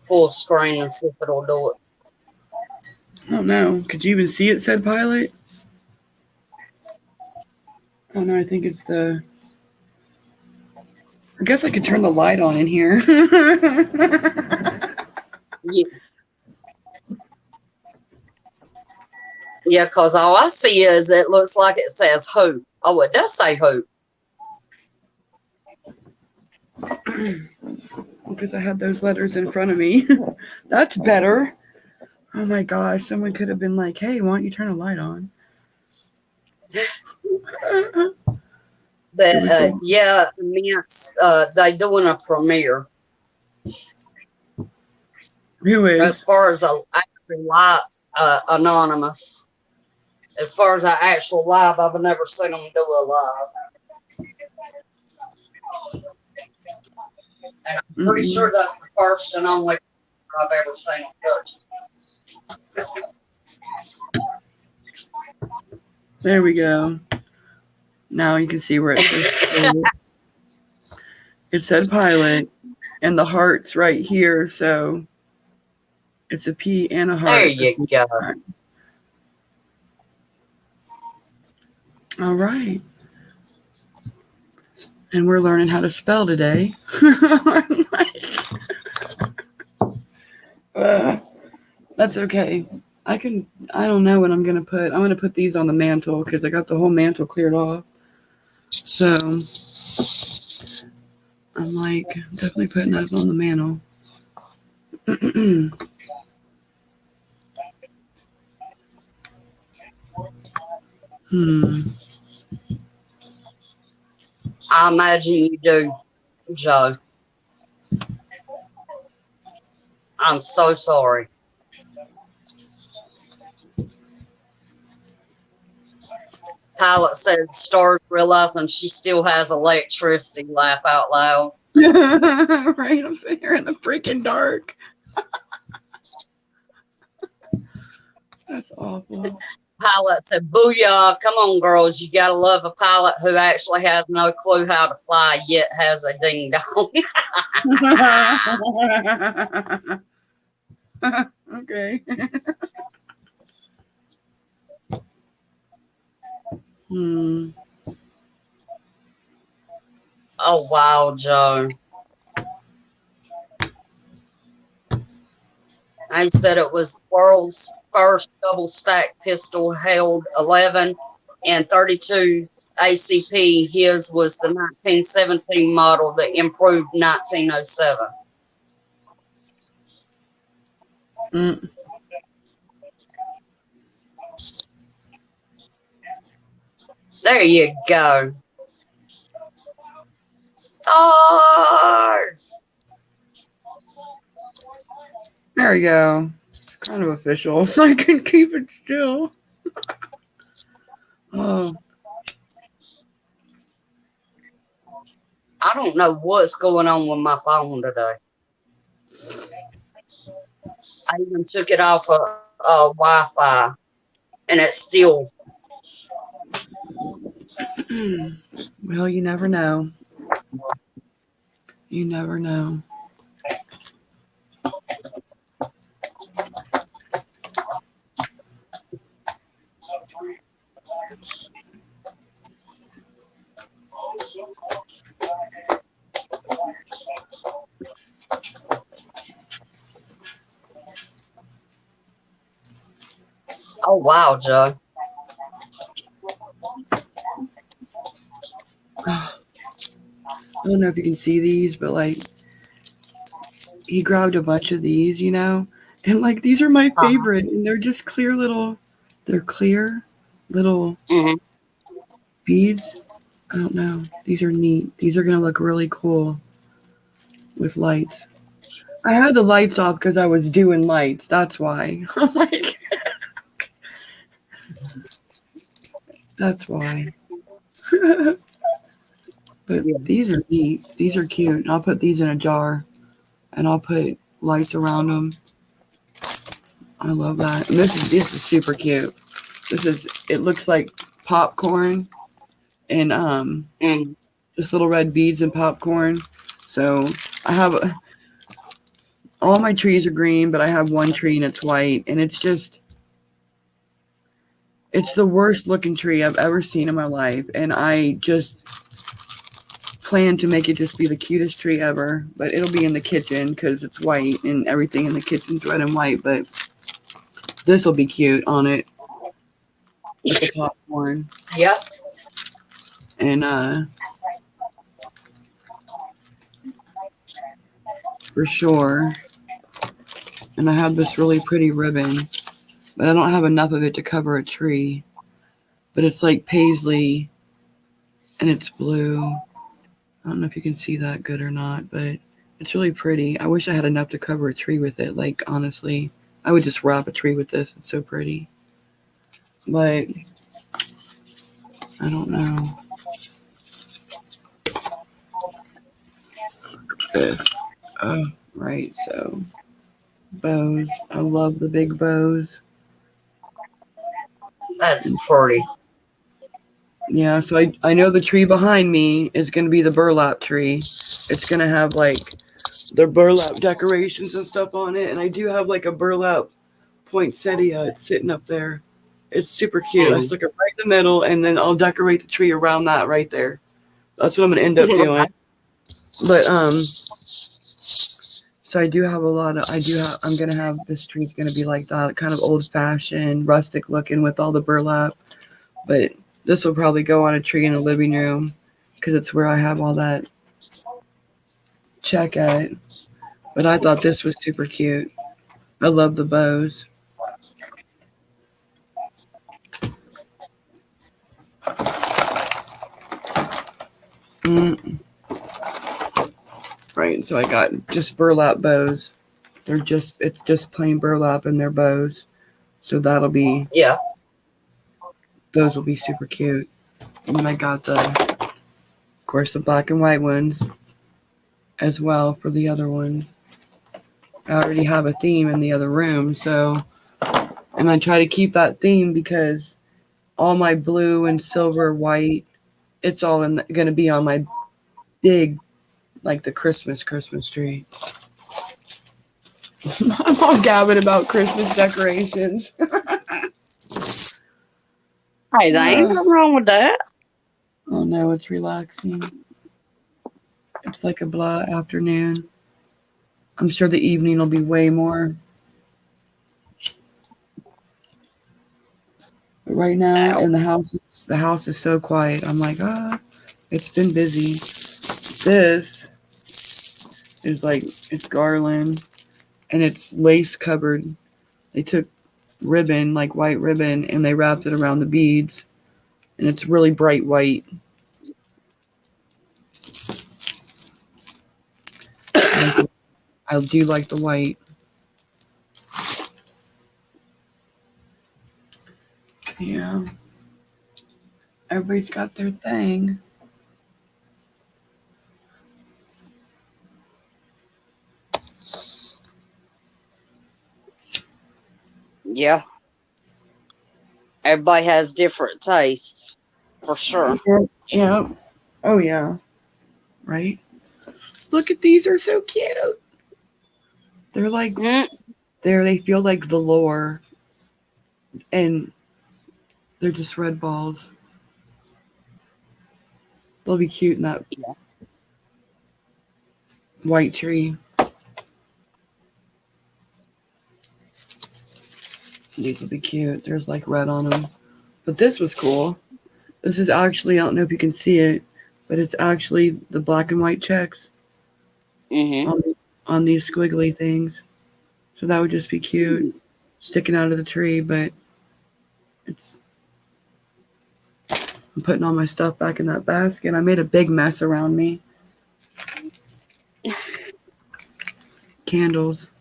full screen and see if it'll do it. I don't know. Could you even see it said pilot? Oh no, I think it's the... I guess I could turn the light on in here. Yeah, because all I see is it looks like it says hope. Oh, it does say hope. Because I had those letters in front of me. That's better. Oh my gosh, someone could have been like, hey, why don't you turn a light on? But yeah, Mints, they doing a premiere. Who As is? far as a actual live, anonymous. As far as an actual live, I've never seen them do a live. And I'm pretty sure that's the first and only I've ever seen them do. There we go. Now you can see where it says pilot. It said pilot, and the heart's right here, so it's a P and a heart. There you go. All right. And we're learning how to spell today. That's okay. I don't know what I'm going to put. I'm going to put these on the mantle because I got the whole mantle cleared off. So I'm like definitely putting those on the mantle. I imagine you do, Joe. I'm so sorry. Pilot said stars realizing she still has electricity. Laugh out loud. Right? I'm sitting here in the freaking dark. That's awful. Pilot said, "Booyah! Come on, girls! You gotta love a pilot who actually has no clue how to fly yet has a ding dong." Okay. Oh wow, Joe! I said it was the world's first double stack pistol, held 11 and 32 ACP. His was the 1917 model, the improved 1907. There you go. Stars. There we go. It's kind of official, so I can keep it still. Oh, I don't know what's going on with my phone today. I even took it off of Wi-Fi, and it's still. well, you never know. You never know. Oh wow, Joe. I don't know if you can see these, but like he grabbed a bunch of these, you know, and like these are my favorite, and they're just clear little Mhm. beads. I don't know. These are neat. These are gonna look really cool with lights. I had the lights off because I was doing lights. That's why. I'm like, that's why. But these are neat. These are cute. I'll put these in a jar, and I'll put lights around them. I love that. And this is super cute. It looks like popcorn and just little red beads and popcorn. So I have all my trees are green, but I have one tree and it's white, and it's the worst looking tree I've ever seen in my life, and I just plan to make it just be the cutest tree ever. But it'll be in the kitchen because it's white and everything in the kitchen's red and white. But this will be cute on it with the popcorn. Yep. And for sure. And I have this really pretty ribbon, but I don't have enough of it to cover a tree. But it's like paisley, and it's blue. I don't know if you can see that good or not, but it's really pretty. I wish I had enough to cover a tree with it. Like, honestly, I would just wrap a tree with this. It's so pretty. But I don't know. This. Oh, right. So bows. I love the big bows. That's pretty. Yeah, so I know the tree behind me is going to be the burlap tree. It's going to have like the burlap decorations and stuff on it. And I do have like a burlap poinsettia. It's sitting up there. It's super cute. I stuck it right in the middle, and then I'll decorate the tree around that right there. That's what I'm going to end up doing. But so I do have I'm going to have, this tree's going to be like that, kind of old fashioned, rustic looking with all the burlap. But this will probably go on a tree in the living room because it's where I have all that check at. But I thought this was super cute. I love the bows. Mm. Right. So I got just burlap bows. It's just plain burlap and they're bows. So Yeah. those will be super cute. And then I got of course, the black and white ones as well for the other ones. I already have a theme in the other room, so, and I try to keep that theme because all my blue and silver, white, it's all going to be on my big, like the Christmas tree. I'm all gabbing about Christmas decorations. Hey, there ain't nothing wrong with that. Oh no, it's relaxing. It's like a blah afternoon. I'm sure the evening will be way more. But right now, in the house is so quiet. I'm like, it's been busy. This is like, it's garland and it's lace covered. They took ribbon, like white ribbon, and they wrapped it around the beads, and it's really bright white. I do like the white. Yeah. Everybody's got their thing. Yeah. Everybody has different tastes, for sure. Yeah. Oh, yeah. Right? Look at these. They're so cute. They're like, they feel like velour. And they're just red balls. They'll be cute in that white tree. These will be cute. There's like red on them. But this was cool. This is actually, I don't know if you can see it, but it's actually the black and white checks on these squiggly things. So that would just be cute sticking out of the tree, but I'm putting all my stuff back in that basket. I made a big mess around me. Candles.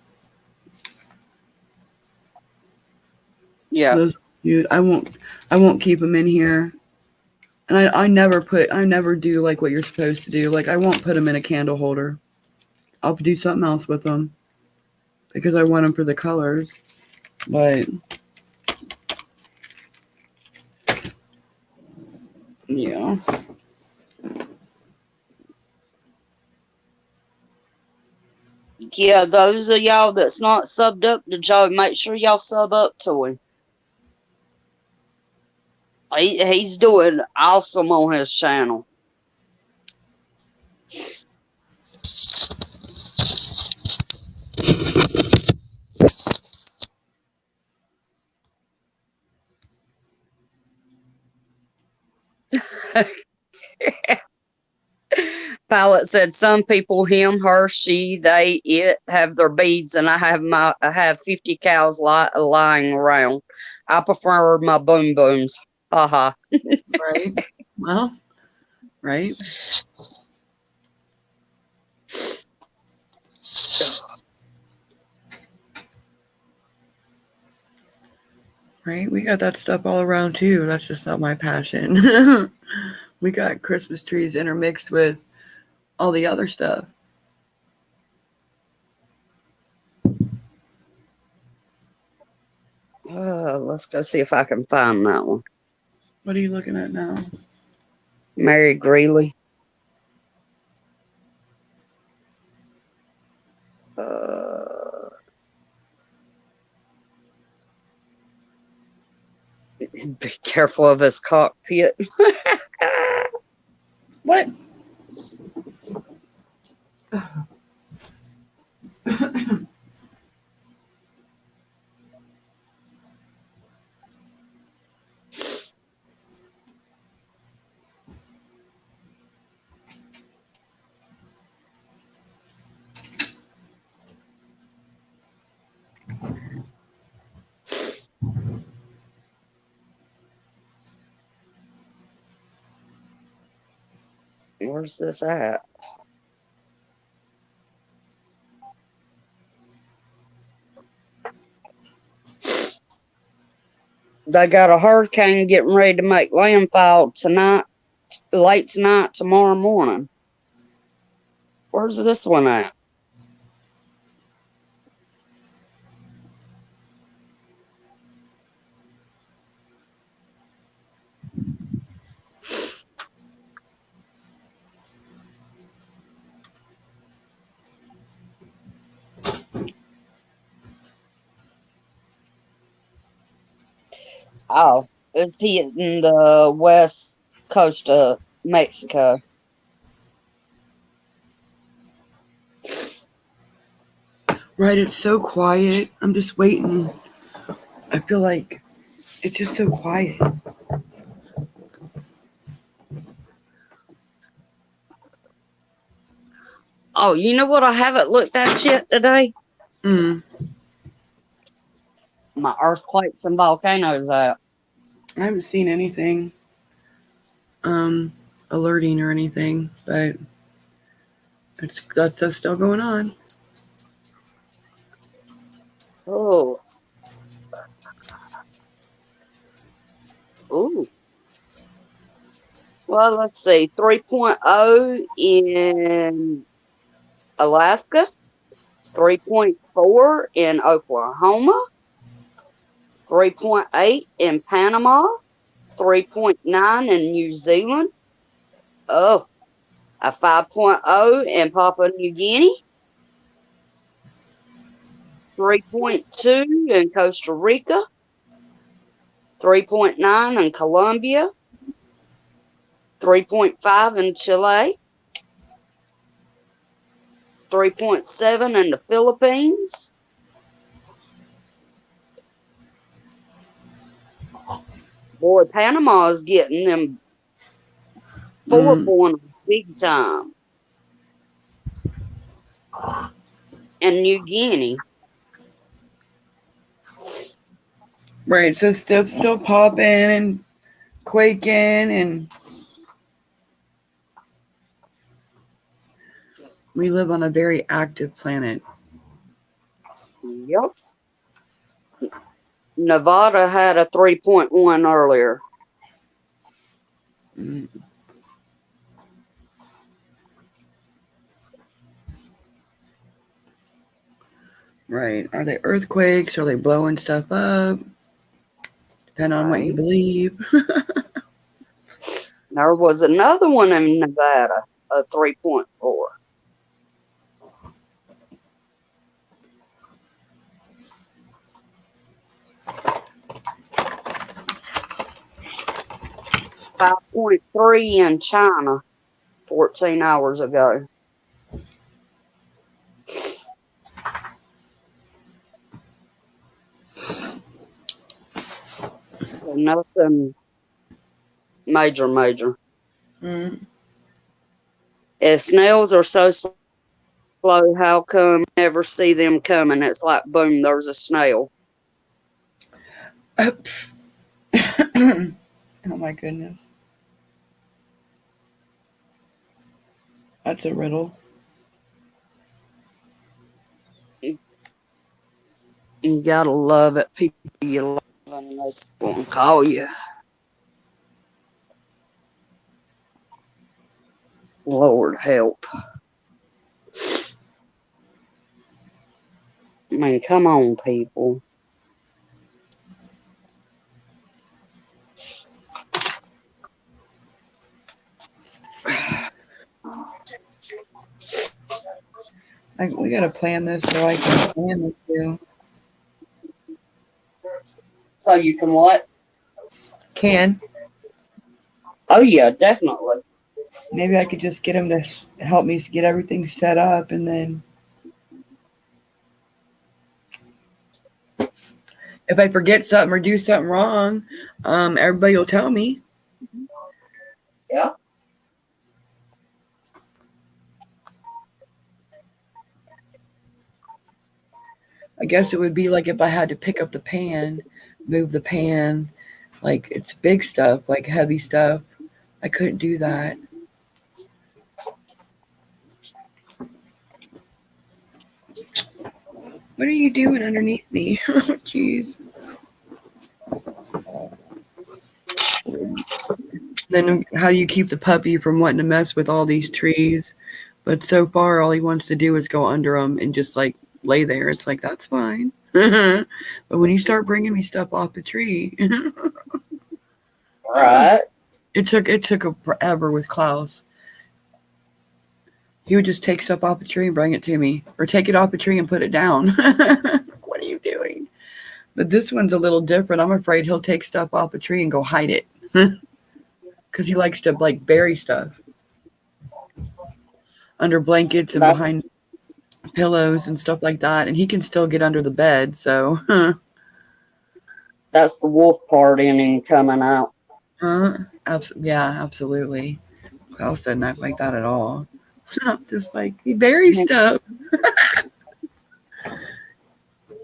Yeah. So those are cute. I won't keep them in here. And I never do like what you're supposed to do. Like I won't put them in a candle holder. I'll do something else with them because I want them for the colors. But yeah. Yeah, those of y'all that's not subbed up to Joe, make sure y'all sub up to him. He's doing awesome on his channel. Pilot said some people, him, her, she, they, it, have their beads, and I have 50 cows lying around. I prefer my boom booms. Haha. Right. Well, right. Right. We got that stuff all around too. That's just not my passion. We got Christmas trees intermixed with all the other stuff. Let's go see if I can find that one. What are you looking at now? Mary Greeley. Be careful of his cockpit. What? Where's this at? They got a hurricane getting ready to make landfall tonight, late tonight, tomorrow morning. Where's this one at? Oh, it's hitting the west coast of Mexico. Right, it's so quiet. I'm just waiting. I feel like it's just so quiet. Oh, you know what I haven't looked at yet today? Mm. My earthquakes and volcanoes app. I haven't seen anything alerting or anything, but that's still going on. Oh. Ooh. Well, let's see. 3.0 in Alaska, 3.4 in Oklahoma, 3.8 in Panama, 3.9 in New Zealand. Oh, a 5.0 in Papua New Guinea, 3.2 in Costa Rica, 3.9 in Colombia, 3.5 in Chile, 3.7 in the Philippines, boy, Panama is getting them 4 big time. And New Guinea. Right, so still popping and quaking, and we live on a very active planet. Yep. Nevada had a 3.1 earlier. Mm. Right. Are they earthquakes? Are they blowing stuff up? Depending on what you Right. believe. There was another one in Nevada, a 3.4. .3 in China 14 hours ago. So nothing major. Mm. If snails are so slow, how come you never see them coming? It's like, boom, there's a snail. Oops. Oh my goodness. That's a riddle. You gotta love it. People you love and they won't call you. Lord help. I mean, come on, people. We gotta plan this so I can plan this too. So you can what? Can. Oh, yeah, definitely. Maybe I could just get him to help me get everything set up, and then if I forget something or do something wrong, everybody will tell me. Yeah. I guess it would be like if I had to pick up the pan, move the pan, like it's big stuff, like heavy stuff. I couldn't do that. What are you doing underneath me? Oh, jeez. Then how do you keep the puppy from wanting to mess with all these trees? But so far, all he wants to do is go under them and just like lay there. It's like, that's fine. But when you start bringing me stuff off the tree, Right. it took forever with Klaus. He would just take stuff off the tree and bring it to me, or take it off the tree and put it down. What are you doing? But this one's a little different. I'm afraid he'll take stuff off the tree and go hide it, because he likes to like bury stuff under blankets and behind pillows and stuff like that. And he can still get under the bed. So, That's the wolf part in him coming out. yeah, absolutely. Klaus doesn't act like that at all. Just like he buries stuff.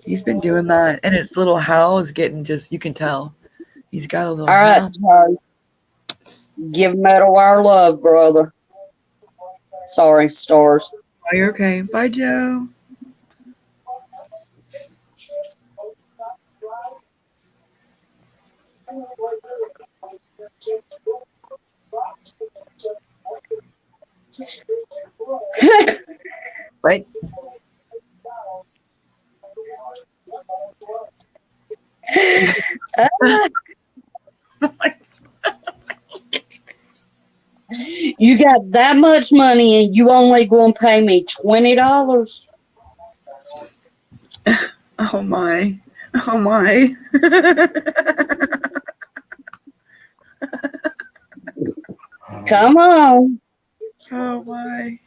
He's been doing that, and his little howl is getting you can tell he's got a little All right, howl. Joe. Give Meadow our love, brother. Sorry, Stars. Oh, you're okay. Bye, Joe. What? You got that much money and you only gonna pay me $20? Oh my. Oh my. Come on. Oh my.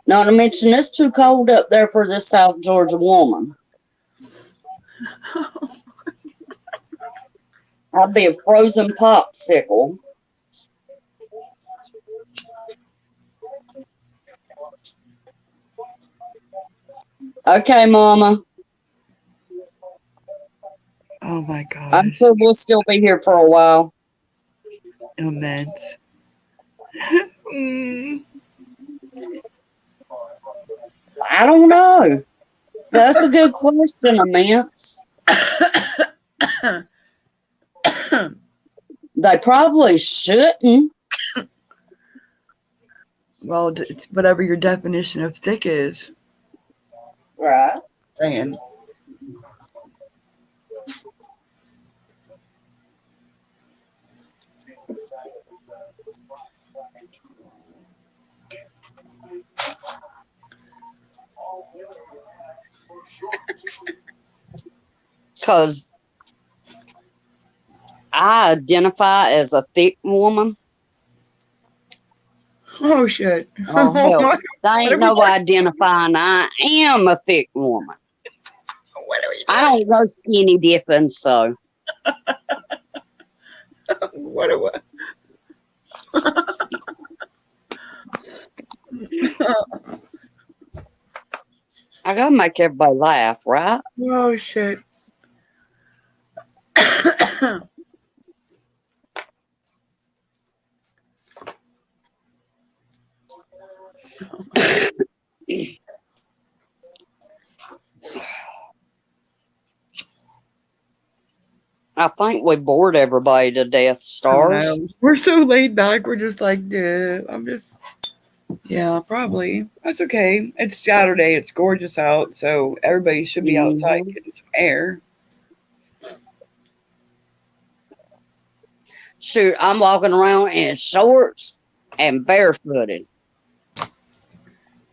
Not to mention it's too cold up there for this South Georgia woman. I'd be a frozen popsicle. Okay, Mama. Oh my gosh. I'm sure we'll still be here for a while. Immense. I don't know. That's a good question, Immense. They probably shouldn't. Well, it's whatever your definition of thick is. Right. Saying. Because I identify as a thick woman. Oh shit. Oh, hell. There What are ain't we no doing? identifying. I am a thick woman. What are we I don't go skinny dipping, so. What are we? I gotta make everybody laugh, right? Oh shit. I think we bored everybody to death, Stars. We're so laid back. We're just like, yeah, probably. That's okay. It's Saturday. It's gorgeous out, so everybody should be outside getting some air. Shoot, I'm walking around in shorts and barefooted.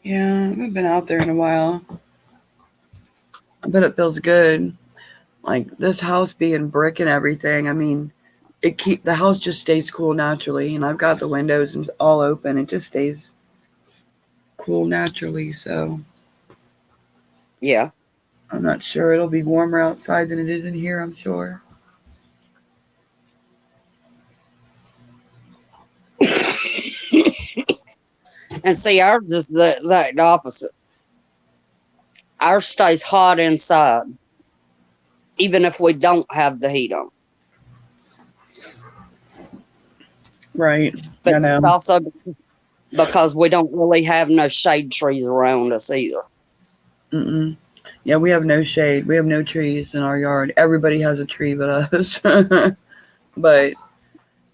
Yeah, I haven't been out there in a while. I bet it feels good. Like this house being brick and everything. I mean, the house just stays cool naturally, and I've got the windows all open. It just stays cool naturally. So Yeah. I'm not sure it'll be warmer outside than it is in here. I'm sure. And see, ours is the exact opposite. Ours stays hot inside, even if we don't have the heat on. Right. But I know. it's also because we don't really have no shade trees around us either. Mm-mm. Yeah, we have no shade. We have no trees in our yard. Everybody has a tree but us. But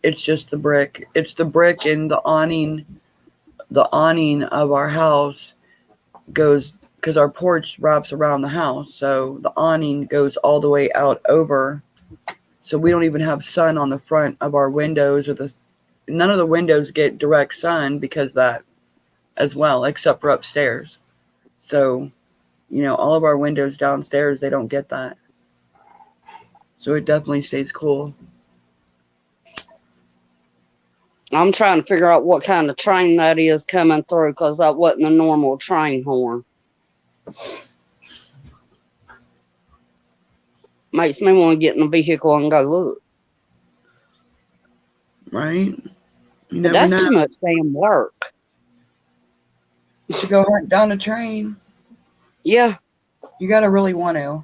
it's just the brick. It's the brick and the awning. The awning of our house goes because our porch wraps around the house. So the awning goes all the way out over. So we don't even have sun on the front of our windows or none of the windows get direct sun because that as well, except for upstairs. So, all of our windows downstairs, they don't get that. So it definitely stays cool. I'm trying to figure out what kind of train that is coming through because that wasn't a normal train horn. Makes me want to get in the vehicle and go look. Right? You But never that's know. too much damn work. To go hunt down a train, Yeah. you got to really want to.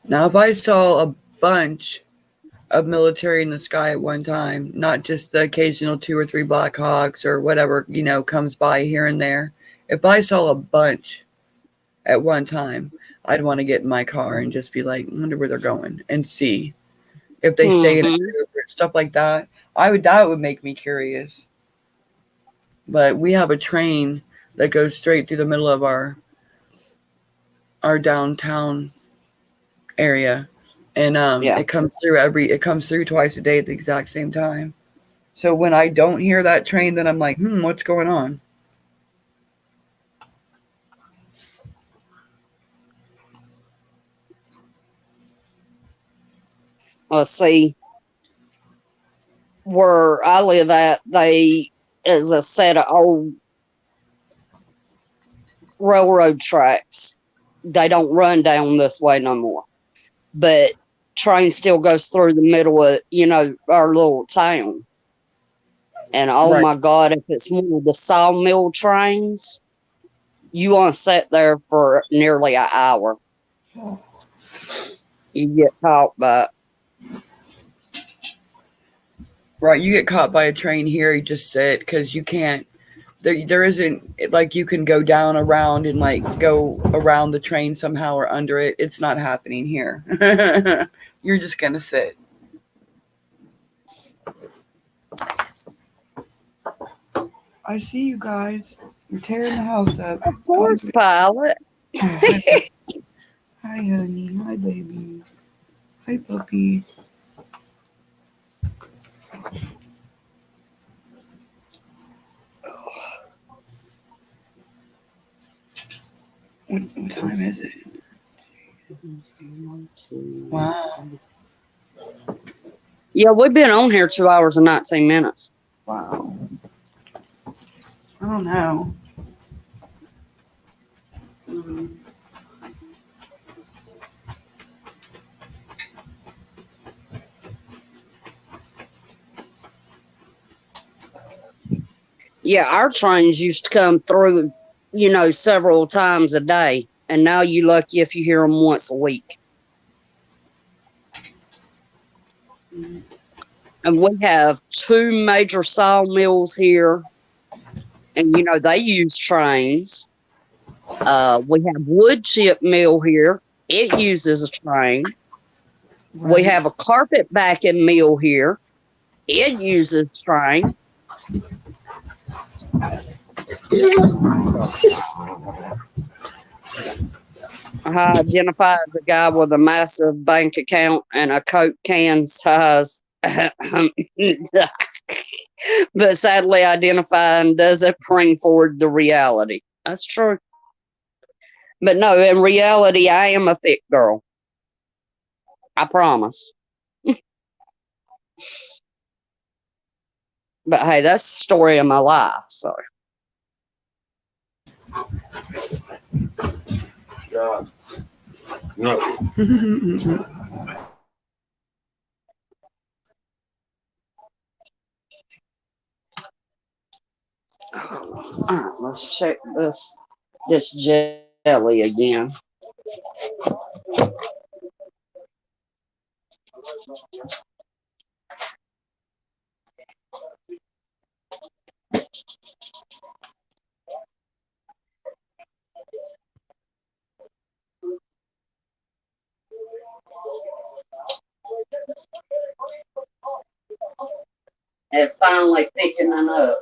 Now, if I saw a bunch of military in the sky at one time, not just the occasional 2 or 3 Black Hawks or whatever, comes by here and there. If I saw a bunch at one time, I'd want to get in my car and just be like, I wonder where they're going and see if they stay in a group or stuff like that. That would make me curious. But we have a train that goes straight through the middle of our downtown area. And Yeah. it comes through twice a day at the exact same time. So when I don't hear that train, then I'm like, what's going on? Let's see. Where I live at, they is a set of old railroad tracks. They don't run down this way no more. But train still goes through the middle of, our little town. And oh Right. my God, if it's one of the sawmill trains, you want to sit there for nearly an hour. You get caught by it. Right, you get caught by a train here, you just sit because you can't. There isn't like you can go down around and like go around the train somehow or under it. It's not happening here. You're just gonna sit. I see you guys. You're tearing the house up. Of course, pilot. Hi, honey. Hi, baby. Hi, puppy. What time is it? Wow. Yeah, we've been on here 2 hours and 19 minutes. Wow. I don't know. Yeah, our trains used to come through, several times a day. And now you're lucky if you hear them once a week. And we have 2 major sawmills here. And, they use trains. We have wood chip mill here. It uses a train. We have a carpet backing mill here. It uses train. I identify as a guy with a massive bank account and a Coke can size. But sadly, identifying doesn't bring forward the reality. That's true. But no, in reality, I am a thick girl. I promise. But hey, that's the story of my life. So. God. No. All right, let's check this jelly again. It's finally picking up.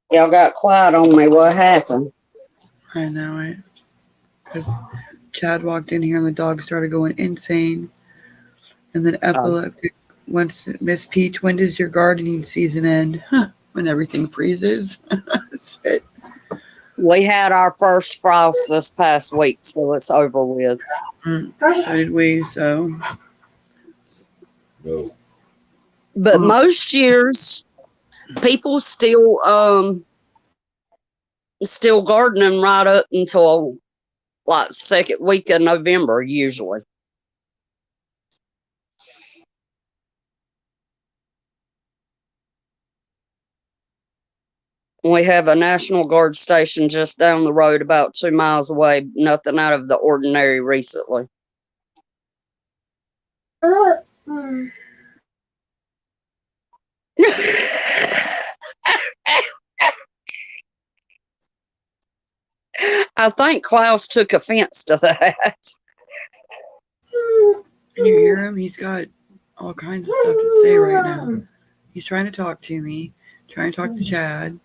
Y'all got quiet on me. What happened? I know it. Because Chad walked in here and the dog started going insane. And then epileptic. Once Miss Peach, when does your gardening season end? Huh, when everything freezes. Shit. We had our first frost this past week, so it's over with. So did we, so. No. But most years, people still gardening right up until like second week of November usually. We have a National Guard station just down the road, about 2 miles away. Nothing out of the ordinary recently. I think Klaus took offense to that. Can you hear him? He's got all kinds of stuff to say right now. He's trying to talk to me, trying to talk to Chad.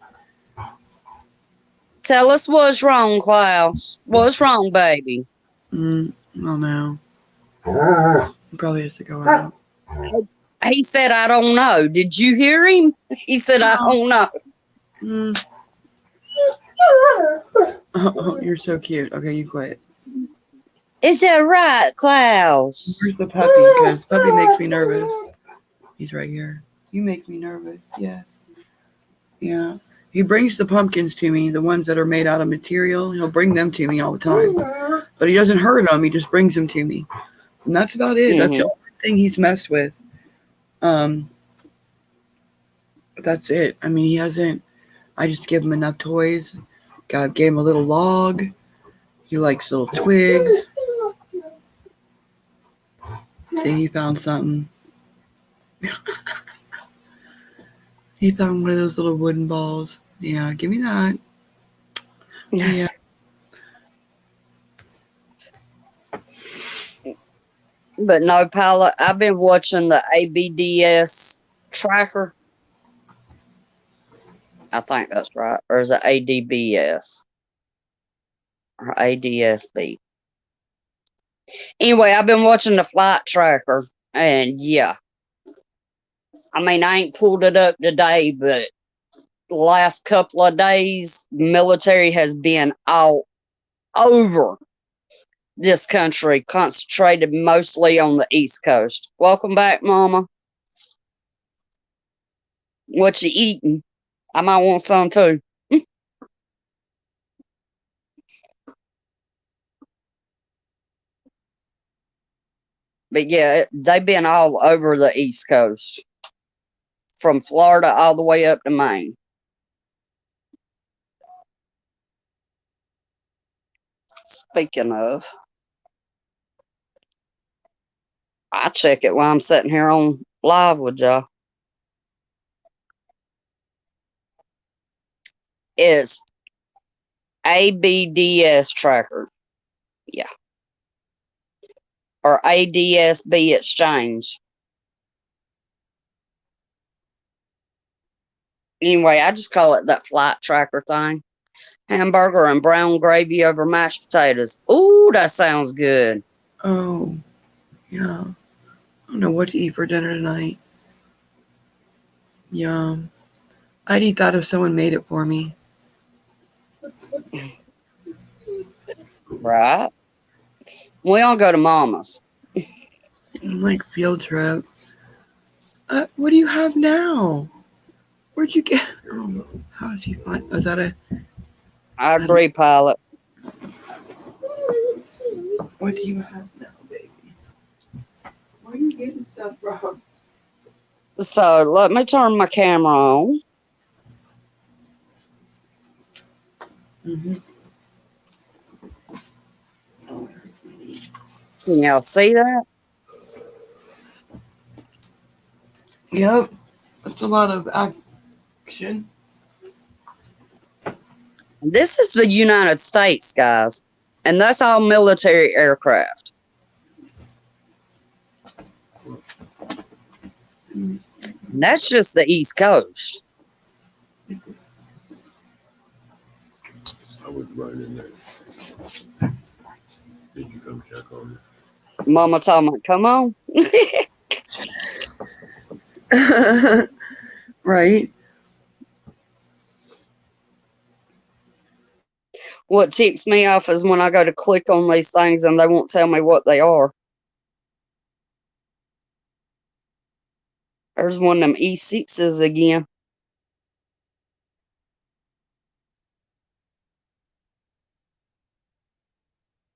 Tell us what's wrong, Klaus. What's wrong, baby? I don't know. He probably has to go out. He said, I don't know. Did you hear him? He said, I don't know. Oh, you're so cute. Okay, you quit. Is that right, Klaus? Where's the puppy? Because puppy makes me nervous. He's right here. You make me nervous. Yes. Yeah. He brings the pumpkins to me, the ones that are made out of material. He'll bring them to me all the time. But he doesn't hurt them. He just brings them to me. And that's about it. That's the only thing he's messed with. That's it. I mean, he hasn't. I just give him enough toys. God gave him a little log. He likes little twigs. See, he found something. He found one of those little wooden balls. Yeah, give me that. Yeah. But no, Pilot, I've been watching the ABDS tracker. I think that's right. Or is it ADBS? Or ADSB? Anyway, I've been watching the flight tracker. And yeah. I mean, I ain't pulled it up today, but the last couple of days, military has been all over this country, concentrated mostly on the East Coast. Welcome back, Mama. What you eating? I might want some too. But yeah, they've been all over the East Coast. From Florida all the way up to Maine. Speaking of, I check it while I'm sitting here on live with y'all. It's ABDS tracker. Yeah. Or ADSB exchange. Anyway, I just call it that flight tracker thing. Hamburger and brown gravy over mashed potatoes. Ooh, that sounds good. Oh, yeah. I don't know what to eat for dinner tonight. Yeah. I'd eat that if someone made it for me. Right? We all go to Mama's. Like field trip. What do you have now? Where'd you get? Oh, how is he fine? Was that a? I agree, Pilot. What do you have now, baby? Where are you getting stuff from? So let me turn my camera on. Mm-hmm. Can y'all see that? Yep. That's a lot of action. This is the United States, guys. And that's all military aircraft. And that's just the East Coast. I was right in there. Did you come check on it? Mama told me, come on. Right. What ticks me off is when I go to click on these things and they won't tell me what they are. There's one of them E6s again.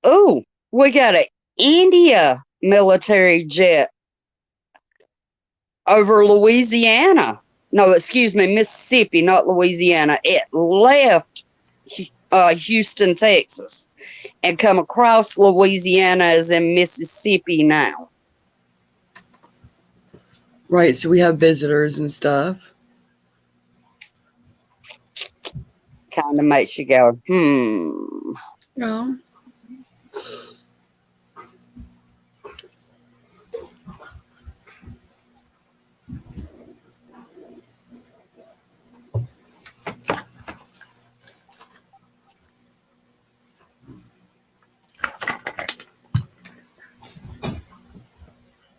Oh, we got an India military jet over Louisiana. No, excuse me, Mississippi, not Louisiana. It left Houston, Texas, and come across Louisiana is in Mississippi now. Right. So we have visitors and stuff. Kind of makes you go, Yeah.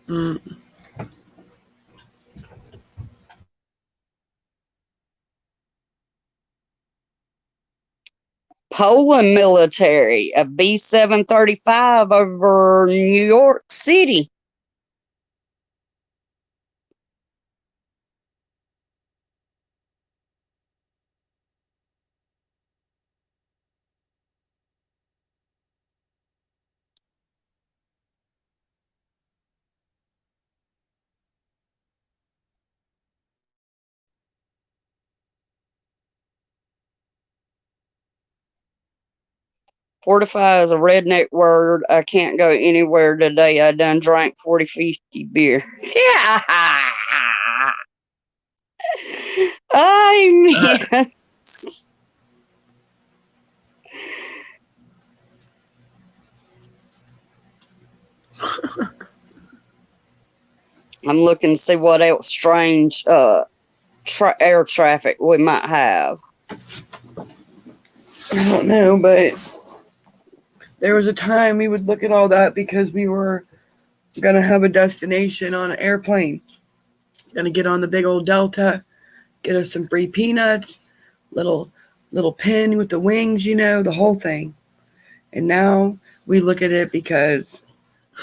Mm. Poland military, a B-735 over New York City. Fortify is a redneck word. I can't go anywhere today. I done drank 40-50 beer. Yeah. I mean, I'm looking to see what else strange air traffic we might have. I don't know, but there was a time we would look at all that because we were going to have a destination on an airplane. Going to get on the big old Delta, get us some free peanuts, little pin with the wings, the whole thing. And now we look at it because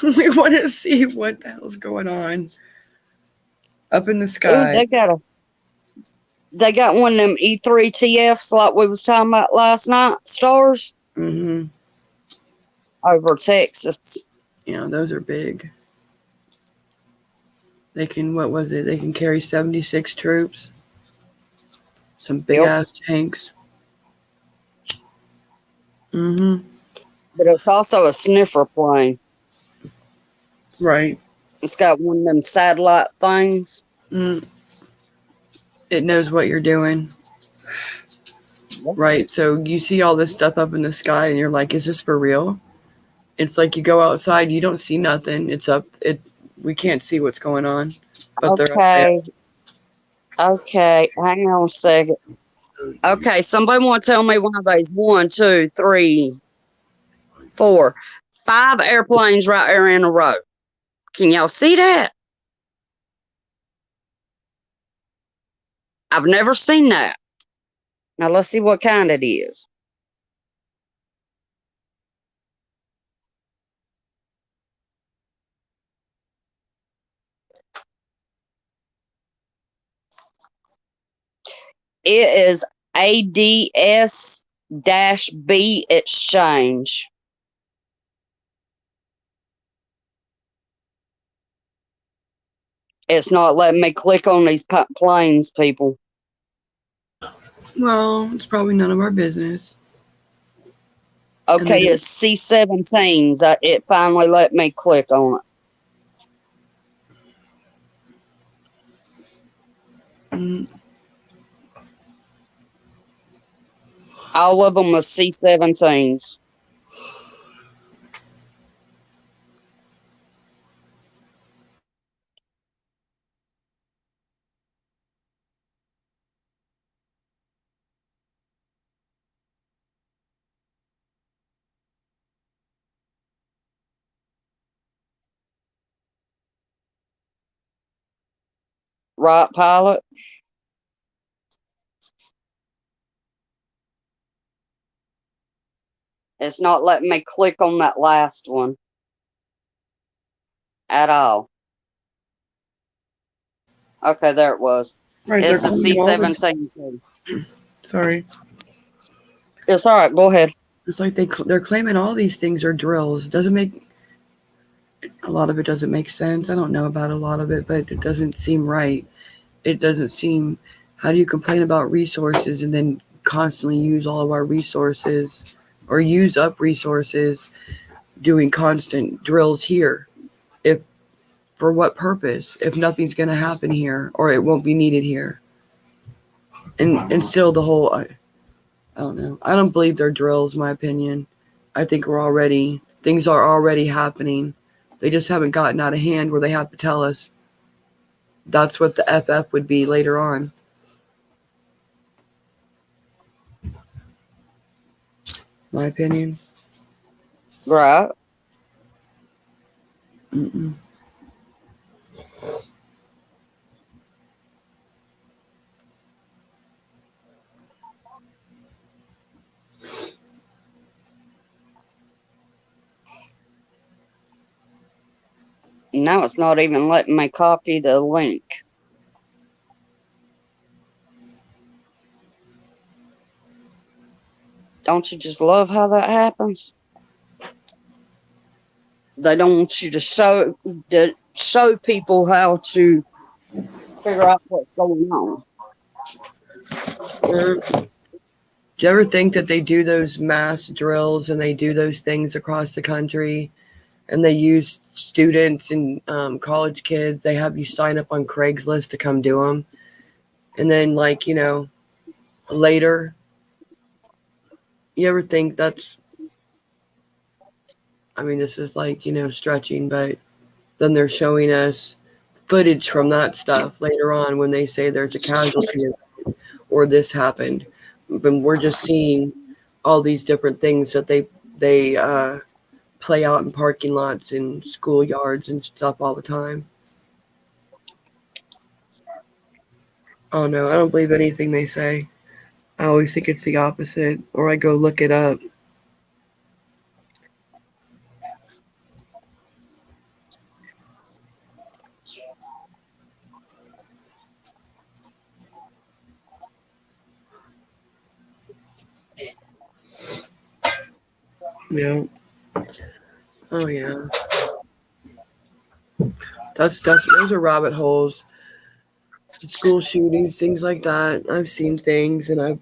we want to see what the hell's going on up in the sky. Ooh, they got one of them E3TFs like we was talking about last night, stars. Mm-hmm. Over Texas. Yeah, those are big. They can, They can carry 76 troops. Some big ass tanks. Mm-hmm. But it's also a sniffer plane. Right. It's got one of them satellite things. Mm. It knows what you're doing. Right. So you see all this stuff up in the sky and you're like, is this for real? It's like you go outside, you don't see nothing. It's up. We can't see what's going on. But they're up there. Okay. Hang on a second. Okay. Somebody want to tell me one of those 1, 2, 3, 4, 5 airplanes right there in a row. Can y'all see that? I've never seen that. Now let's see what kind it is. It is ADS-B exchange. It's not letting me click on these planes, people. Well, it's probably none of our business. Okay, they- it's C-17s. It finally let me click on it. Mm, All of them are C-17s. Right, pilot? It's not letting me click on that last one at all. Okay, there it was. right, It's they're a claiming all this. C-17. Sorry, It's all right. Go ahead. it's like they're claiming all these things are drills. Doesn't make a lot of it doesn't make sense. I don't know about a lot of it, but it doesn't seem right. It doesn't seem. How do you complain about resources and then constantly use all of our resources or use up resources doing constant drills here? If for what purpose? If nothing's going to happen here or it won't be needed here, and still the whole. I don't know. I don't believe they're drills. My opinion. I think things are already happening. They just haven't gotten out of hand where they have to tell us. That's what the FF would be later on. My opinion. Right. Mm-mm. Now it's not even letting me copy the link. Don't you just love how that happens? They don't want you to show people how to figure out what's going on. Do you ever think that they do those mass drills and they do those things across the country and they use students and college kids? They have you sign up on Craigslist to come do them. And then, like, later, you ever think that's, I mean, this is like, stretching, but then they're showing us footage from that stuff later on when they say there's a casualty or this happened. But we're just seeing all these different things that they play out in parking lots and schoolyards and stuff all the time. Oh no, I don't believe anything they say. I always think it's the opposite, or I go look it up. Yeah. Oh yeah. That's stuff. Those are rabbit holes. School shootings, things like that. I've seen things, and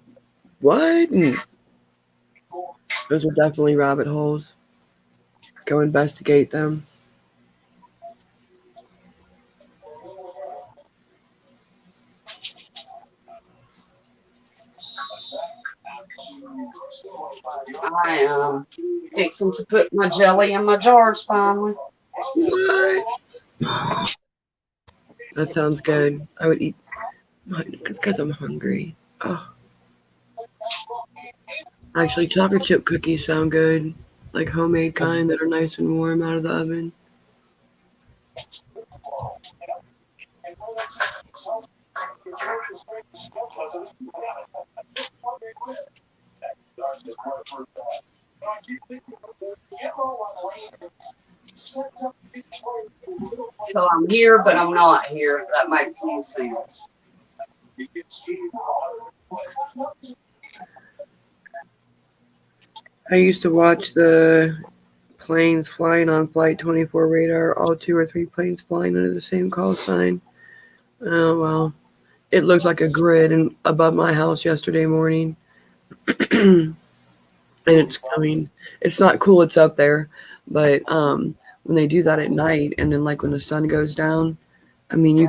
what? Those are definitely rabbit holes. Go investigate them. I am fixing to put my jelly in my jars finally. What? That sounds good. I would eat. It's because I'm hungry. Oh. Actually, chocolate chip cookies sound good. Like homemade kind that are nice and warm out of the oven. So I'm here, but I'm not here, if that makes any sense. I used to watch the planes flying on Flight 24 radar, all 2 or 3 planes flying under the same call sign. Oh, well. It looked like a grid above my house yesterday morning. And it's, I mean, it's not cool. It's up there, but when they do that at night, and then like when the sun goes down, I mean, you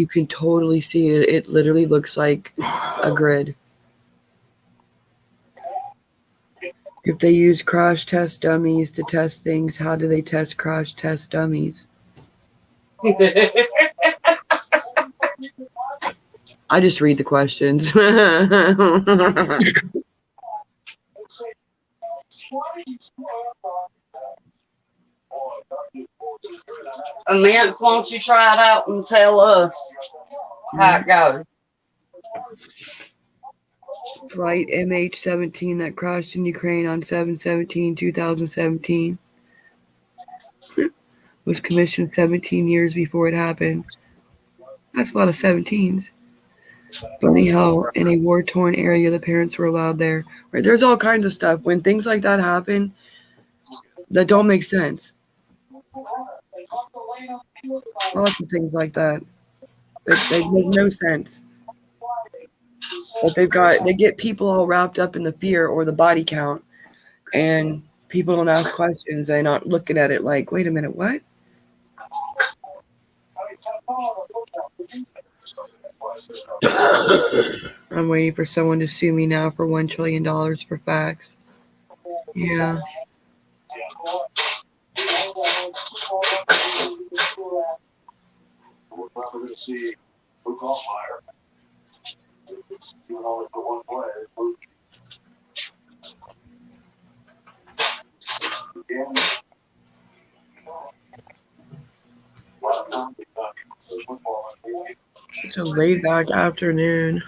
can totally see it. It literally looks like a grid. If they use crash test dummies to test things, how do they test crash test dummies? I just read the questions. Immense, won't you try it out and tell us how it goes? Flight MH17 that crashed in Ukraine on 7/17/2017 was commissioned 17 years before it happened. That's a lot of 17s. Funny how in a war-torn area the parents were allowed there. Right? There's all kinds of stuff. When things like that happen, that don't make sense. Lots of things like that. They make no sense. But they get people all wrapped up in the fear or the body count, and people don't ask questions. They're not looking at it like, wait a minute, what? I'm waiting for someone to sue me now for $1 trillion for facts. Yeah. We're probably going to see Luke Allmeyer. Even only for one play. Again. It's a laid back afternoon.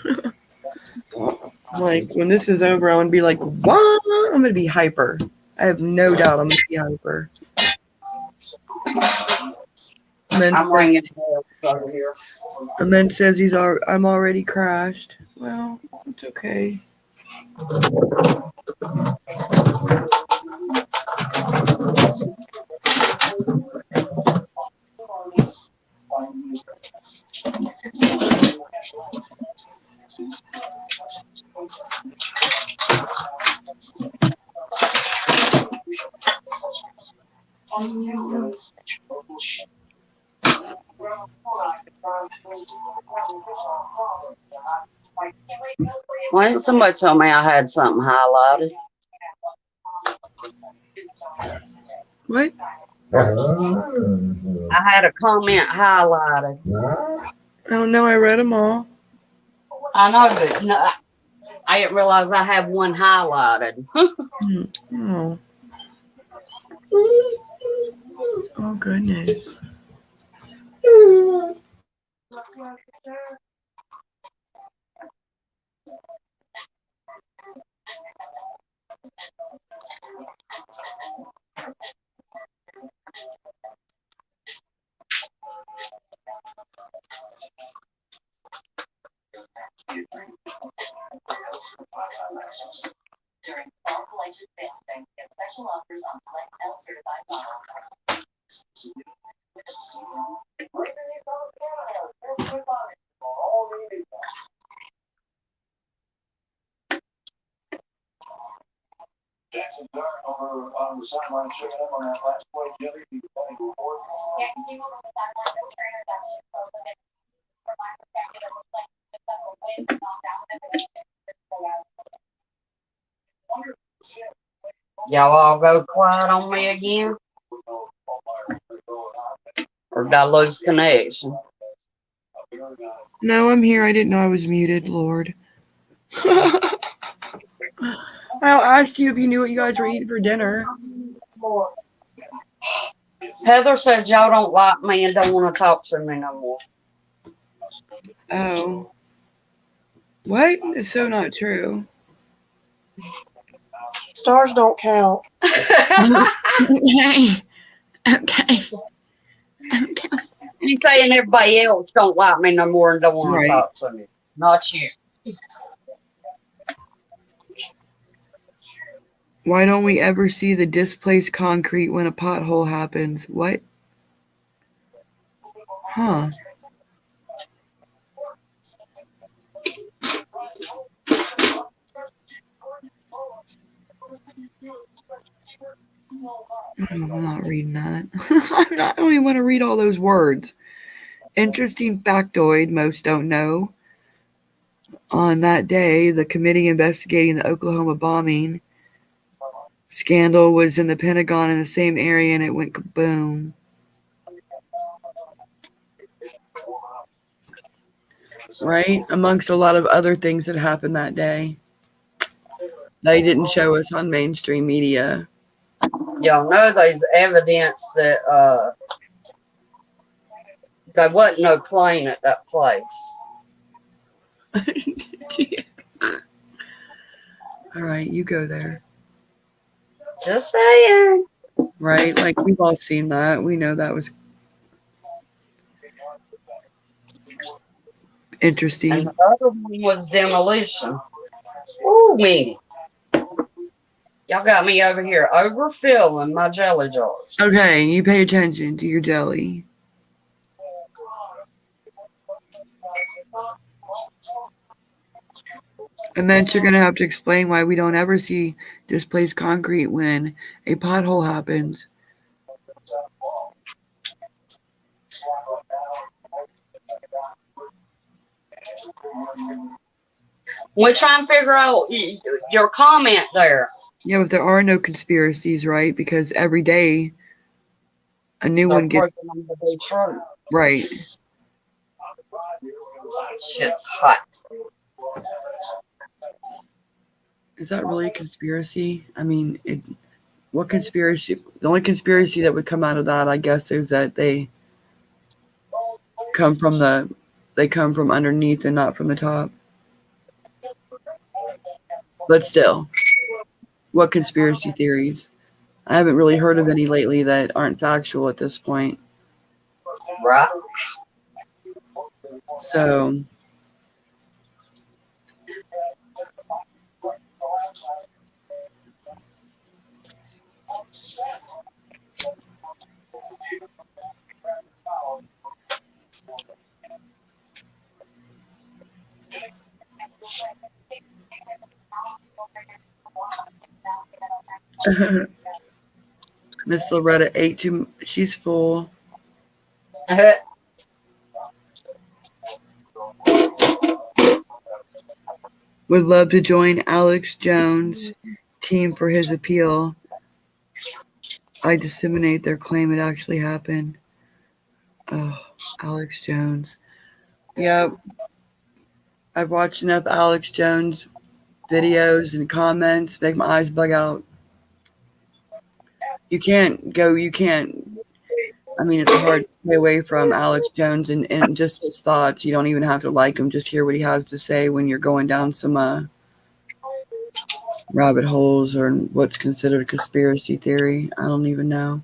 Like when this is over, I'm gonna be like, what? I'm gonna be hyper. I have no doubt I'm gonna be hyper. I'm ringing bells over here. Amen says I'm already crashed. Well, it's okay. Why didn't somebody tell me I had something highlighted? What? I had a comment highlighted. I don't know. I read them all. I know, but no, I didn't realize I have one highlighted. Oh. Oh, goodness. During fall collection sales day, get special offers on select L certified models. Jackson Dart over on the sideline checking up on that last play. Jelly, you playing forward? Yeah, you over the sideline, no trainer, that's just so limited. From my perspective, it looks like the double win knocked out and Y'all all go quiet on me again? Or did I lose connection? No, I'm here. I didn't know I was muted, Lord. I asked you if you knew what you guys were eating for dinner. Heather said y'all don't like me and don't want to talk to me no more. Oh. What? It's so not true. Stars don't count. Okay. Okay. Okay. She's saying everybody else don't like me no more and don't want Right. to talk to me. Not you. Why don't we ever see the displaced concrete when a pothole happens? What? Huh. I'm not reading that. I don't even want to read all those words. Interesting factoid most don't know. On that day, the committee investigating the Oklahoma bombing scandal was in the Pentagon in the same area, and it went kaboom. Right? Amongst a lot of other things that happened that day. They didn't show us on mainstream media. Y'all know there's evidence that there wasn't no plane at that place. All right, you go there. Just saying. Right? Like, we've all seen that. We know that was interesting. And the other one was demolition. Ooh, me. Y'all got me over here overfilling my jelly jars. Okay, you pay attention to your jelly. And then you're going to have to explain why we don't ever see displaced concrete when a pothole happens. We're trying to figure out your comment there. Yeah, but there are no conspiracies, right? Because every day a new So one gets them to be true. right. Shit's hot. Is that really a conspiracy? I mean, what conspiracy? The only conspiracy that would come out of that, I guess, is that they come from underneath and not from the top. But still, what conspiracy theories? I haven't really heard of any lately that aren't factual at this point. Right. So, Miss Loretta ate too. She's full. Would love to join Alex Jones' team for his appeal. I disseminate their claim it actually happened. Oh, Alex Jones. Yep. I've watched enough Alex Jones videos and comments make my eyes bug out. You can't, I mean, it's hard to stay away from Alex Jones and just his thoughts. You don't even have to like him. Just hear what he has to say when you're going down some rabbit holes or what's considered a conspiracy theory. I don't even know.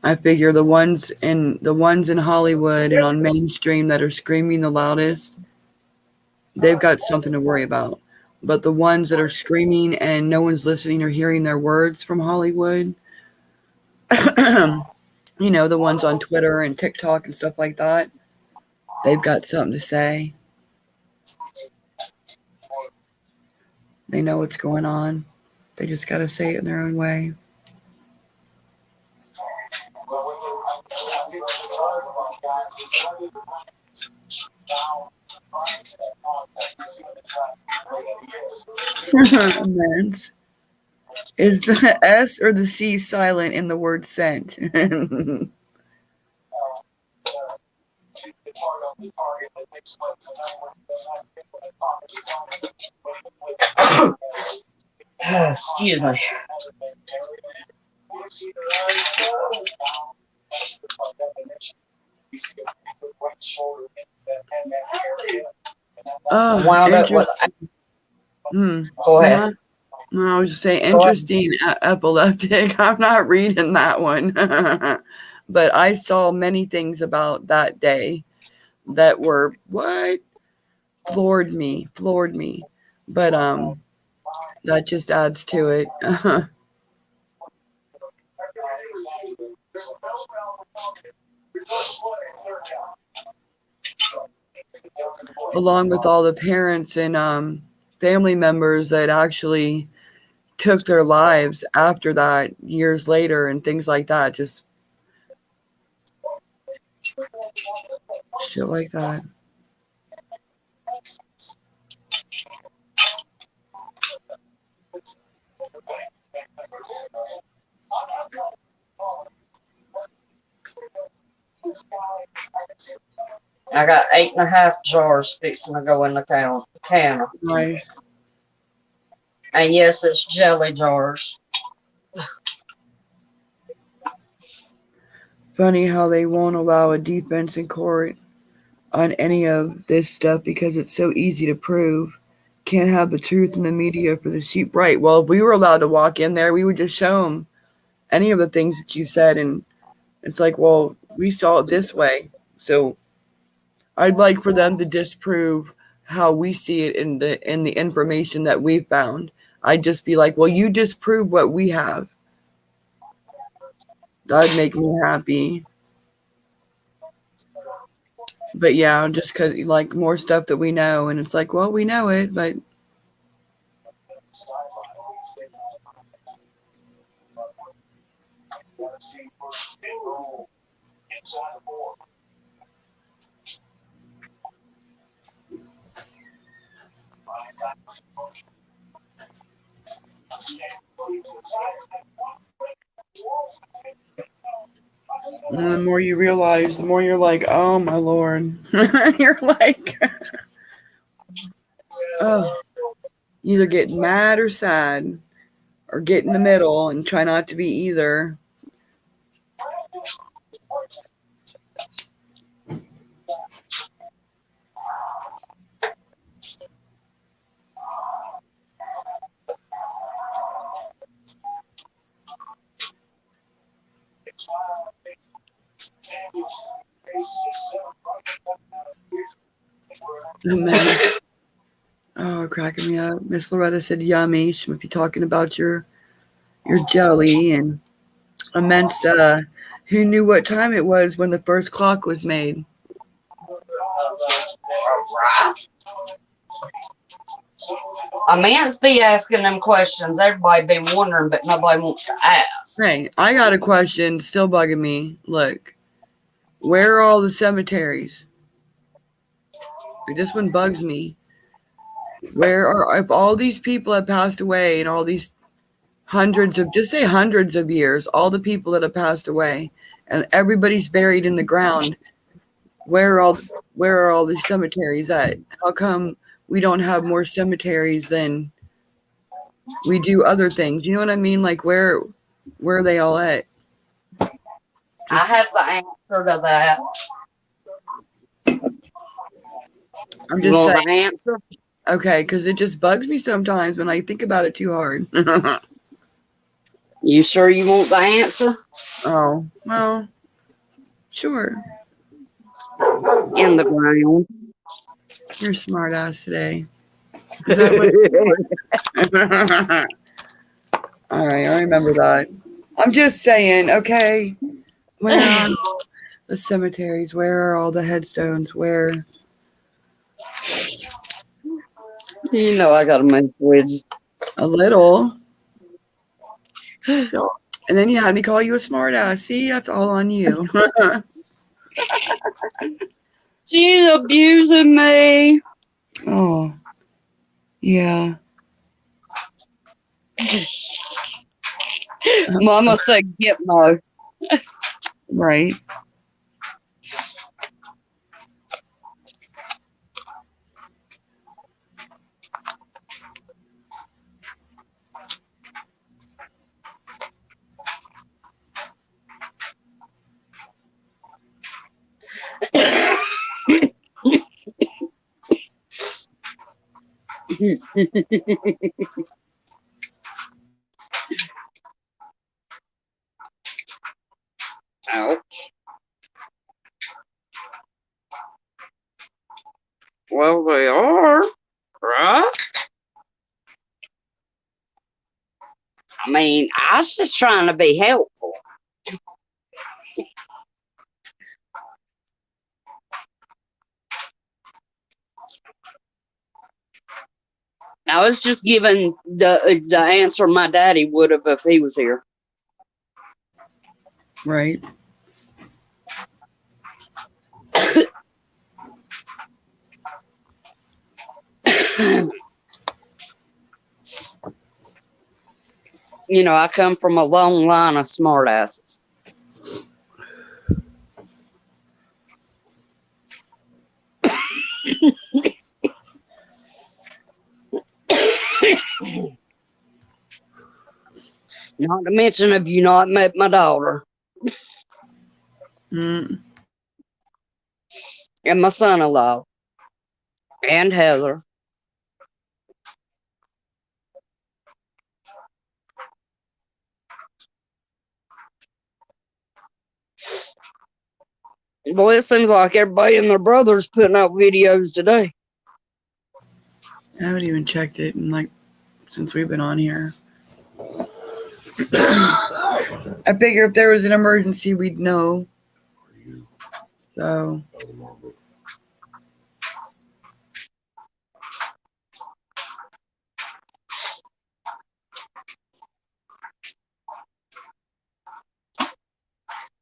I figure the ones in Hollywood and on mainstream that are screaming the loudest, they've got something to worry about. But the ones that are screaming and no one's listening or hearing their words from Hollywood, you know, the ones on Twitter and TikTok and stuff like that, they've got something to say. They know what's going on. They just got to say it in their own way. Is the S or the C silent in the word sent? Excuse me. Wound up with. Go ahead. No, I was just saying, interesting epileptic. I'm not reading that one. But I saw many things about that day that were, what? Floored me. But that just adds to it. along with all the parents and family members that actually took their lives after that years later and things like that. Just shit like that. I got 8.5 jars fixing to go in the canner. Nice. And yes, it's jelly jars. Funny how they won't allow a defense in court on any of this stuff because it's so easy to prove. Can't have the truth in the media for the sheep. Right. Well, if we were allowed to walk in there, we would just show them any of the things that you said. And it's like, well, we saw it this way. So I'd like for them to disprove how we see it in the information that we've found. I'd just be like, well, you disprove what we have. That'd make me happy. But yeah, just because like more stuff that we know, and it's like, well, we know it, but and the more you realize, the more you're like, oh my Lord. You're like, oh, either get mad or sad, or get in the middle and try not to be either. Man. Oh, cracking me up. Miss Loretta said yummy. She might be talking about your jelly. And immense who knew what time it was when the first clock was made. A man's be asking them questions. Everybody been wondering, but nobody wants to ask. Hey, I got a question still bugging me. Look, where are all the cemeteries? This one bugs me. If all these people have passed away and all these hundreds of years, all the people that have passed away and everybody's buried in the ground, where are all these cemeteries at? How come we don't have more cemeteries than we do other things? You know what I mean? Like where are they all at? I have the answer to that. I'm You just want saying. the answer? Okay, because it just bugs me sometimes when I think about it too hard. You sure you want the answer? Oh, well, sure. In the ground. You're a smart ass today. Is that what? All right, I remember that. I'm just saying, okay, where are the cemeteries? Where are all the headstones? Where? You know I gotta make with you. A little. And then you had me call you a smart ass. See, that's all on you. She's abusing me. Oh, yeah. Mama said Gitmo. Right. Ouch. Well, they are, right? I mean, I was just trying to be helpful. I was just giving the answer my daddy would have if he was here. Right. You know, I come from a long line of smartasses. Not to mention, have you not met my daughter Mm. and my son-in-law and Heather? Boy, it seems like everybody and their brothers putting out videos today. I haven't even checked it in like since we've been on here. I figure if there was an emergency, we'd know. So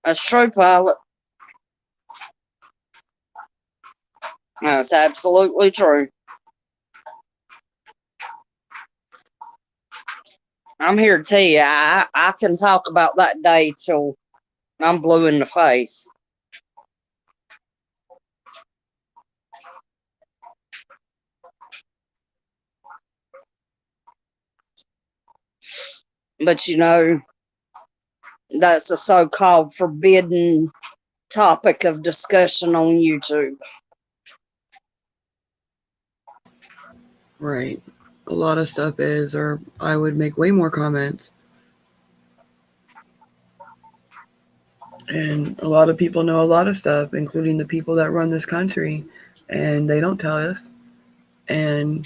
That's true, Pilot. That's absolutely true. I'm here to tell you, I can talk about that day till I'm blue in the face. But you know, that's a so-called forbidden topic of discussion on YouTube. right. A lot of stuff is, or I would make way more comments. And a lot of people know a lot of stuff, including the people that run this country, and they don't tell us. And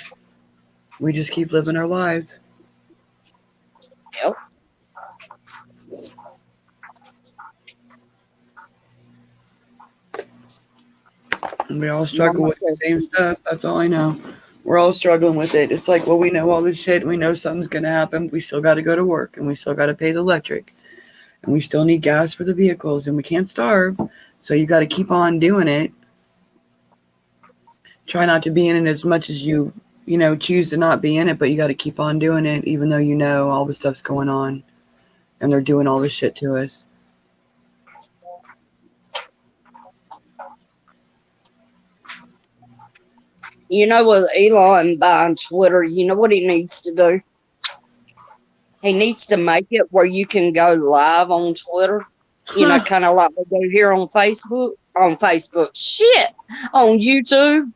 we just keep living our lives. Yep. And we all struggle with the same stuff. That's all I know. We're all struggling with it. It's like, well, we know all this shit. We know something's going to happen. We still got to go to work, and we still got to pay the electric. And we still need gas for the vehicles, and we can't starve. So you got to keep on doing it. Try not to be in it as much as you choose to not be in it, but you got to keep on doing it, even though you know all the stuff's going on, and they're doing all this shit to us. You know, with Elon buying Twitter, you know what he needs to do? He needs to make it where you can go live on Twitter. You know, kind of like we do here on Facebook. On Facebook. Shit! On YouTube.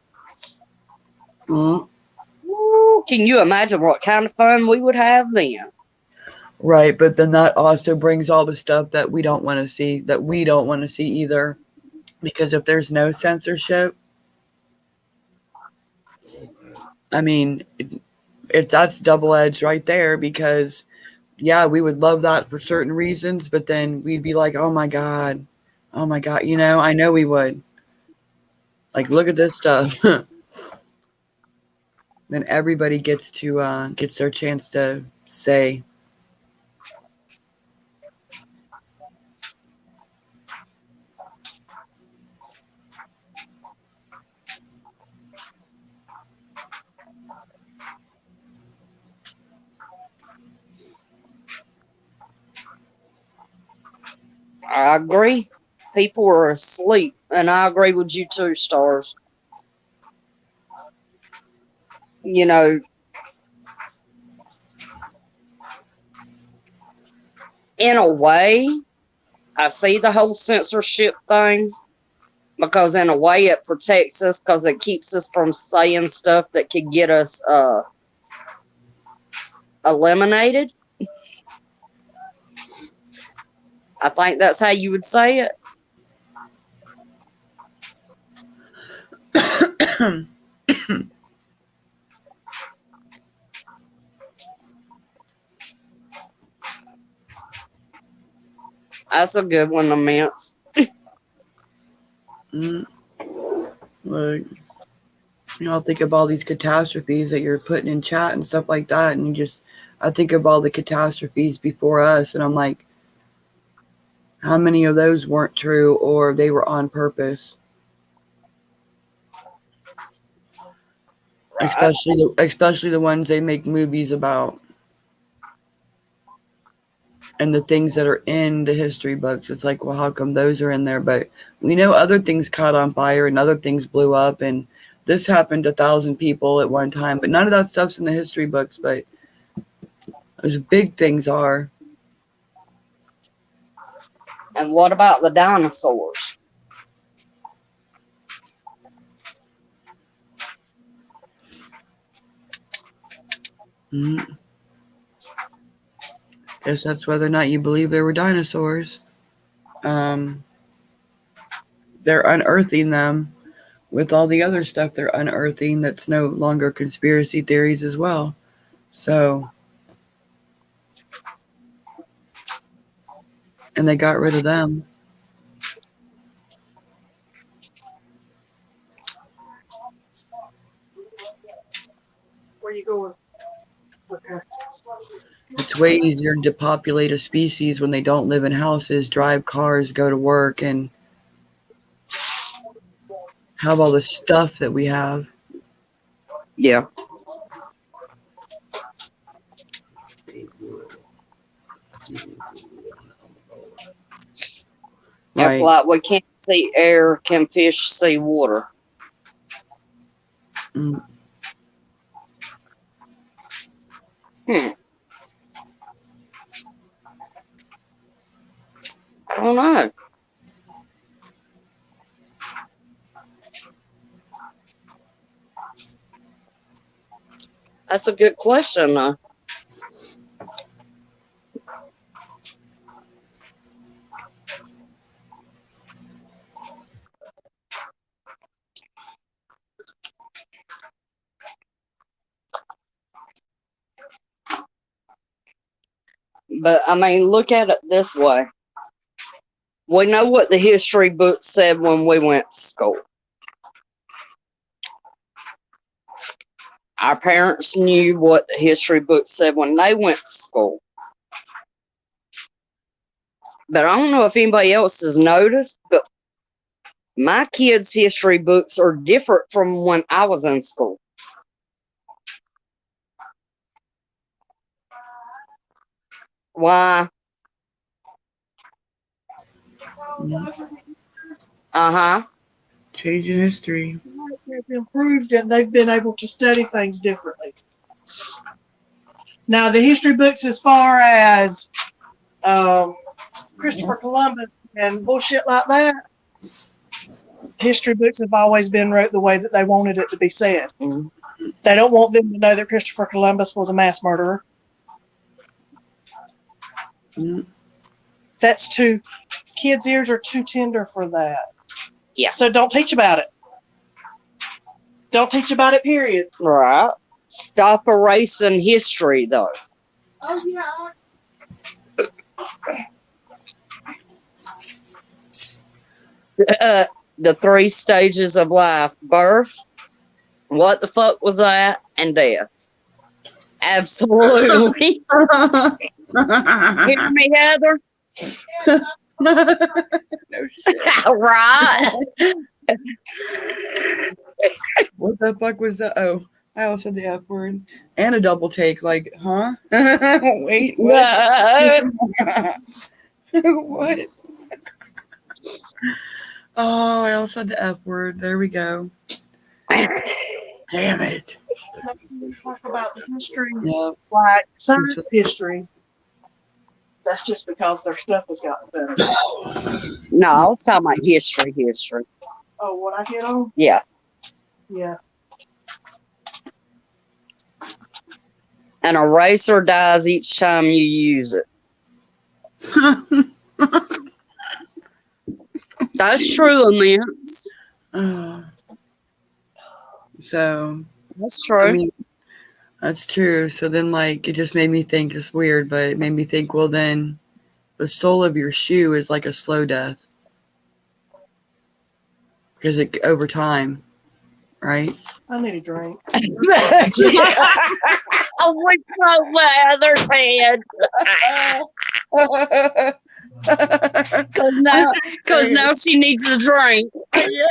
Mm-hmm. Ooh, can you imagine what kind of fun we would have then? Right, but then that also brings all the stuff that we don't want to see, that we don't want to see either. Because if there's no censorship, I mean, that's double-edged right there, because, yeah, we would love that for certain reasons, but then we'd be like, oh my God, I know we would. Like, look at this stuff. Then everybody gets their chance to say. I agree. People are asleep, and I agree with you too, Stars. You know, in a way, I see the whole censorship thing, because in a way it protects us, because it keeps us from saying stuff that could get us eliminated. I think that's how you would say it. That's a good one, Immense. Like, You know, I think of all these catastrophes that you're putting in chat and stuff like that, and I think of all the catastrophes before us, and I'm like, how many of those weren't true or they were on purpose? Especially the ones they make movies about, and the things that are in the history books. It's like, well, how come those are in there? But we know other things caught on fire and other things blew up, and this happened to 1,000 people at one time. But none of that stuff's in the history books. But those big things are. And what about the dinosaurs? Guess that's whether or not you believe there were dinosaurs. They're unearthing them with all the other stuff they're unearthing that's no longer conspiracy theories as well. So, and they got rid of them. Where you going? Okay. It's way easier to depopulate a species when they don't live in houses, drive cars, go to work, and have all the stuff that we have. Yeah. Right. Like we can't see air, can fish see water? Mm. I don't know. That's a good question, though. But I mean, look at it this way. We know what the history book said when we went to school. Our parents knew what the history book said when they went to school. But I don't know if anybody else has noticed, but my kids' history books are different from when I was in school. Why? Uh-huh. Changing history. They've improved and they've been able to study things differently. Now, the history books, as far as Christopher Columbus and bullshit like that, history books have always been wrote the way that they wanted it to be said. Mm. They don't want them to know that Christopher Columbus was a mass murderer. Mm. That's too, kids' ears are too tender for that. Yeah. So don't teach about it. Don't teach about it, period. Right. Stop erasing history, though. Oh, yeah. The 3 stages of life: birth, what the fuck was that, and death. Absolutely. Hear me, Heather? No shit. Right. What the fuck was that? Oh, I also said the F word. And a double take, like, huh? Wait, what? No. What? Oh, I also said the F word. There we go. Damn it. Talk about the history, Yep. like science history. That's just because their stuff has gotten better. No, I was talking about history. Oh, what I hit on? Yeah. Yeah. An eraser dies each time you use it. That's true, immense. So, That's true. I mean, that's true. So then, like, it just made me think, it's weird, but it made me think, well, then the sole of your shoe is like a slow death. Because it, over time, right? I need a drink. Oh, we broke my other hand. Cause now she needs a drink. Yeah.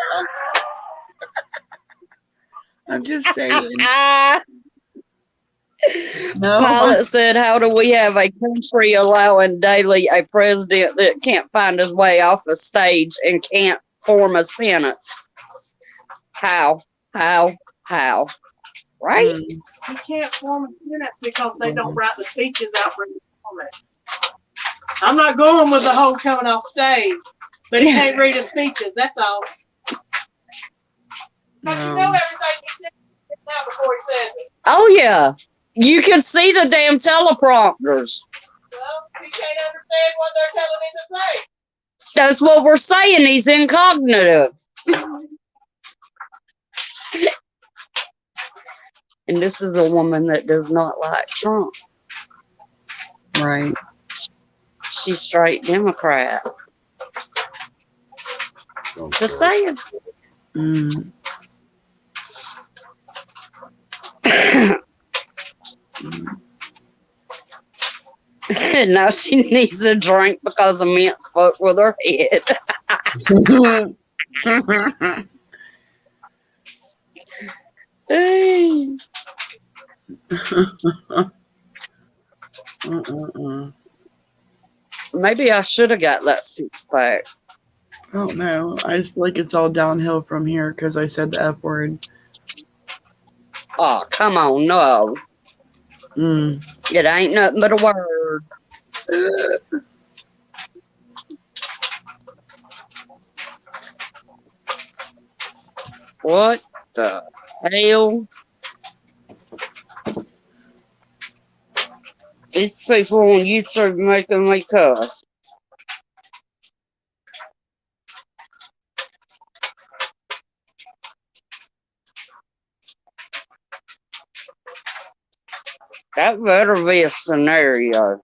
I'm just saying. No. Pilot said, how do we have a country allowing daily a president that can't find his way off a stage and can't form a sentence? How? Right? Mm. You can't form a sentence because they don't write the speeches out for the format. I'm not going with the whole coming off stage, but he can't read his speeches. That's all. But you know everything he says just now before he says it. Oh, yeah. You can see the damn teleprompters. Well, he can't understand what they're telling him to say. That's what we're saying. He's incognitive. And this is a woman that does not like Trump. Right. She's straight Democrat. Just saying. Mm. Now she needs a drink because a Mint's fucked with her head. Hey. Maybe I should have got that 6-pack. I don't know. I just feel like it's all downhill from here because I said the F word. Oh, come on, no. Mm. It ain't nothing but a word. What the hell? These people on YouTube making me cuss. That better be a scenario.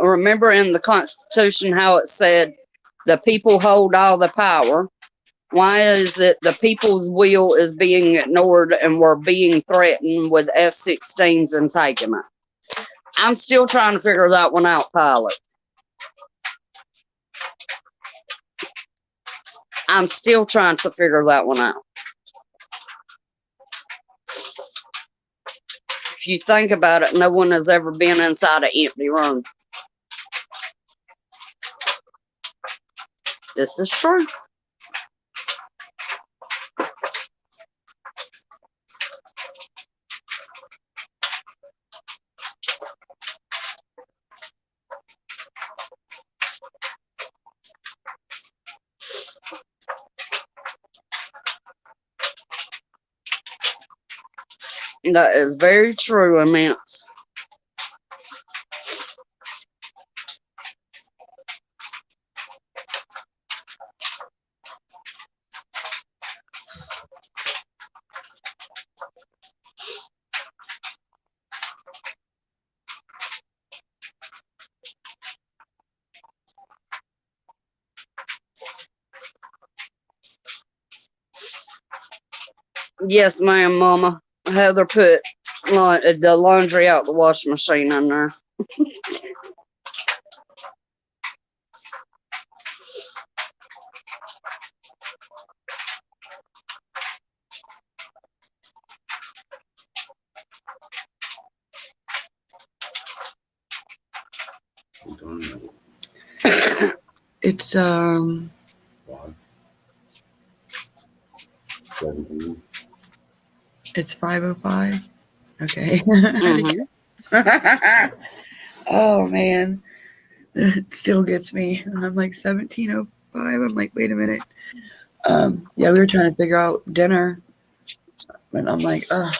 Remember in the Constitution how it said the people hold all the power? Why is it the people's will is being ignored and we're being threatened with F-16s and taking it? I'm still trying to figure that one out, Pilot. I'm still trying to figure that one out. If you think about it, no one has ever been inside an empty room. This is true. That is very true, Immense. Yes, ma'am, Mama. Heather put the laundry out the washing machine in there. It's it's 5:05. Okay. Mhm. Oh man, it still gets me. I'm like 17:05. I'm like, wait a minute. Yeah, we were trying to figure out dinner, and I'm like, ugh.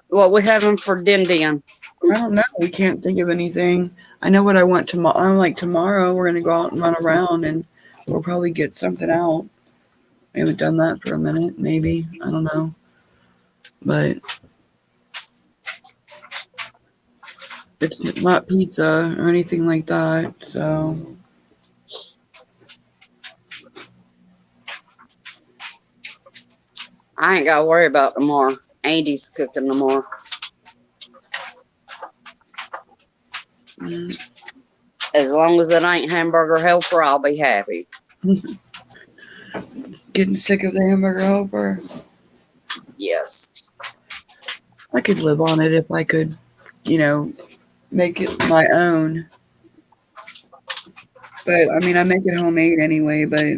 What we having for din? I don't know. We can't think of anything. I know what I want tomorrow. I'm like, tomorrow we're gonna go out and run around, and we'll probably get something out. We haven't done that for a minute, maybe. I don't know. But It's not pizza or anything like that. So I ain't gotta worry about tomorrow. Andy's cooking tomorrow. mm, As long as it ain't Hamburger Helper, I'll be happy. getting sick of the hamburger helper. Yes. I could live on it if I could, make it my own. But I mean, I make it homemade anyway. But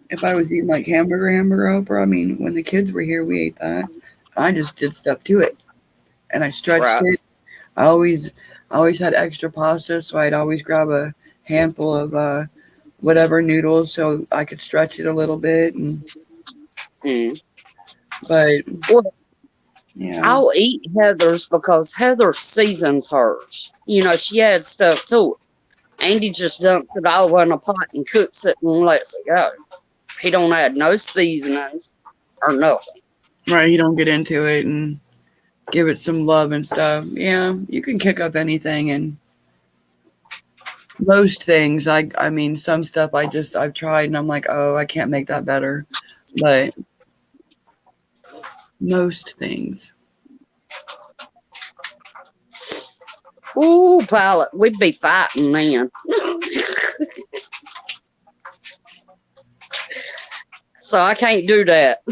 if I was eating like hamburger helper, I mean, when the kids were here, we ate that. I just did stuff to it, and I stretched Right. it. I always had extra pasta, so I'd always grab a handful of whatever noodles so I could stretch it a little bit. But Well, yeah, I'll eat Heather's because Heather seasons hers. She adds stuff to it. Andy just dumps it all in a pot and cooks it and lets it go. He don't add no seasonings or nothing. right. You don't get into it and give it some love and stuff. Yeah, you can kick up anything, and most things. I mean, some stuff I've tried and I'm like, oh, I can't make that better. But most things. Ooh, Pilot, we'd be fighting then. So I can't do that.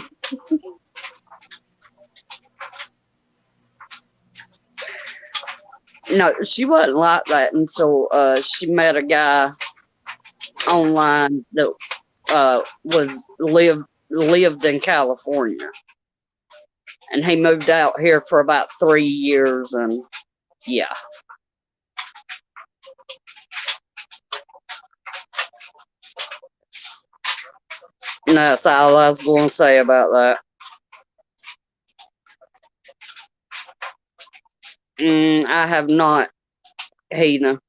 No, she wasn't like that until she met a guy online that lived in California, and he moved out here for about 3 years, and yeah. And that's all I was going to say about that. I have not, Hina.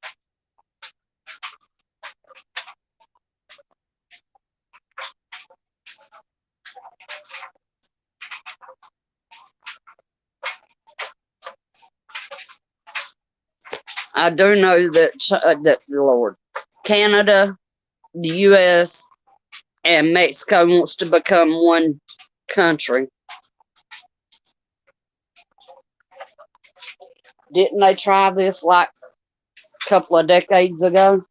I do know that Lord, Canada, the U.S., and Mexico wants to become one country. Didn't they try this like a couple of decades ago?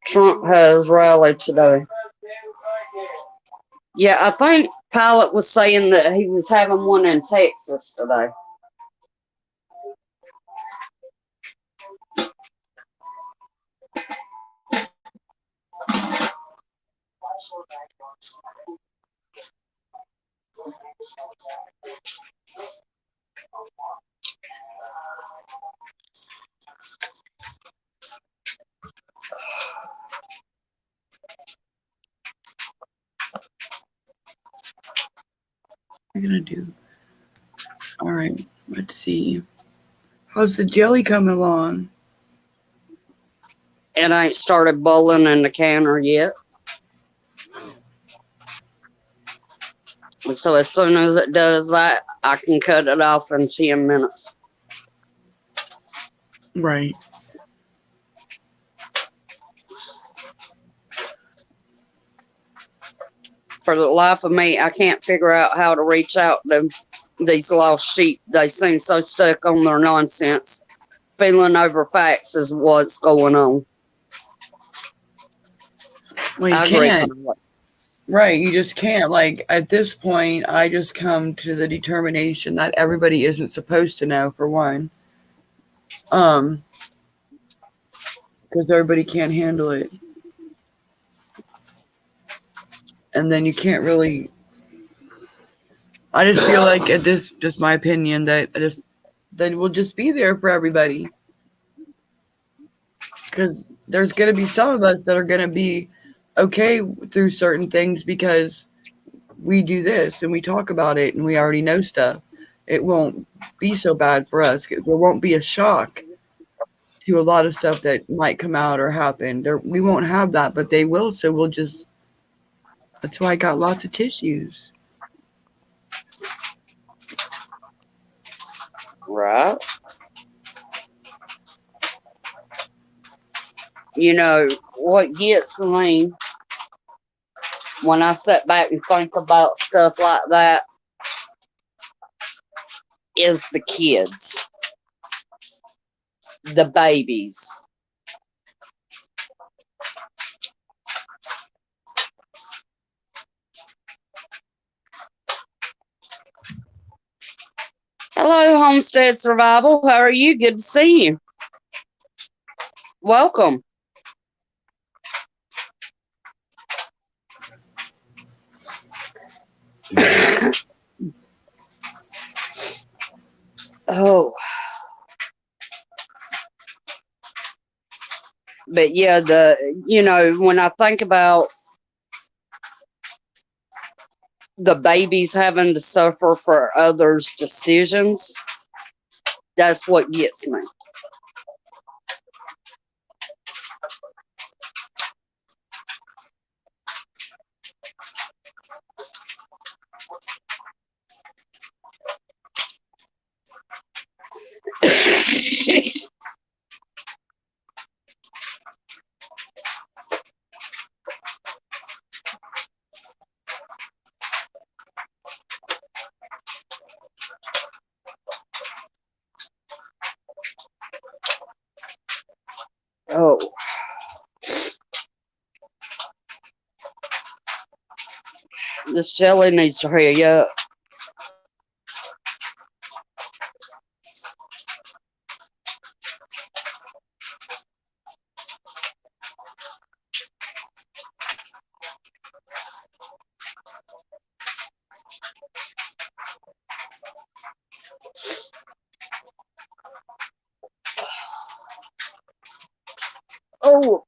Trump has rallied today. Yeah, I think Pilot was saying that he was having one in Texas today. What am I gonna do? All right, let's see. How's the jelly coming along? It ain't started boiling in the canner yet. So as soon as it does that, I can cut it off in 10 minutes. Right. For the life of me, I can't figure out how to reach out to these lost sheep. They seem so stuck on their nonsense. Feeling over facts is what's going on. Well, you I agree. can't. Right, you just can't. Like, at this point, I just come to the determination that everybody isn't supposed to know, for one. Because everybody can't handle it. And then you can't really. I just feel like, at this, just my opinion, that we'll just be there for everybody. Because there's going to be some of us that are going to be okay through certain things because we do this and we talk about it and we already know stuff. It won't be so bad for us. There won't be a shock to a lot of stuff that might come out or happen. We won't have that, but they will. So we'll just. That's why I got lots of tissues. Right. You know, what gets me when I sit back and think about stuff like that is the kids, the babies. Hello, Homestead Survival. How are you? Good to see you. Welcome. Oh. But yeah, when I think about the babies having to suffer for others' decisions, that's what gets me. Oh. This jelly needs to hurry up. Oh.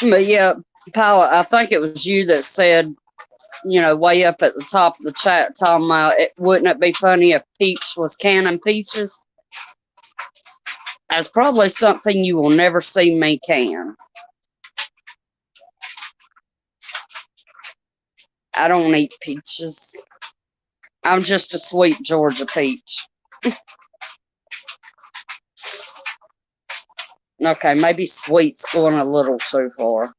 But yeah, Paula, I think it was you that said, way up at the top of the chat, talking about wouldn't it be funny if Peach was canning peaches? That's probably something you will never see me can. I don't eat peaches. I'm just a sweet Georgia peach. Okay, maybe sweet's going a little too far.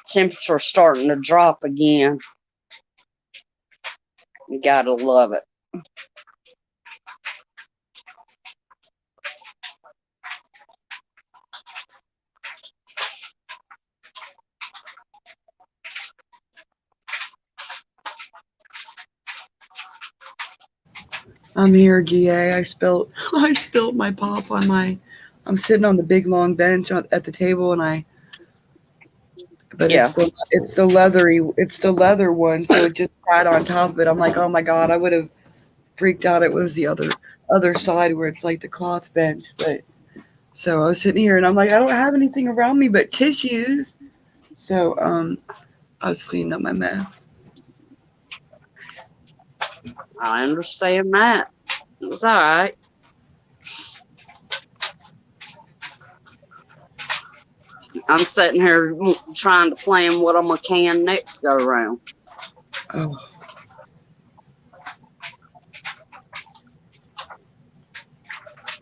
Temperature starting to drop again. You gotta love it. I'm here, GA. I spilled my pop on I'm sitting on the big long bench at the table, but Yeah. it's the leather one, so it just sat on top of it. I'm like, oh my god, I would have freaked out. It was the other side where it's like the cloth bench, but so I was sitting here and I'm like, I don't have anything around me but tissues. So I was cleaning up my mess. I understand that. It's all right. I'm sitting here trying to plan what I'm gonna can next go around. Oh.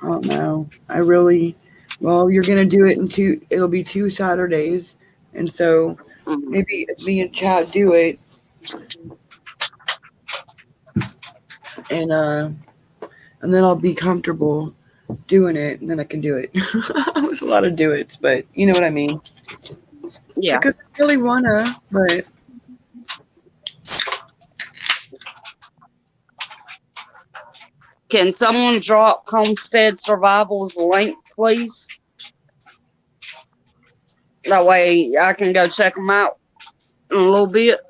I don't know. You're gonna do it it'll be 2 Saturdays, and so maybe if me and Chad do it, and then I'll be comfortable doing it, and then I can do it. There's a lot of do it's, but you know what I mean. Yeah. Because I really wanna, but Can someone drop Homestead Survival's link, please? That way I can go check them out in a little bit.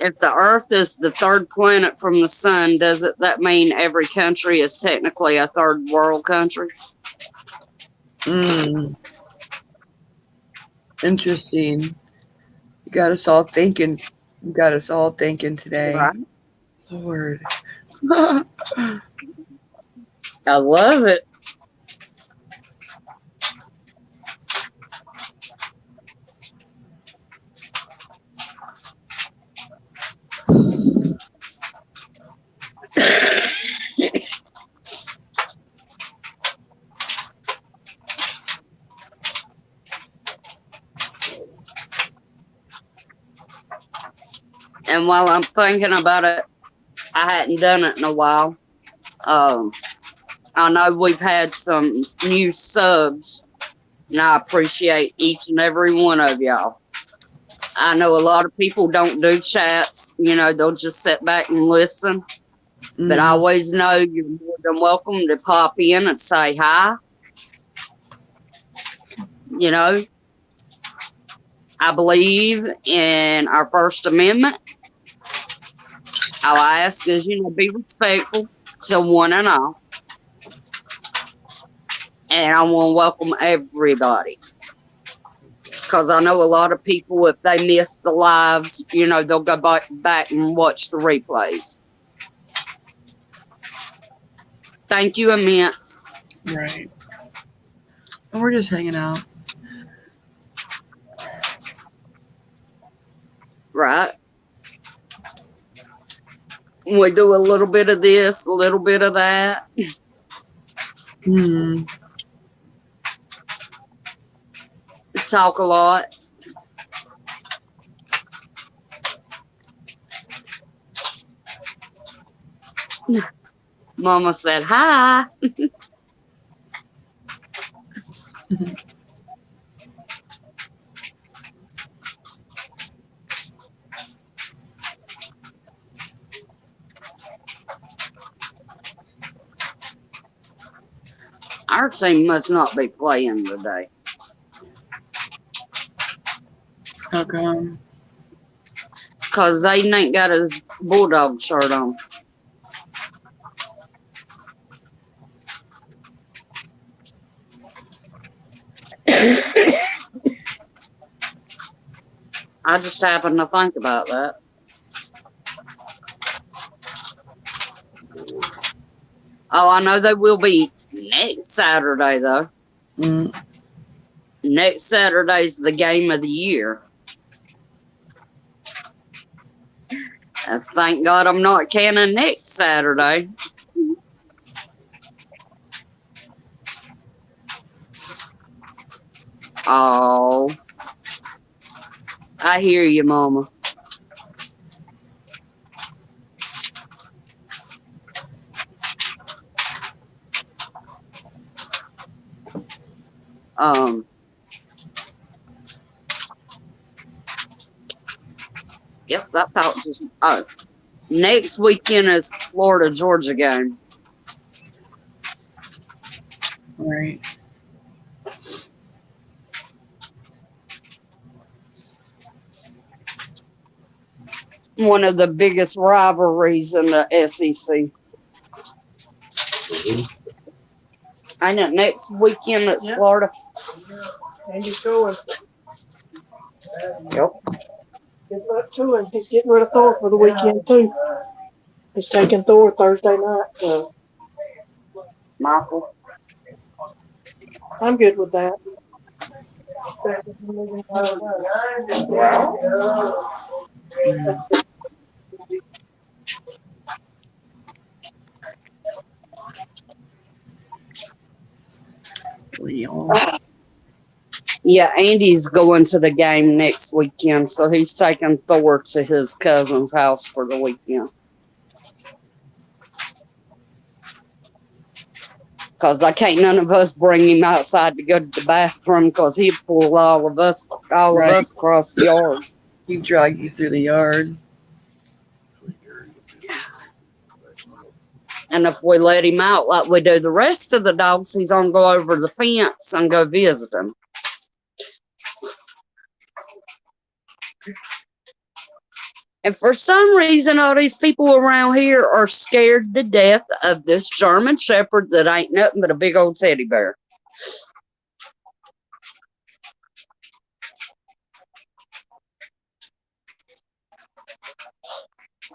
If the Earth is the third planet from the sun, doesn't that mean every country is technically a third world country? Interesting. You got us all thinking. You got us all thinking today. Right. Lord. I love it. And while I'm thinking about it, I hadn't done it in a while. I know we've had some new subs, and I appreciate each and every one of y'all. I know a lot of people don't do chats, they'll just sit back and listen. But I always know you're more than welcome to pop in and say hi. I believe in our First Amendment. All I ask is, be respectful to one and all. And I want to welcome everybody. Because I know a lot of people, if they miss the lives, they'll go back and watch the replays. Thank you immense. Right. And we're just hanging out. Right. We do a little bit of this, a little bit of that. Talk a lot. Mama said hi. Our team must not be playing today. How come? Because Zayden ain't got his Bulldog shirt on. I just happened to think about that. Oh, I know they will be next Saturday, though. Next Saturday's the game of the year. Thank God I'm not canning next Saturday. Oh, I hear you, Mama. Yep, that pouch is. Oh, next weekend is Florida Georgia game. Right. One of the biggest rivalries in the SEC. I know next weekend it's Florida. Andy's going. Yep. Good luck to him. He's getting rid of Thor for the weekend too. He's taking Thor Thursday night. So Michael. I'm good with that. Yeah, Andy's going to the game next weekend, so he's taking Thor to his cousin's house for the weekend. Because I can't none of us bring him outside to go to the bathroom because he'd pull all of us across the yard. He'd drag you through the yard. And if we let him out like we do the rest of the dogs, he's gonna go over the fence and go visit them. And for some reason, all these people around here are scared to death of this German Shepherd that ain't nothing but a big old teddy bear.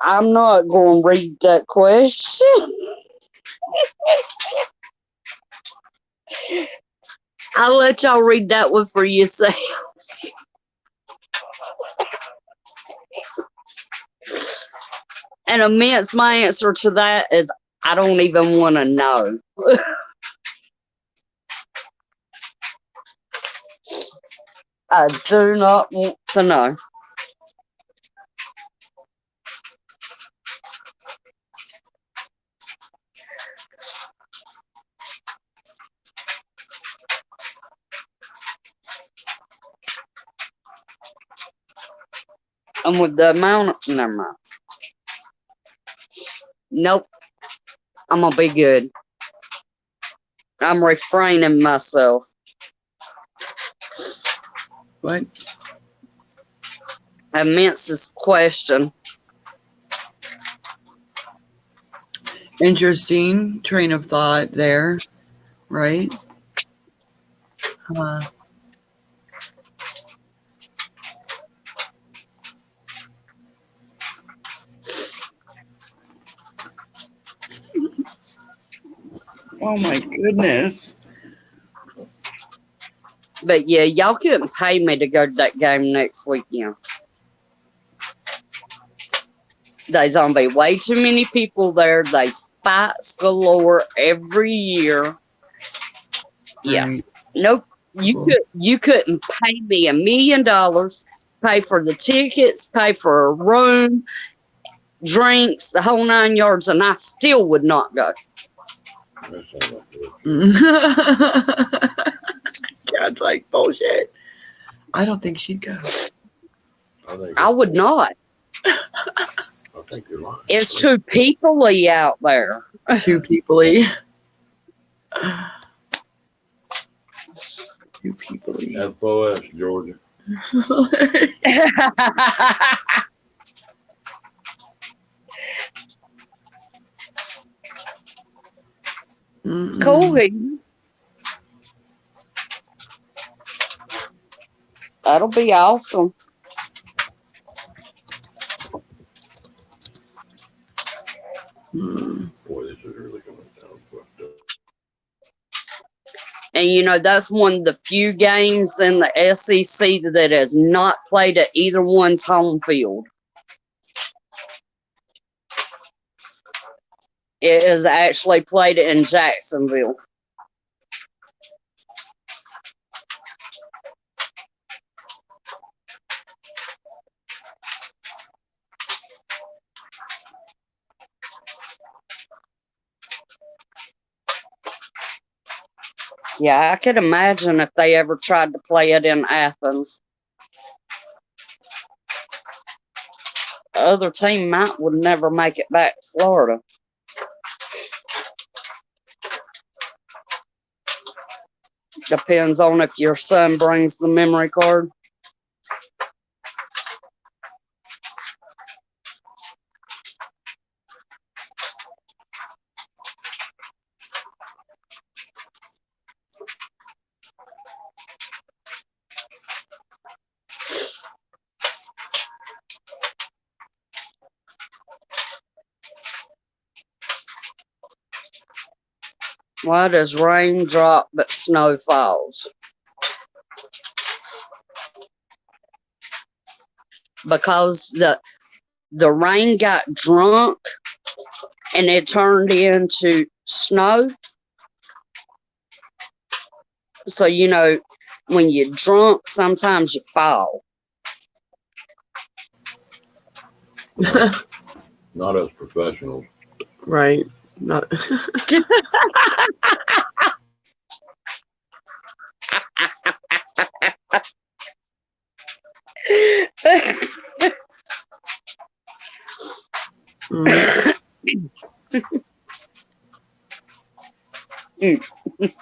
I'm not going to read that question. I'll let y'all read that one for yourselves. And immense, my answer to that is I don't even want to know. I do not want to know. And with the amount of, never mind. Nope. I'm gonna be good. I'm refraining myself. What? Immense's question. Interesting train of thought there, right? Oh my goodness. But yeah, y'all couldn't pay me to go to that game next weekend. There's gonna be way too many people there. There's fights galore every year. Yeah. Right. Nope. You couldn't pay me $1 million, pay for the tickets, pay for a room, drinks, the whole 9 yards, and I still would not go. God's like bullshit. I don't think she'd go. I would not. I think you're lying. It's too people-y out there. Two people-y. Two people-y. FOS, Georgia. Cool. That'll be awesome. Boy, this is really going down fucked up. And you know, that's one of the few games in the SEC that has not played at either one's home field. It is actually played in Jacksonville. Yeah, I could imagine if they ever tried to play it in Athens. The other team would never make it back to Florida. Depends on if your son brings the memory card. Why does rain drop but snow falls? Because the rain got drunk and it turned into snow. So, you know, when you're drunk, sometimes you fall. Not us professionals. Right. Not. Mm-mm-mm.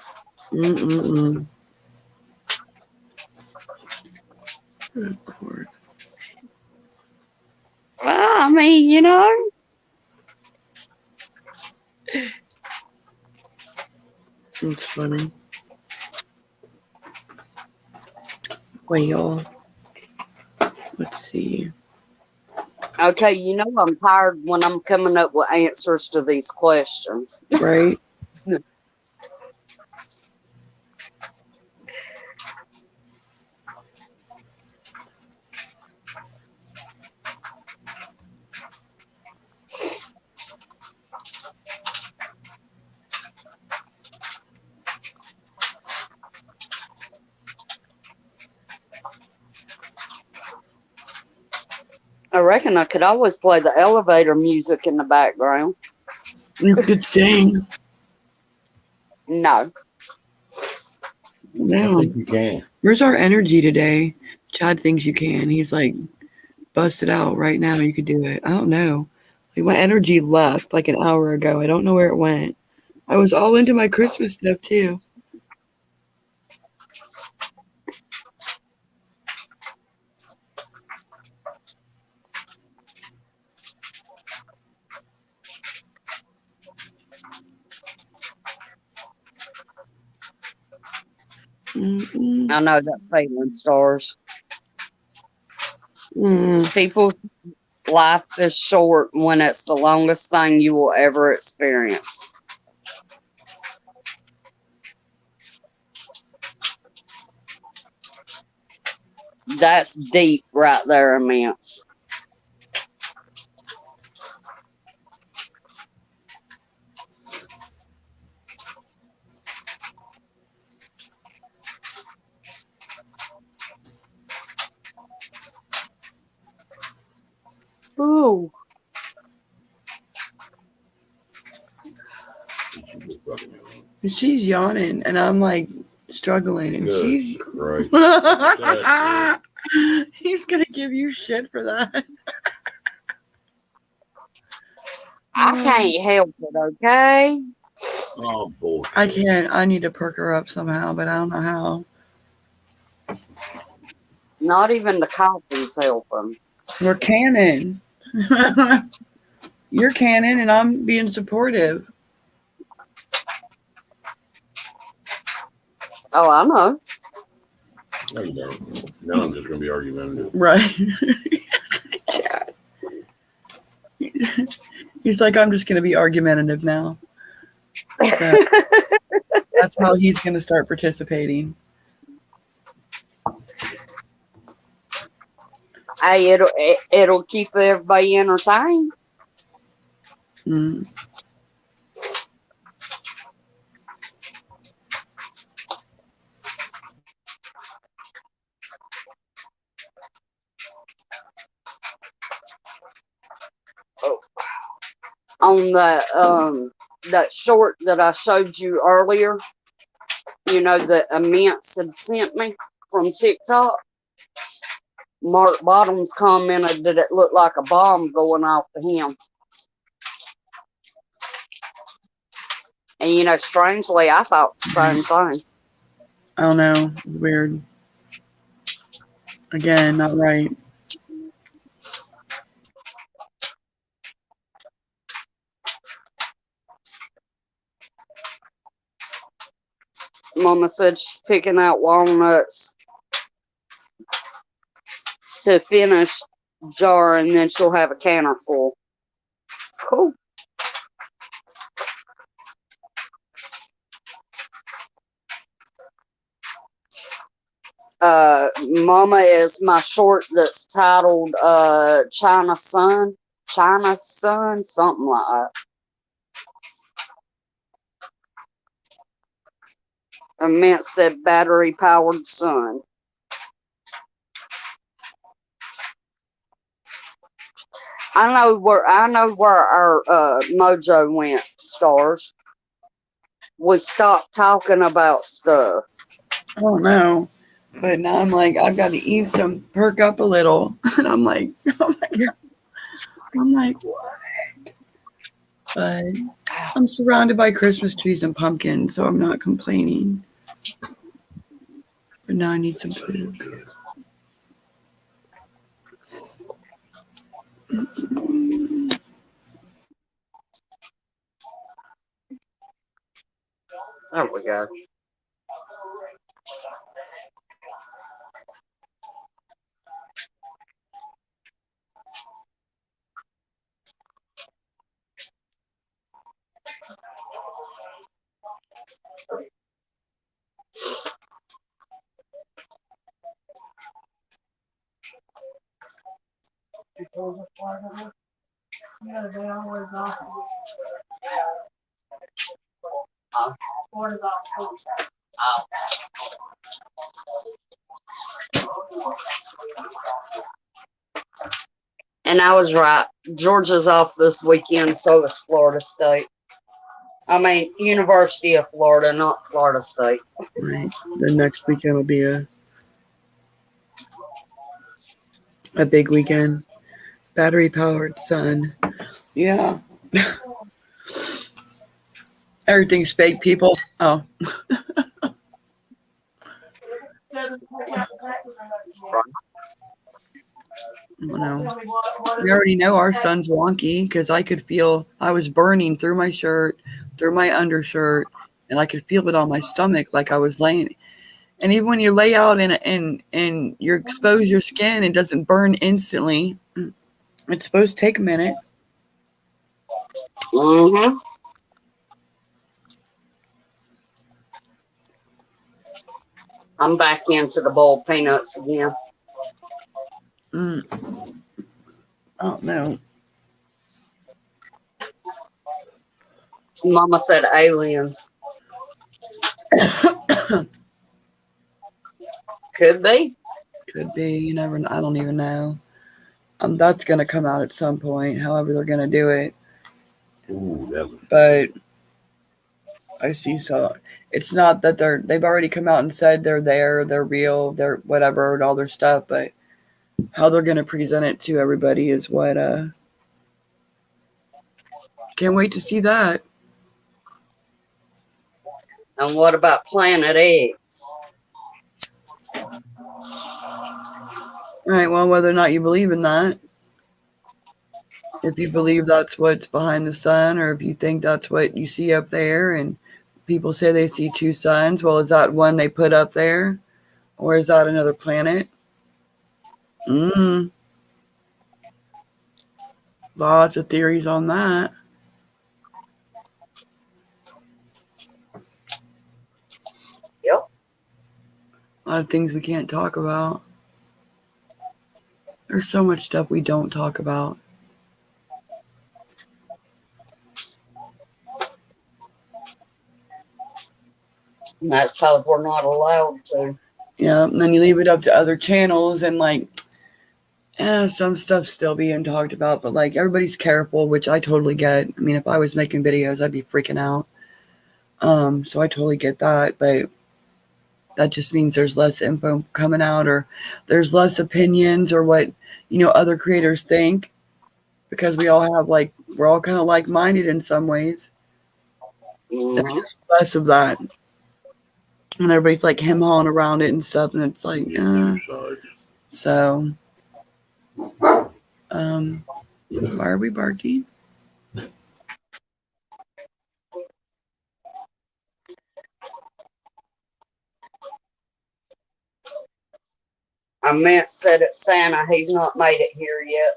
Good Lord. Well, I mean, you know, It's funny. Well, let's see. okay, you know, I'm tired when I'm coming up with answers to these questions. Right? I reckon I could always play the elevator music in the background. You could sing. No. I No. think you can. Where's our energy today? Chad thinks you can. He's like, bust it out right now. You could do it. I don't know. Like my energy left like an hour ago. I don't know where it went. I was all into my Christmas stuff too. Mm-mm. I know that feeling, Stars. Mm. People's life is short when it's the longest thing you will ever experience. That's deep right there, immense. Ooh. She's yawning and I'm like struggling and Good she's Christ. he's gonna give you shit for that. I can't help it, okay? Oh, bullshit. I can't. I need to perk her up somehow, but I don't know how. Not even the coffee's helping. We're canon. You're canon and I'm being supportive. Oh, I know. No, you don't. Now I'm just going to be argumentative. Right. Chad. He's like, I'm just going to be argumentative now. That's how he's going to start participating. Hey, it'll keep everybody entertained. Mm. On that short that I showed you earlier, you know, that Immense had sent me from TikTok. Mark Bottoms commented that it looked like a bomb going off to him. And, you know, strangely, I thought the same thing. I don't know. Weird. Again, not right. Mama said she's picking out walnuts to finish jar, and then she'll have a canner full. Cool. Mama is my short that's titled China Sun, something like that. Immense said battery powered sun. I know where our mojo went, Stars. We stopped talking about stuff. I don't know. But now I'm like, I've got to eat some, perk up a little. And I'm like, what? But I'm surrounded by Christmas trees and pumpkins, so I'm not complaining. But now I need some food. Good. There we go. Yeah, they always offer. What about food? And I was right. Georgia's off this weekend, so is Florida State. I mean, University of Florida, not Florida State. Right. The next weekend will be a big weekend. Battery powered sun. Yeah. Everything's fake, people. Oh. No. We already know our sun's wonky because I could feel I was burning through my shirt, through my undershirt, and I could feel it on my stomach like I was laying. And even when you lay out and you expose your skin, it doesn't burn instantly. It's supposed to take a minute. Mm-hmm. I'm back into the boiled peanuts again. Oh no. Mama said aliens. Could be. Could be. You never. I don't even know. That's gonna come out at some point. However, they're gonna do it. Ooh, that was But I see. So it's not that they've already come out and said they're there, they're real, they're whatever, and all their stuff. But how they're gonna present it to everybody is what. Can't wait to see that. And what about Planet X? All right. Well, whether or not you believe in that, if you believe that's what's behind the sun, or if you think that's what you see up there, and people say they see two suns, well, is that one they put up there, or is that another planet? Lots of theories on that. Yep. A lot of things we can't talk about. There's so much stuff we don't talk about. And that's because we're not allowed to. Yeah, and then you leave it up to other channels, and some stuff's still being talked about, but like everybody's careful, which I totally get. I mean, if I was making videos, I'd be freaking out. So I totally get that, but that just means there's less info coming out, or there's less opinions, or what other creators think, because we're all kind of like-minded in some ways. There's Mm-hmm. just less of that, and everybody's like him-hawing around it and stuff, and it's like, two sides. so. Why are we barking? I meant said it's Santa. He's not made it here yet.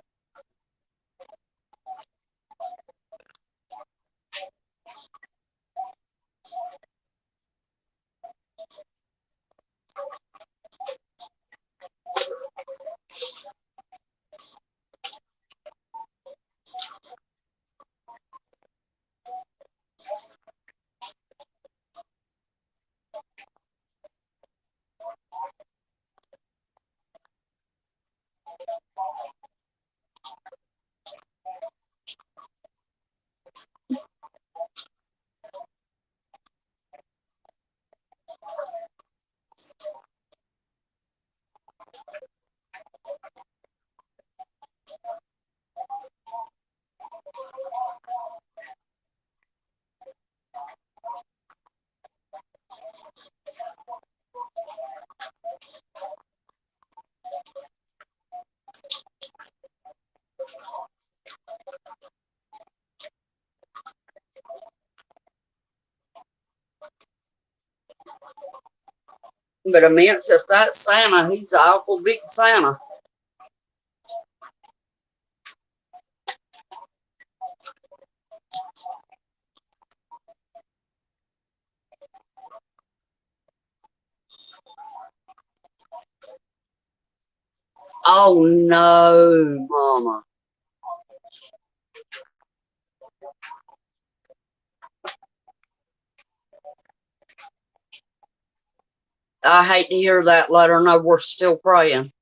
But immense, if that's Santa, he's an awful big Santa. Oh no, Mama. I hate to hear that. Let her know we're still praying.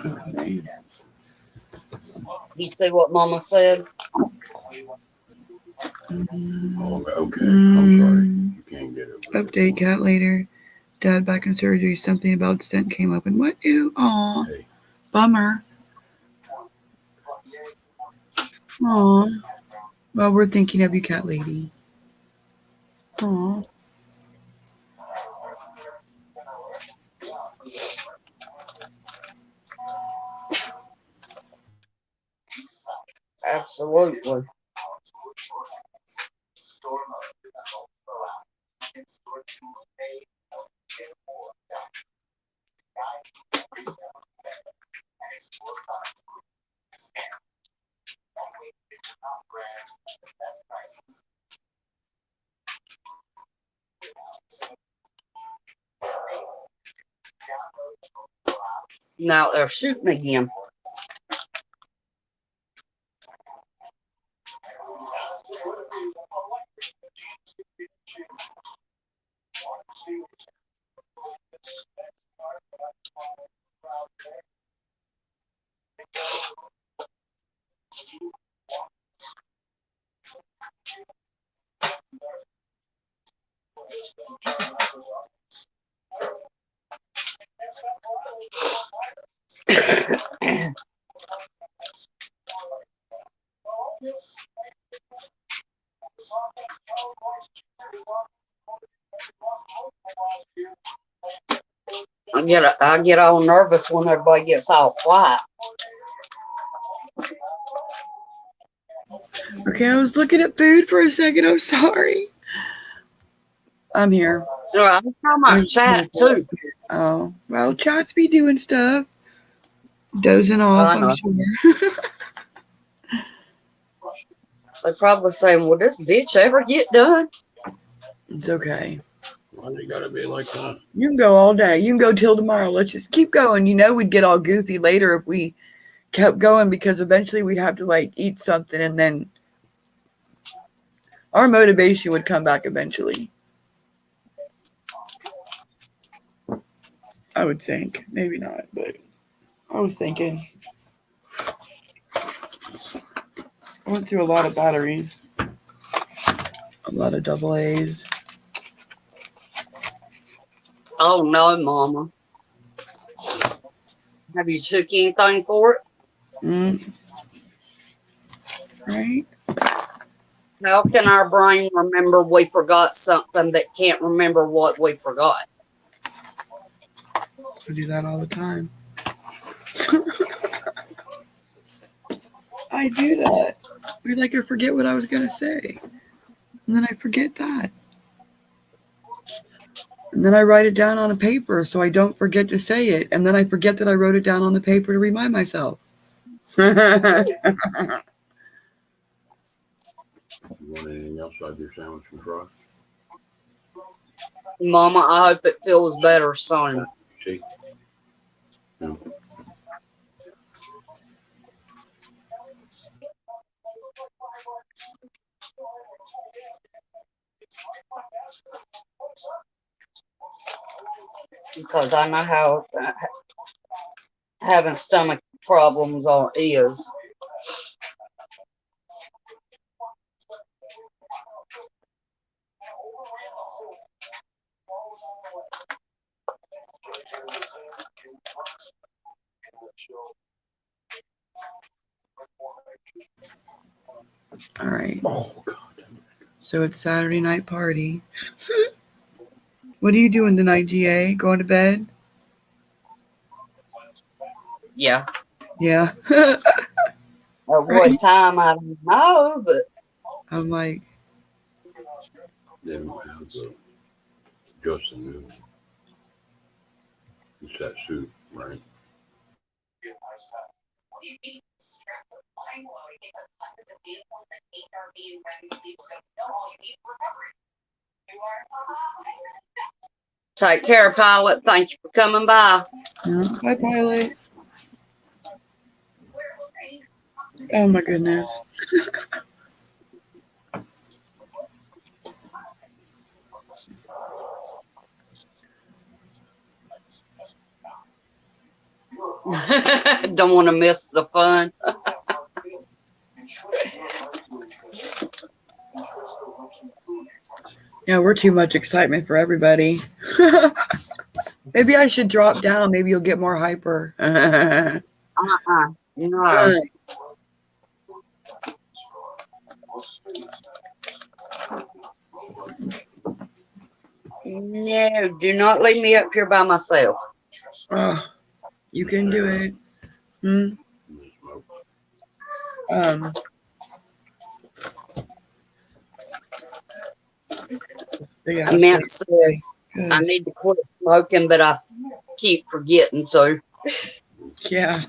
Okay. You see what Mama said? Oh, okay. I'm sorry. Mm, You can't get it. update cat later. Dad back in surgery. Something about stent came up and what? Ew. Aw. Hey, Bummer. Aw. Well, we're thinking of you, cat lady. Aw. Absolutely. Now they're shooting again. I get all nervous when everybody gets all quiet. Okay, I was looking at food for a second. I'm sorry. I'm here. I was talking about chat too. Oh, well, chats be doing stuff. Dozing off, I I'm know. sure. They're probably saying, "Will this bitch ever get done?" It's okay. why they gotta be like that? You can go all day. You can go till tomorrow. Let's just keep going. You know, we'd get all goofy later if we kept going because eventually we'd have to like eat something and then our motivation would come back eventually. I would think. Maybe not, but I was thinking. I went through a lot of batteries. A lot of double A's. Oh no, Mama. Have you took anything for it? Right? How can our brain remember we forgot something that can't remember what we forgot? I do that all the time. I do that. We're like, I forget what I was going to say. And then I forget that. And then I write it down on a paper so I don't forget to say it. And then I forget that I wrote it down on the paper to remind myself. You want anything else out of your sandwich and fries? Mama, I hope it feels better soon. See? No. Because I know how having stomach problems is. All right. Oh, God. So it's Saturday night party. What are you doing tonight, GA? Going to bed? Yeah. Yeah. At Right. what time, I don't know, but I'm like, They don't have the Justin New. It's that suit, right? take care, Pilot. Thank you for coming by. yeah. Hi, Pilot. Oh my goodness. Don't want to miss the fun. Yeah, we're too much excitement for everybody. Maybe I should drop down. Maybe you'll get more hyper. No. No, do not leave me up here by myself. Oh, you can do it. Hmm? Yeah, I meant to say good. I need to quit smoking, but I keep forgetting. So Yeah.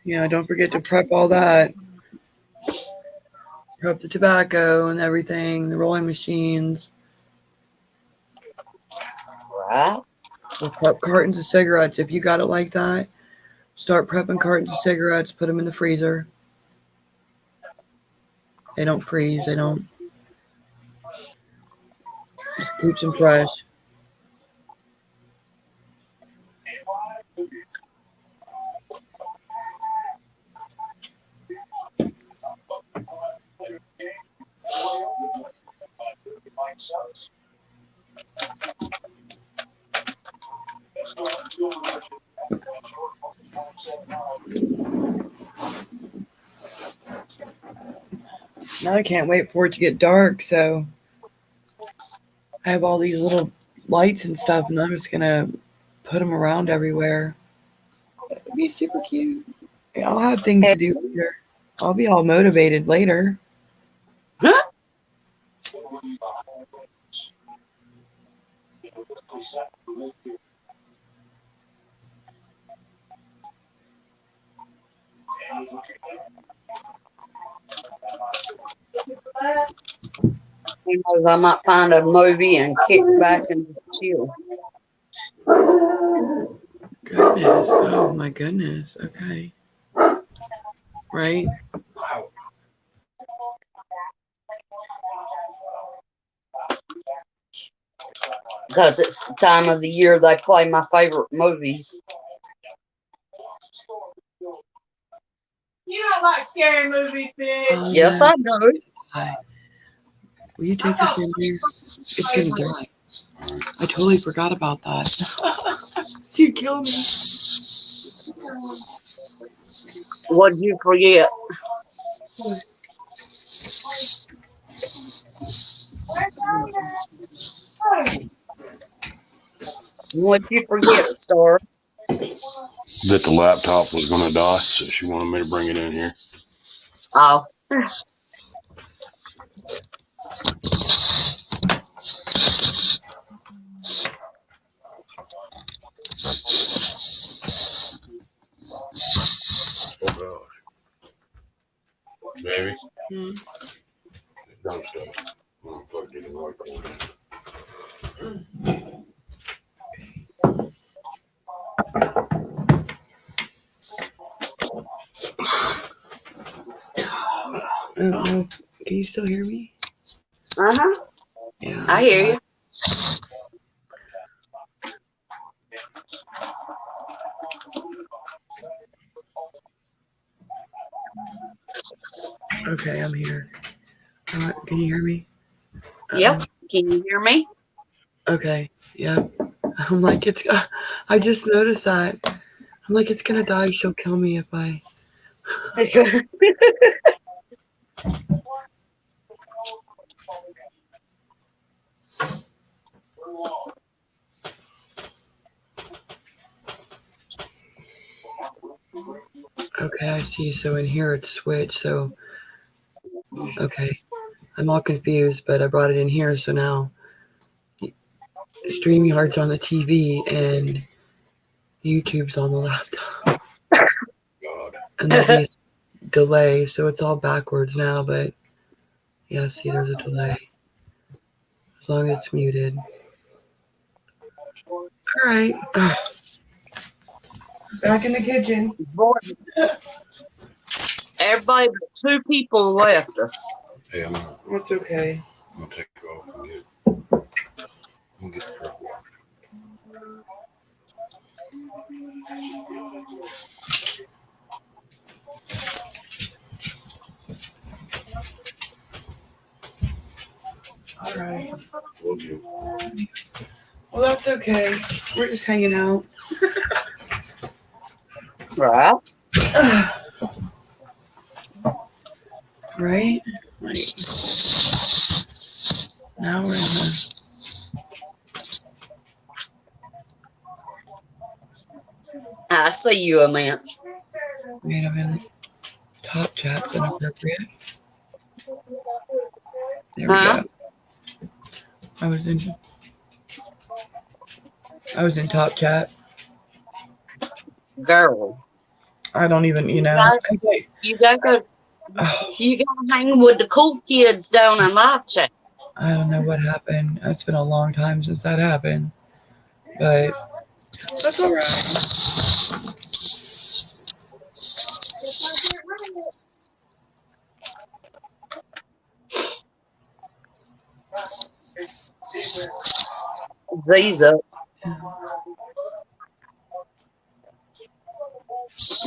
Yeah, don't forget to prep all that. Prep the tobacco and everything, the rolling machines. right. We'll prep cartons of cigarettes. If you got it like that, start prepping cartons of cigarettes, put them in the freezer. They don't freeze. They don't. Just keeps them fresh. Now I can't wait for it to get dark, so I have all these little lights and stuff, and I'm just gonna put them around everywhere. It'd be super cute. Yeah, I'll have things to do later. I'll be all motivated later. Who knows? I might find a movie and kick back and just chill. Goodness. Oh my goodness. Okay. Right? Because it's the time of the year they play my favorite movies. You don't like scary movies, bitch. Oh, Yes, no. I do. Hi. Will you take this in here? It's gonna die. I totally forgot about that. You'd kill me. What did you forget? What did you forget, Star? That the laptop was going to die, so she wanted me to bring it in here. Oh. Oh, gosh. Baby? Hmm. Don't stop. I'm going to plug it in the right corner. Oh, can you still hear me? Uh-huh. Yeah. I hear you. Okay, I'm here. Can you hear me? Yep. Can you hear me? Okay. Yeah. I'm like, it's. I just noticed that. I'm like, it's gonna die. She'll kill me if I. Okay, I see. So in here it's switched. So okay, I'm all confused, but I brought it in here. So now StreamYard's on the TV and YouTube's on the laptop, God. and there'll be a delay. So it's all backwards now. But yeah, see, there's a delay. As long as it's muted. All right. Back in the kitchen. Boy, everybody but 2 people left us. Hey, I'm That's okay. gonna take you off and get the truck washed. All right. Will do. Well, that's okay. We're just hanging out. Right. Right? Like, now we're in the. I see you, Immense. Wait a minute. Top chat's inappropriate. There we Huh? go. I was in top chat. Girl. I don't even, you know. You gotta hang with the cool kids down in live chat. I don't know what happened. It's been a long time since that happened. But that's all right. These up. We're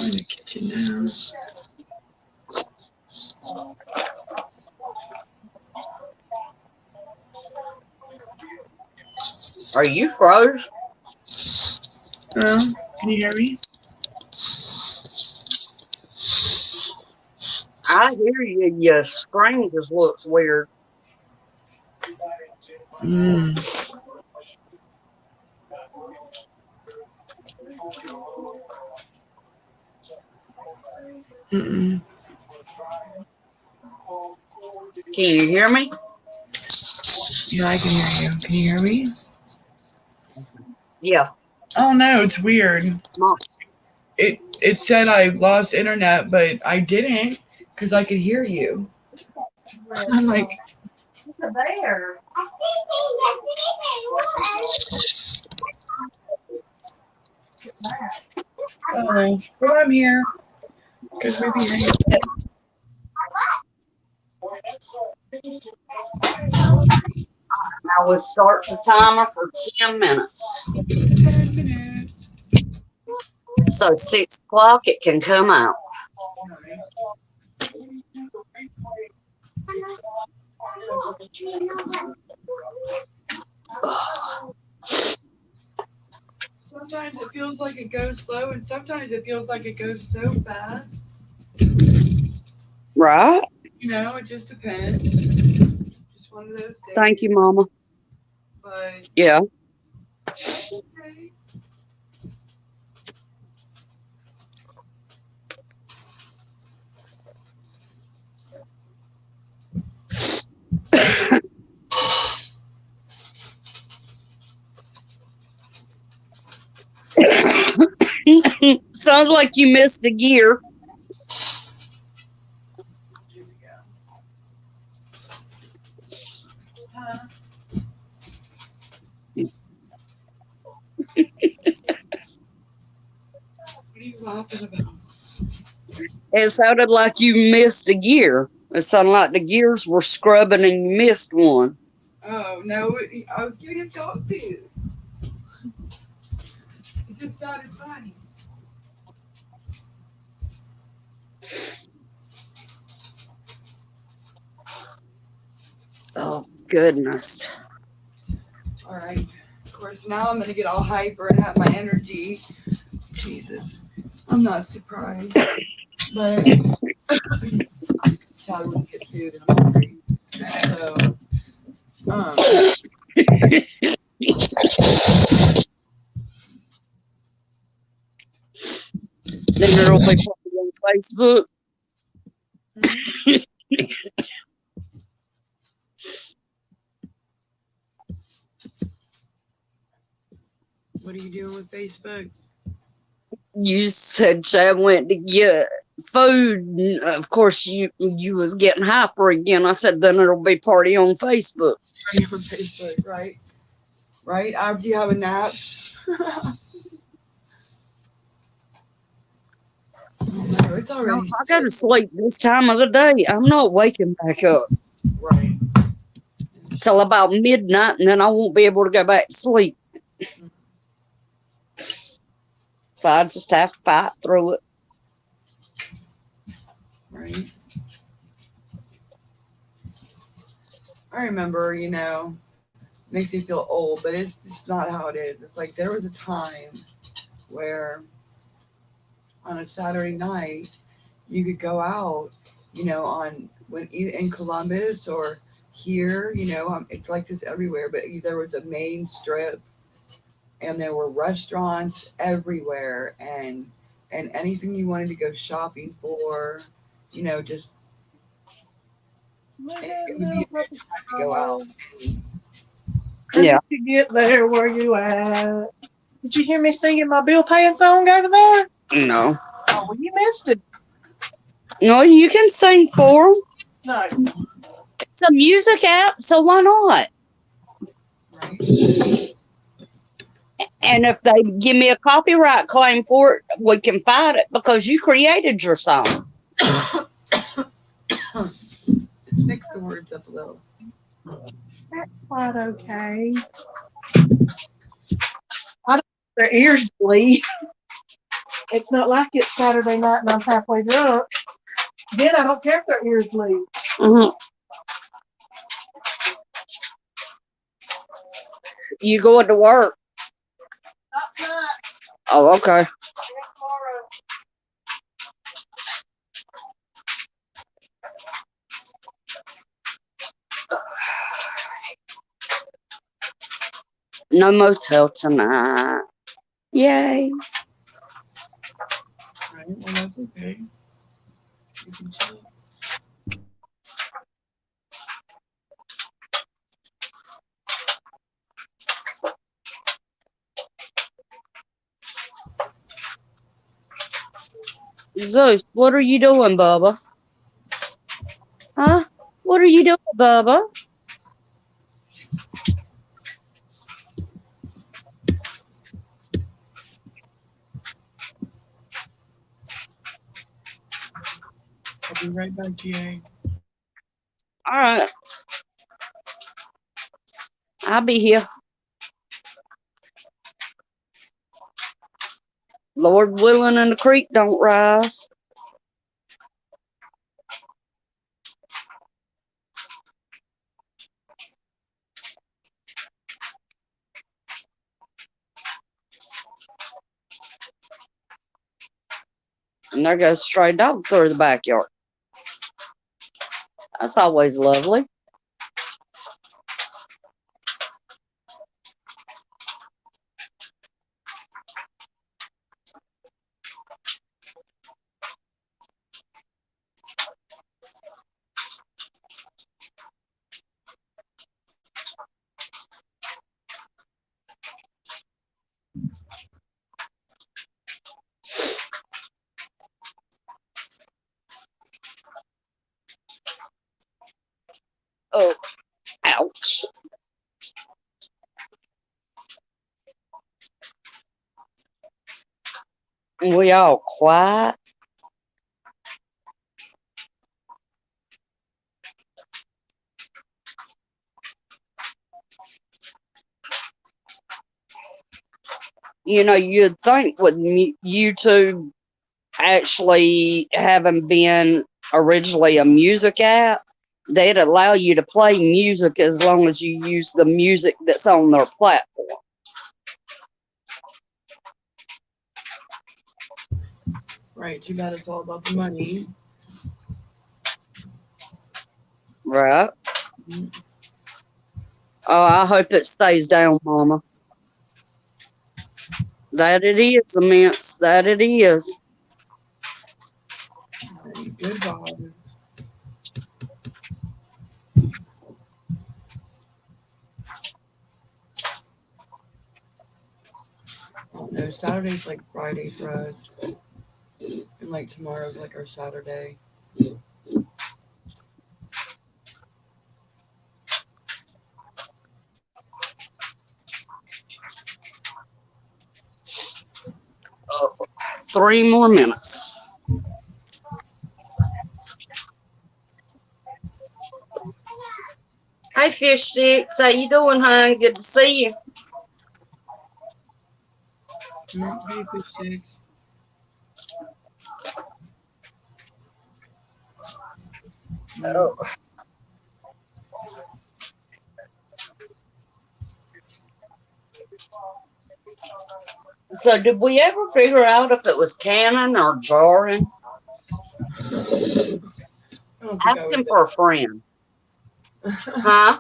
in the kitchen now. Are you froze? Can you hear me? I hear you. Your screen just looks weird. Mm-mm. Can you hear me? Yeah, I can hear you. Can you hear me? Yeah. Oh no, it's weird. Mom. It said I lost internet, but I didn't because I could hear you. I'm like, It's a bear. oh, but I'm here because we be hanging. Now we'll start the timer for 10 minutes. 10 minutes. So 6 o'clock it can come out. Sometimes it feels like it goes slow, and sometimes it feels like it goes so fast. Right? You know, it just depends. Just one of those days. Thank you, Mama. But Yeah. okay. Sounds like you missed a gear. Here we go. Huh? What are you laughing about? It sounded like you missed a gear. It sounded like the gears were scrubbing and you missed one. Oh no, I was giving him dog food. It just sounded funny. Oh, goodness. All right, course, now I'm gonna get all hyper and have my energy. Jesus, I'm not surprised, but Charlie wouldn't get food and I'm hungry. So, Then it'll be posted on Facebook. what are you doing with Facebook? You said Chad went to get food. And of course, you was getting hyper again. I said, then it'll be party on Facebook. Party from Facebook, right? Right? After you have a nap. No, it's already. I go to sleep this time of the day. I'm not waking back up Right. till about midnight, and then I won't be able to go back to sleep. So I just have to fight through it. Right. I remember, makes me feel old, but it's just not how it is. It's like there was a time where on a Saturday night you could go out, in Columbus or here, it's like this everywhere, but there was a main strip and there were restaurants everywhere and anything you wanted to go shopping for, just it would be a good time to go out. Yeah. To get there where you at. Did you hear me singing my bill paying song over there? No. Oh, well, you missed it. No, you can sing for them. No. It's a music app, so why not? Right. And if they give me a copyright claim for it, we can fight it because you created your song. Just mix the words up a little. That's quite okay. I don't want their ears bleed. It's not like it's Saturday night and I'm halfway drunk. Then I don't care if their ears bleed. Mm-hmm. You going to work? Not tonight. Oh, okay. Tomorrow. No motel tonight. Yay. Right. Well, that's okay. You can chill. Zeus, what are you doing, Bubba? Huh? What are you doing, Bubba? I'll be right back, GA. All right. I'll be here. Lord willing and the creek don't rise. And there goes stray dog through the backyard. That's always lovely. Oh, ouch. We all quiet. You'd think with YouTube actually having been originally a music app, they'd allow you to play music as long as you use the music that's on their platform. Right. Too bad it's all about the money. Right. Oh, I hope it stays down, Mama. That it is, immense. That it is. Good vibes. No, Saturday's like Friday for us. And like tomorrow's like our Saturday. Oh, 3 more minutes. Hey, Fish Sticks. How you doing, hon? Good to see you. Hey, fish sticks. Oh. So, did we ever figure out if it was Canon or Jarring? I don't think Ask him for a friend. Huh?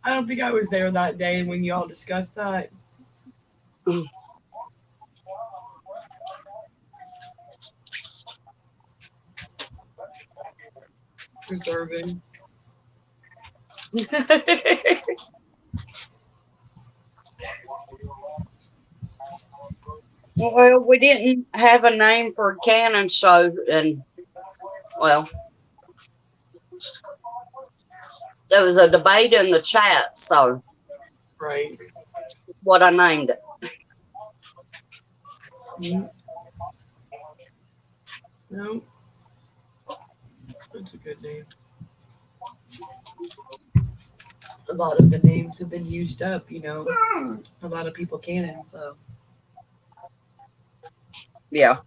I don't think I was there that day when y'all discussed that. Preserving. Well, we didn't have a name for a Canon show, and well, there was a debate in the chat, so Right. what I named it. No. That's a good name. A lot of the names have been used up, you know. A lot of people can, so. Yeah.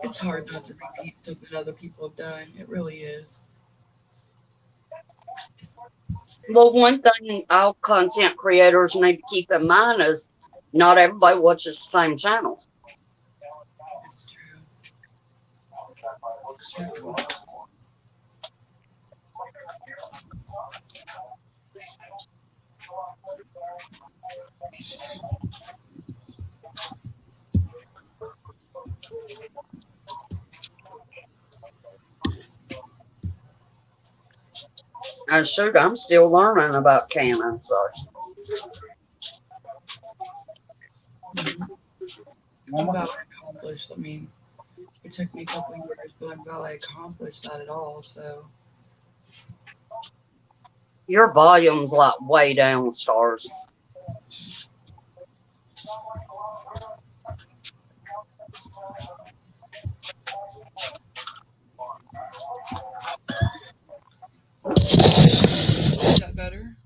It's hard not to repeat something other people have done. It really is. Well, one thing all content creators need to keep in mind is not everybody watches the same channel. It's true. And shoot, I'm still learning about Canon, so. I'm glad I accomplished. I mean, it took me a couple of years, but I'm glad I accomplished that at all. So Your volume's like way down, Stars. is that better?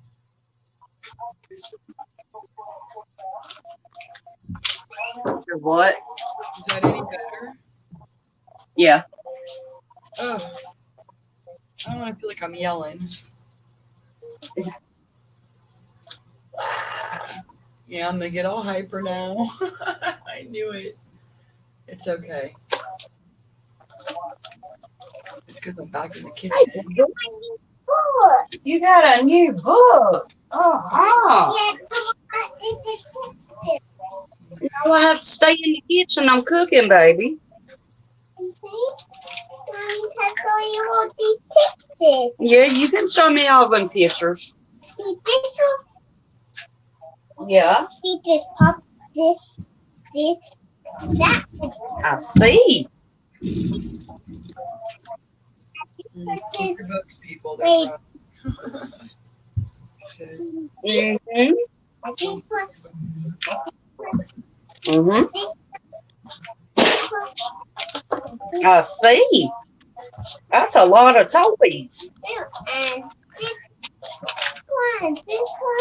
Your what? Is that any better? Yeah. Ugh. I don't know. I feel like I'm yelling. Yeah, I'm gonna get all hyper now. I knew it. It's okay. It's because I'm back in the kitchen. You got a new book. Oh, now I have to stay in the kitchen. I'm cooking, baby. Yeah, you can show me all them pictures. See this one? Yeah, See this pop, this, that. I see. Keep your books, people. Wait. Shit. Mm-hmm. This Mm-hmm. I see. That's a lot of toys. and this one,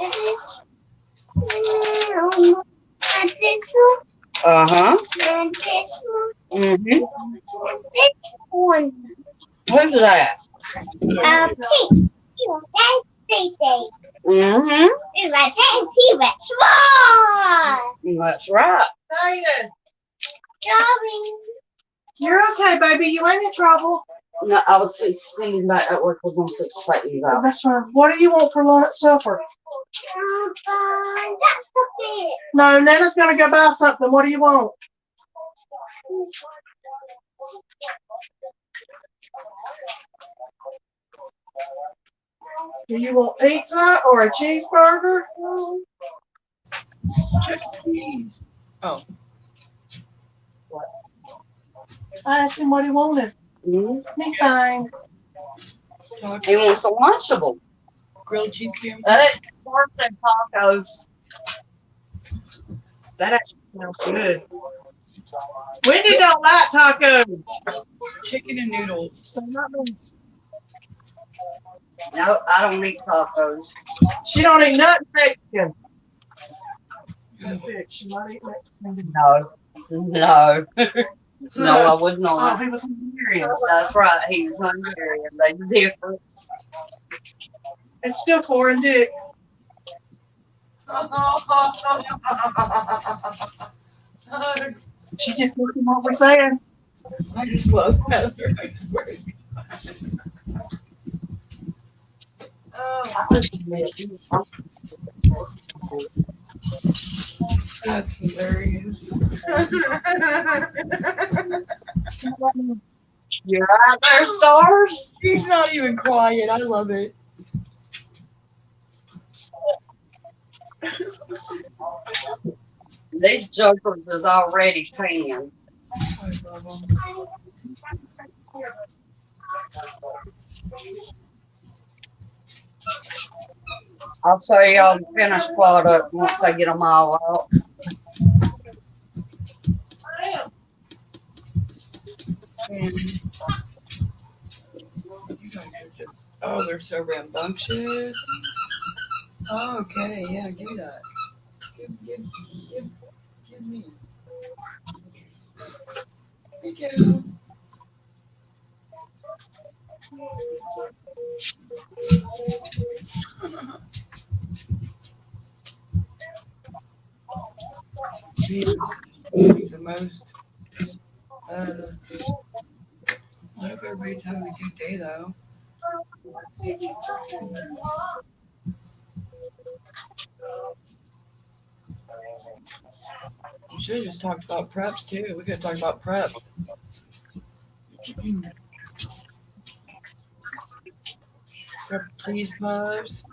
this one, and this one, Uh-huh. and this one, Mm-hmm. and this one. Who's that? Pink. That's Stacey. Mm-hmm. It's like that T-Rex. Whoa! That's right. You're okay, baby. You ain't in trouble. No, I was sitting back at work. Was on fix to take these out. That's fine. What do you want for lunch, supper? No, Nana's gonna go buy something. What do you want? Do you want pizza or a cheeseburger? Check please. Oh, I asked him what he wanted. Mhm. Me fine. He wants a Lunchable. grilled chicken. That Bart said tacos. That actually sounds good. Wendy don't like tacos. Chicken and noodles. So not me. No, I don't eat tacos. She don't eat nothing Mexican. She might eat Mexican. No, no, no, I would Oh, not. he was Hungarian. That's right. He's Hungarian. There's a difference. It's still foreign dick. She just looking what we're saying. I just love Heather. I swear. That's hilarious. You're out there, stars. She's not even quiet. I love it. These jokers is already paying. I love them. I'll tell y'all the finished product once I get them all out. And you guys are just, oh, they're so rambunctious. Oh, okay, yeah, give me that. Give me. Thank you. The most. I hope everybody's having a good day, though. We should have just talked about preps, too. We could have talked about preps. Prep, please, puffs.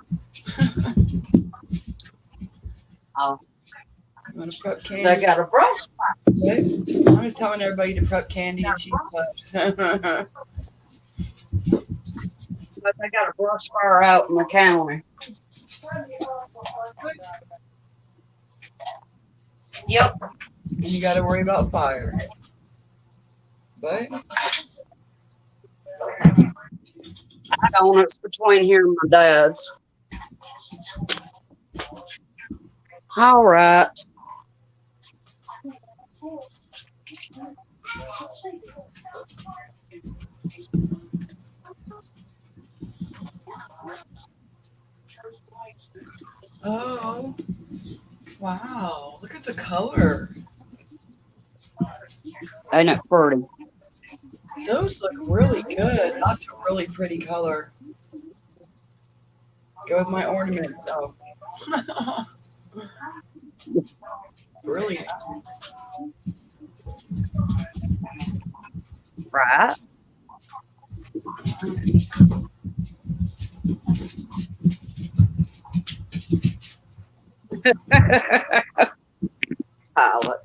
Oh, You want to prep they candy? got a brush, Okay. I was telling everybody to prep candy and cheese puffs. but they got a brush fire out in the counter. Yep. And you got to worry about fire. But I don't. It's between here and my dad's. All right. oh, wow! Look at the color. Ain't it pretty? Those look really good. That's a really pretty color. Go with my ornaments. Oh. Really nice. Right. Pilot.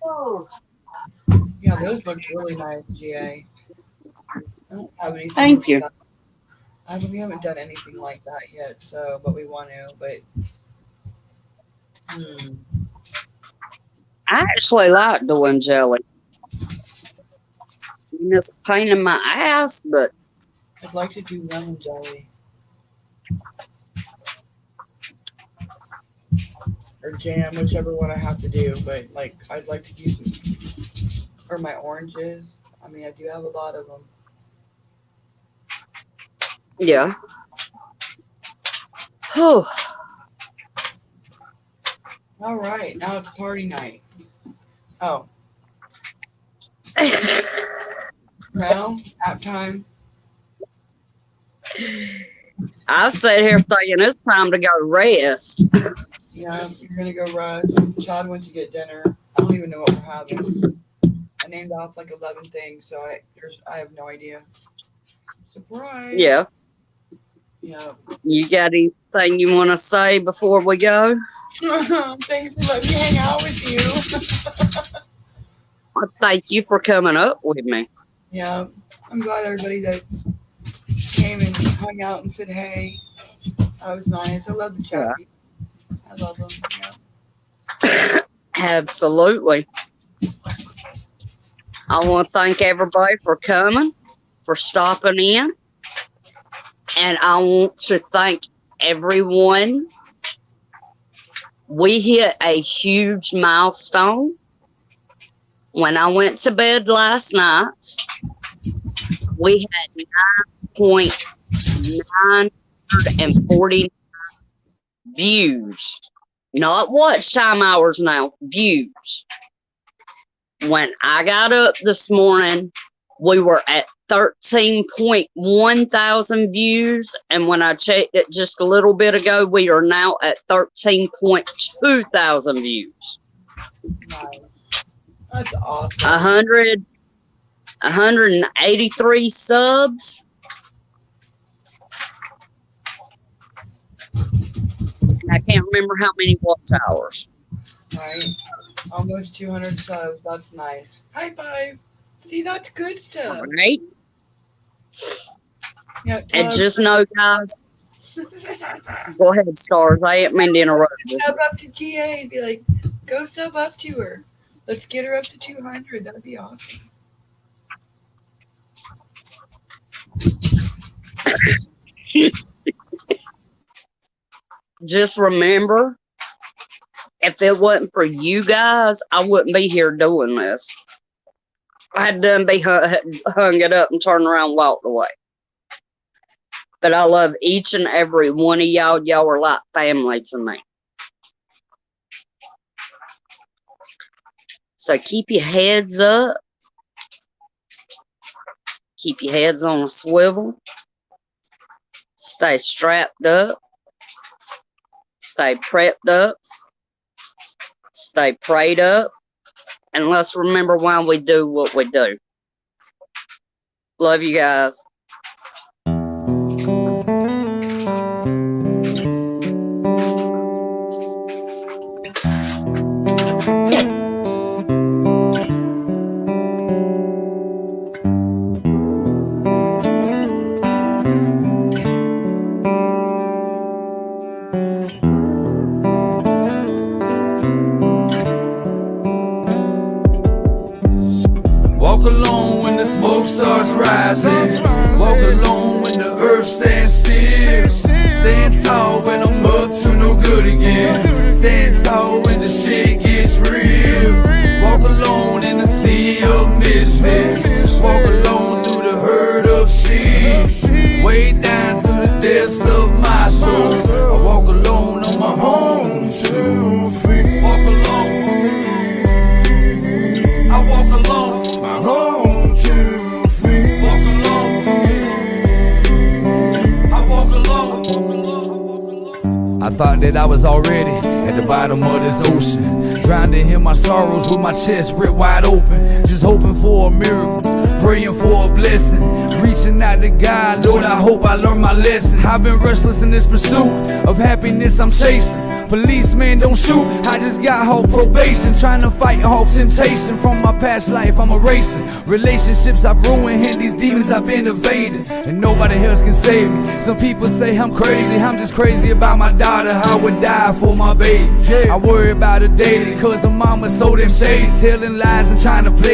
Oh, Yeah, those looked really nice, GA. I don't have anything thank like you. that. We haven't done anything like that yet, so, but we want to, but. I actually like doing jelly. It's a pain in my ass, but I'd like to do lemon jelly. Or jam, whichever one I have to do, but like, I'd like to use, or my oranges. I mean, I do have a lot of them. Yeah. Whew. All right, now it's party night. Oh. No, nap time. I sat here thinking it's time to go rest. Yeah, you're gonna go rest. Chad went to get dinner. I don't even know what we're having. I named off like 11 things, so I have no idea. Surprise. Yeah. Yeah. You got anything you want to say before we go? Thanks for letting me hang out with you. Well, thank you for coming up with me. Yeah, I'm glad everybody that came and hung out and said hey. That was nice. I love the chat. Yeah. I love them. Yeah. Absolutely. I want to thank everybody for coming, for stopping in. And I want to thank everyone. We hit a huge milestone. When I went to bed last night, we had 9.940 views. Not watch time hours now, views. When I got up this morning, we were at 13.1 thousand views. And when I checked it just a little bit ago, we are now at 13.2 thousand views. Nice. That's awesome. 183 subs. I can't remember how many watch hours. Right. Almost 200 subs. That's nice. High five. See, that's good stuff. Right? Yeah, And just know, guys. Go ahead, Stars. I ain't meant to interrupt you. sub up to GA and be like, go sub up to her. Let's get her up to 200. That'd be awesome. Just remember, if it wasn't for you guys, I wouldn't be here doing this. I'd done be hung it up and turned around and walked away. But I love each and every one of y'all. Y'all are like family to me. So keep your heads up. Keep your heads on a swivel. Stay strapped up. Stay prepped up. Stay prayed up. And let's remember why we do what we do. Love you guys. Walk alone when the smoke starts rising. Walk alone when the earth stands still. Stand tall when I'm up to no good again. Stand tall when the shit gets real. Walk alone in the sea of misfits. Walk alone through the herd of sheep. Way down to the depths of my soul. I walk alone on my home too. Walk alone. I walk alone. My home to free. Walk alone. I walk alone. I thought that I was already at the bottom of this ocean, drowning in my sorrows with my chest ripped wide open, just hoping for a miracle, praying for a blessing, reaching out to God. Lord, I hope I learn my lesson. I've been restless in this pursuit of happiness I'm chasing. Policeman, don't shoot, I just got off probation, trying to fight off temptation from my past life. I'm erasing relationships I've ruined, and these demons I've been evading, and nobody else can save me. Some people say I'm crazy, I'm just crazy about my daughter. I would die for my baby. I worry about her daily, cause her mama's so damn shady, telling lies and trying to play me.